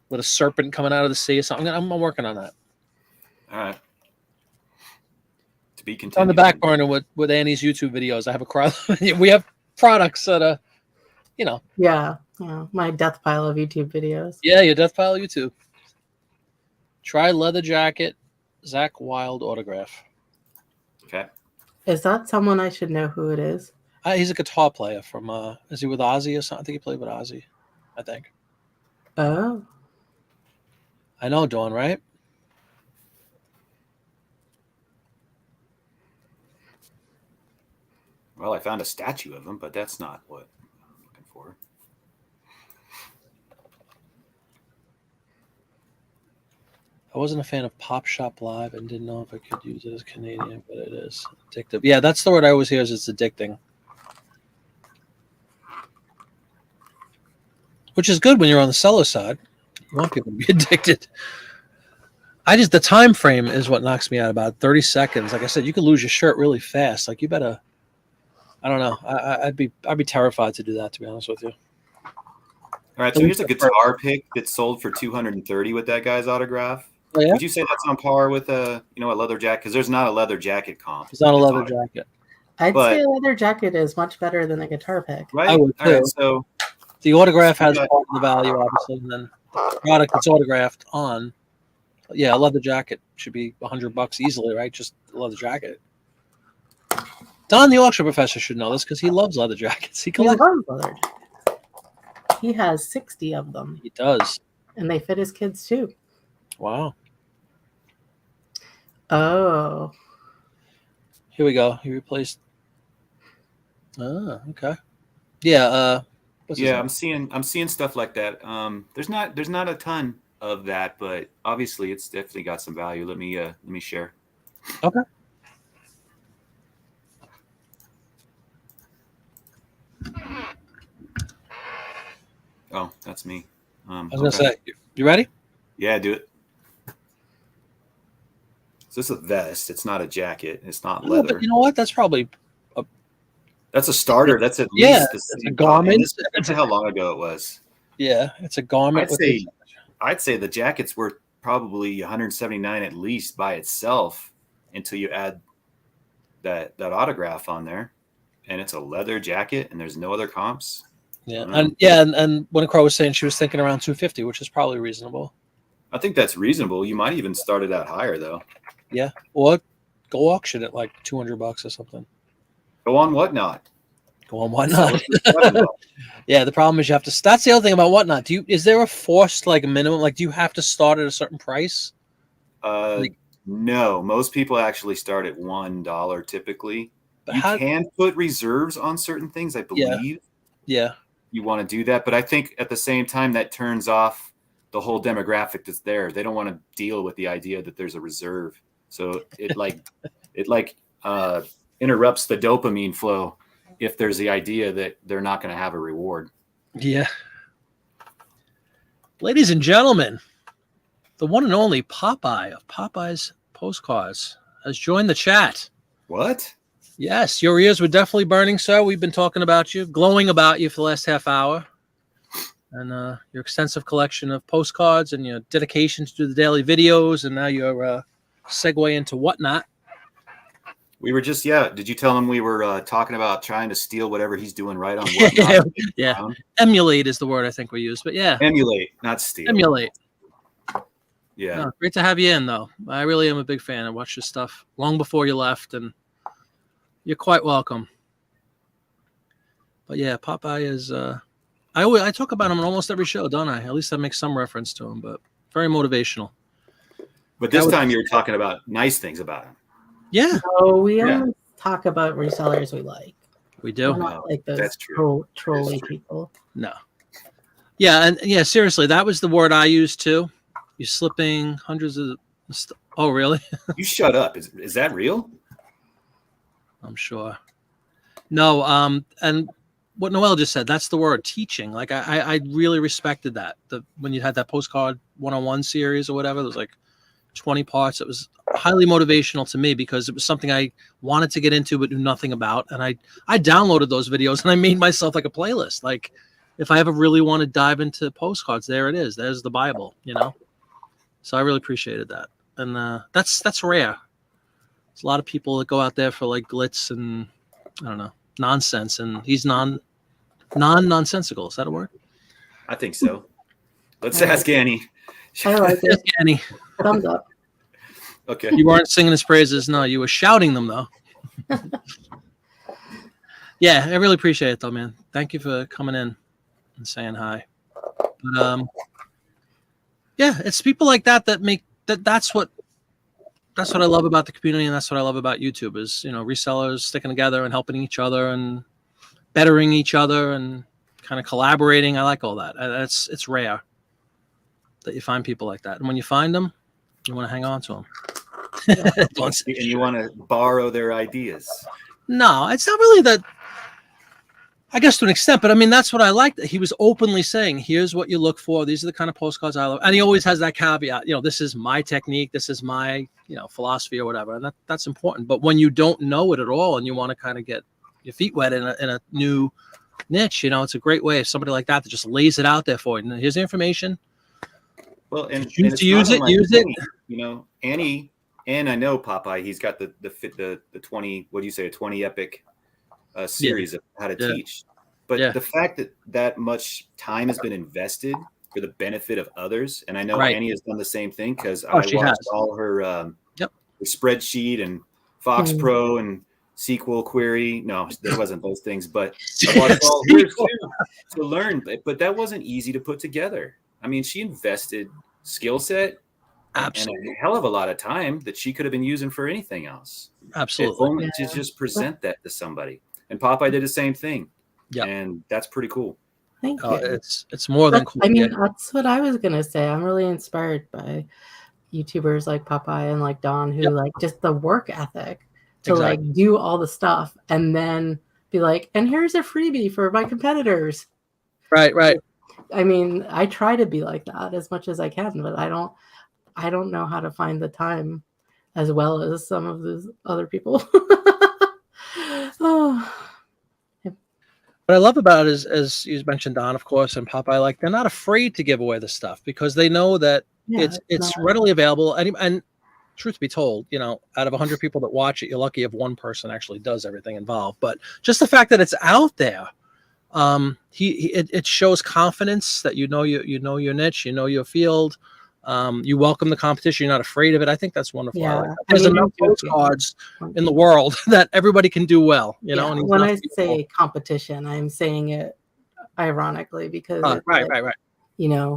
with a serpent coming out of the sea or something. I'm working on that. All right. To be continued. On the back burner with Annie's YouTube videos, I have a Krylov. We have products that are, Yeah, my death pile of YouTube videos. Yeah, your death pile of YouTube. Try leather jacket, Zach Wild autograph. Okay. Is that someone I should know who it is? He's a guitar player from, is he with Ozzy or something? I think he played with Ozzy, I think. Oh. I know, Dawn, right? Well, I found a statue of him, but that's not what I'm looking for. I wasn't a fan of Pop Shop Live and didn't know if I could use it as Canadian, but it is addictive. Yeah, that's the word I always hear is it's addicting. Which is good when you're on the seller side. You want people to be addicted. The time frame is what knocks me out. About 30 seconds. Like I said, you could lose your shirt really fast. Like you better, I don't know. I'd be terrified to do that, to be honest with you. All right, so here's a guitar pick that's sold for $230 with that guy's autograph. Oh, yeah? Would you say that's on par with a leather jacket? Because there's not a leather jacket comp. It's not a leather jacket. I'd say a leather jacket is much better than a guitar pick. Right. I would too. All right, so the autograph has part of the value, obviously, and then the product that's autographed on. Yeah, a leather jacket should be $100 easily, right? Just a leather jacket. Don, the auction professor, should know this because he loves leather jackets. He loves leather jackets. He has 60 of them. He does. And they fit his kids too. Wow. Oh. Here we go. He replaced. Oh, okay. Yeah. I'm seeing stuff like that. There's not a ton of that, but obviously it's definitely got some value. Let me share. Okay. Oh, that's me. I was gonna say, you ready? Yeah, do it. So this is a vest. It's not a jacket. It's not leather. But you know what? That's probably that's a starter. That's at least it's a garment. That's how long ago it was. Yeah, it's a garment. I'd say the jacket's worth probably 179 at least by itself until you add that autograph on there, and it's a leather jacket, and there's no other comps. Yeah, and when Crow was saying she was thinking around 250, which is probably reasonable. I think that's reasonable. You might even start it out higher though. Yeah, or go auction at like $200 or something. Go on Whatnot. Go on Whatnot. Yeah, the problem is you have to. That's the other thing about Whatnot. Is there a forced like minimum? Like, do you have to start at a certain price? No, most people actually start at $1 typically. But you can put reserves on certain things, I believe. Yeah. You want to do that, but I think at the same time that turns off the whole demographic that's there. They don't want to deal with the idea that there's a reserve. So it interrupts the dopamine flow if there's the idea that they're not going to have a reward. Yeah. Ladies and gentlemen, the one and only Popeye of Popeye's Postcards has joined the chat. What? Yes, your ears were definitely burning, sir. We've been talking about you, glowing about you for the last half hour. And your extensive collection of postcards and your dedication to do the daily videos, and now your segue into Whatnot. We were just, did you tell him we were talking about trying to steal whatever he's doing right on Whatnot? Yeah. Emulate is the word I think we use, but yeah. Emulate, not steal. Emulate. Yeah. No, great to have you in, though. I really am a big fan. I watched your stuff long before you left, and you're quite welcome. But yeah, Popeye is, I talk about him on almost every show, don't I? At least I make some reference to him, but very motivational. But this time you were talking about nice things about him. Yeah. So we only talk about resellers we like. We do. We're not like those trolly people. No. Yeah, and yeah, seriously, that was the word I used too. You're slipping hundreds of. Oh, really? You shut up. Is that real? I'm sure. No. And what Noel just said, that's the word, teaching. Like I really respected that. When you had that postcard 101 series or whatever, there was like 20 parts. It was highly motivational to me because it was something I wanted to get into but knew nothing about. And I downloaded those videos and I made myself like a playlist. Like if I ever really want to dive into postcards, there it is. There's the Bible, you know? So I really appreciated that. And that's rare. There's a lot of people that go out there for like glitz and I don't know, nonsense. And he's non-nonsensical. Is that a word? I think so. Let's ask Annie. I like it. Annie. Thumbs up. Okay. You weren't singing his praises. No, you were shouting them though. Yeah, I really appreciate it though, man. Thank you for coming in and saying hi. But yeah, it's people like that make that's what I love about the community, and that's what I love about YouTube is, you know, resellers sticking together and helping each other and bettering each other and kind of collaborating. I like all that. It's rare that you find people like that. And when you find them, you want to hang on to them. And you want to borrow their ideas. No, it's not really that. I guess to an extent, but I mean, that's what I liked. He was openly saying, here's what you look for. These are the kind of postcards I love. And he always has that caveat, you know, this is my technique. This is my, you know, philosophy or whatever. And that's important. But when you don't know it at all and you want to kind of get your feet wet in a new niche, you know, it's a great way of somebody like that just lays it out there for you. And here's the information. Well, and use it. You know, Annie, and I know Popeye, he's got the 20, what do you say, a 20 epic series of how to teach. But the fact that much time has been invested for the benefit of others, and I know Annie has done the same thing because I watched all her her spreadsheet and Fox Pro and SQL query. No, there wasn't those things, but I watched all hers too to learn. But that wasn't easy to put together. I mean, she invested skill set and a hell of a lot of time that she could have been using for anything else. Absolutely. If only to just present that to somebody. And Popeye did the same thing. Yeah. And that's pretty cool. Thank you. It's more than cool. I mean, that's what I was going to say. I'm really inspired by YouTubers like Popeye and like Don who like just the work ethic to like do all the stuff and then be like, and here's a freebie for my competitors. Right. I mean, I try to be like that as much as I can, but I don't know how to find the time as well as some of those other people. Oh. What I love about it is, as you mentioned, Don, of course, and Popeye, like they're not afraid to give away the stuff because they know that Yeah, it's readily available. And truth be told, out of 100 people that watch it, you're lucky if one person actually does everything involved. But just the fact that it's out there, it shows confidence that you know your niche, you know your field. You welcome the competition. You're not afraid of it. I think that's wonderful. Yeah. I like that. There's enough postcards in the world that everybody can do well. And when I say competition, I'm saying it ironically because right.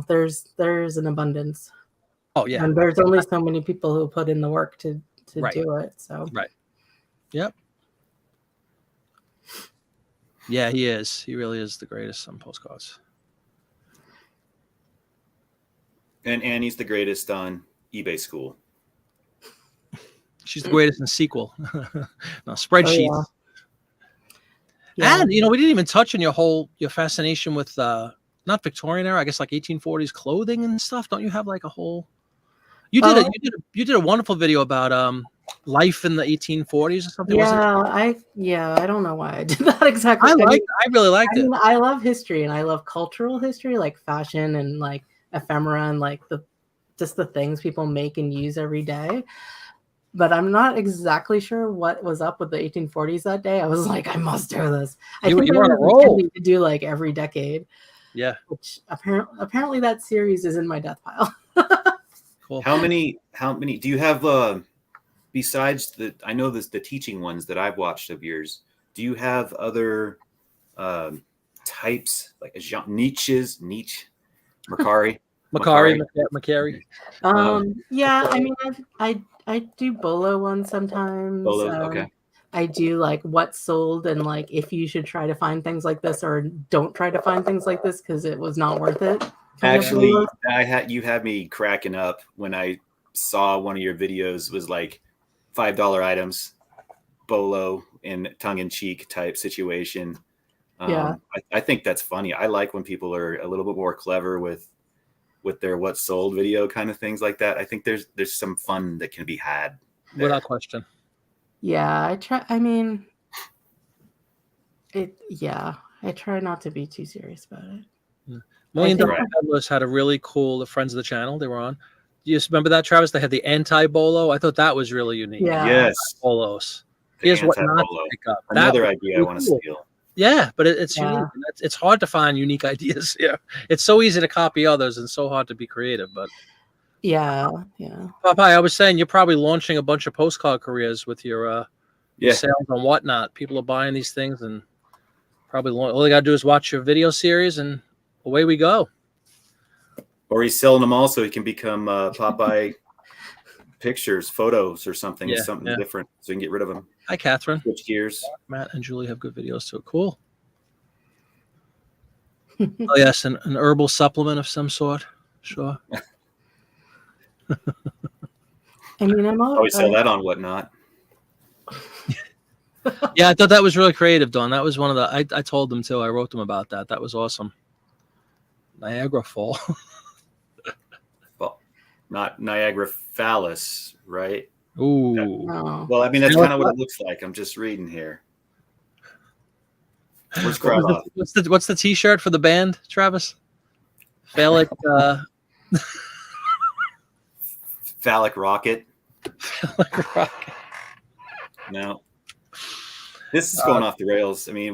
There's an abundance. Oh yeah, and there's only so many people who put in the work to do it. So right. Yep. Yeah, he is. He really is the greatest on postcards. And Annie's the greatest on eBay School. She's the greatest in SQL. No, spreadsheets. Oh, yeah. And we didn't even touch on your fascination with not Victorian era, I guess like 1840s clothing and stuff. Don't you have like a whole? You did a wonderful video about life in the 1840s or something. I don't know why I did that exactly. I really liked it. I love history and I love cultural history, like fashion and like ephemera and like just the things people make and use every day. But I'm not exactly sure what was up with the 1840s that day. I was like, I must do this. I think you were on a roll to do like every decade. Yeah. Which apparently that series is in my death pile. Cool. How many do you have besides I know the teaching ones that I've watched of yours? Do you have other types like niche, Macari? Macari. Yeah, I mean, I do bolo ones sometimes. Bolo, okay. I do like what's sold and like if you should try to find things like this or don't try to find things like this because it was not worth it. Actually, you had me cracking up when I saw one of your videos was like $5 items, bolo in tongue-in-cheek type situation. Yeah, I think that's funny. I like when people are a little bit more clever with their what's sold video kind of things like that. I think there's some fun that can be had there. Without question. Yeah, I try. I mean, I try not to be too serious about it. $1 Million Peddlers had a really cool, the friends of the channel they were on. You just remember that, Travis? They had the anti-bolo. I thought that was really unique. Yeah. Yes. Bolos. Here's what not to pick up. Another idea I want to steal. Yeah, but it's unique. It's hard to find unique ideas. Yeah, it's so easy to copy others and so hard to be creative. But yeah. Popeye, I was saying you're probably launching a bunch of postcard careers with your sales and whatnot. People are buying these things and probably all they got to do is watch your video series and away we go. Or he's selling them all so he can become Popeye pictures, photos, or something, different, so you can get rid of them. Hi, Catherine. Switch gears. Matt and Julie have good videos too. Cool. Oh yes, an herbal supplement of some sort. Sure. I mean, I'm always sell that on Whatnot. Yeah, I thought that was really creative, Dawn. That was one of the. I told them too. I wrote them about that. That was awesome. Niagara Fall. Well, not Niagara Phallus, right? Ooh. Oh. Well, I mean that's kind of what it looks like. I'm just reading here. What's the T-shirt for the band, Travis? Phallic. Phallic rocket. Phallic rocket. No. This is going off the rails. I mean,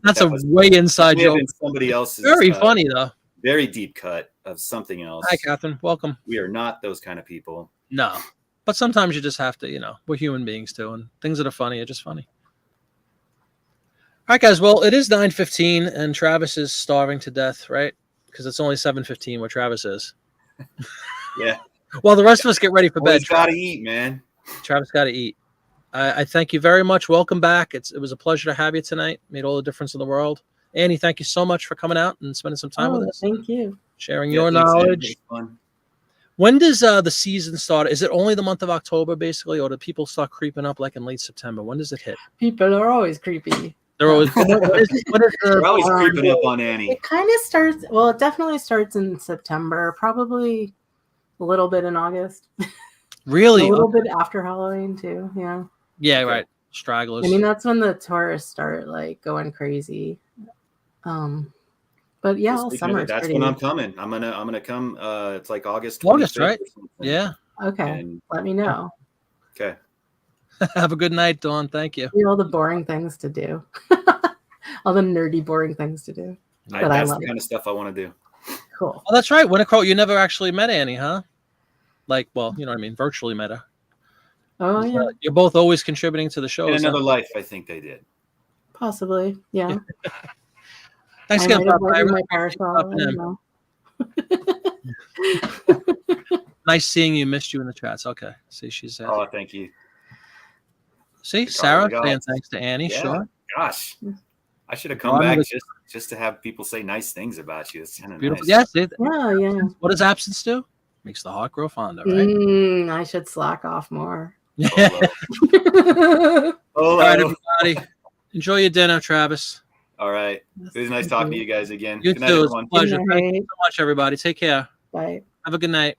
that's a way inside joke. Somebody else's. Very funny though. Very deep cut of something else. Hi, Catherine. Welcome. We are not those kind of people. No, but sometimes you just have to. We're human beings too, and things that are funny are just funny. All right, guys. Well, it is 9:15, and Travis is starving to death, right? Because it's only 7:15 where Travis is. Yeah. Well, the rest of us get ready for bed. Got to eat, man. Travis got to eat. I thank you very much. Welcome back. It was a pleasure to have you tonight. Made all the difference in the world. Annie, thank you so much for coming out and spending some time with us. Thank you. Sharing your knowledge. When does the season start? Is it only the month of October, basically, or do people start creeping up like in late September? When does it hit? People are always creepy. They're always, they're always creeping up on Annie. It kind of starts, it definitely starts in September, probably a little bit in August. Really? A little bit after Halloween, too. Yeah. Yeah, right. Stragglers. I mean, that's when the tourists start like going crazy. But yeah, Just all thinking of summer it, is that's pretty. when I'm coming. I'm gonna come. It's like August 25th August, right? or something. Yeah. Okay, And let me know. okay. Have a good night, Dawn. Thank you. All the boring things to do. All the nerdy, boring things to do. That I That's like. the kind of stuff I want to do. Cool. Oh, that's right. Winnicott, you never actually met Annie, huh? Like, well, you know what I mean? Virtually met her. Oh yeah, You're both always contributing to the In shows. another life, I think they did. possibly. Yeah. Thanks I again, might have Bob. I worn really my appreciate you parasol. I popping don't in. know. Nice seeing you. Missed you in the chats. Okay. See, she said. Oh, thank you. See, Ricardo, Sarah my saying God. thanks to Annie. Yeah. Sure. Gosh, I should have come Well, back just to have people say nice things about you. That's kind of Beautiful. nice. Yes. Yeah. What does absence do? Makes the heart grow fonder, right? I should slack off more. Yeah. Hello. All right, everybody. Enjoy your dinner, Travis. All right. It was nice talking to you guys again. You Good night, too. It's a everyone. pleasure. Good Thank you night. so much, everybody. Take care. Bye. Have a good night.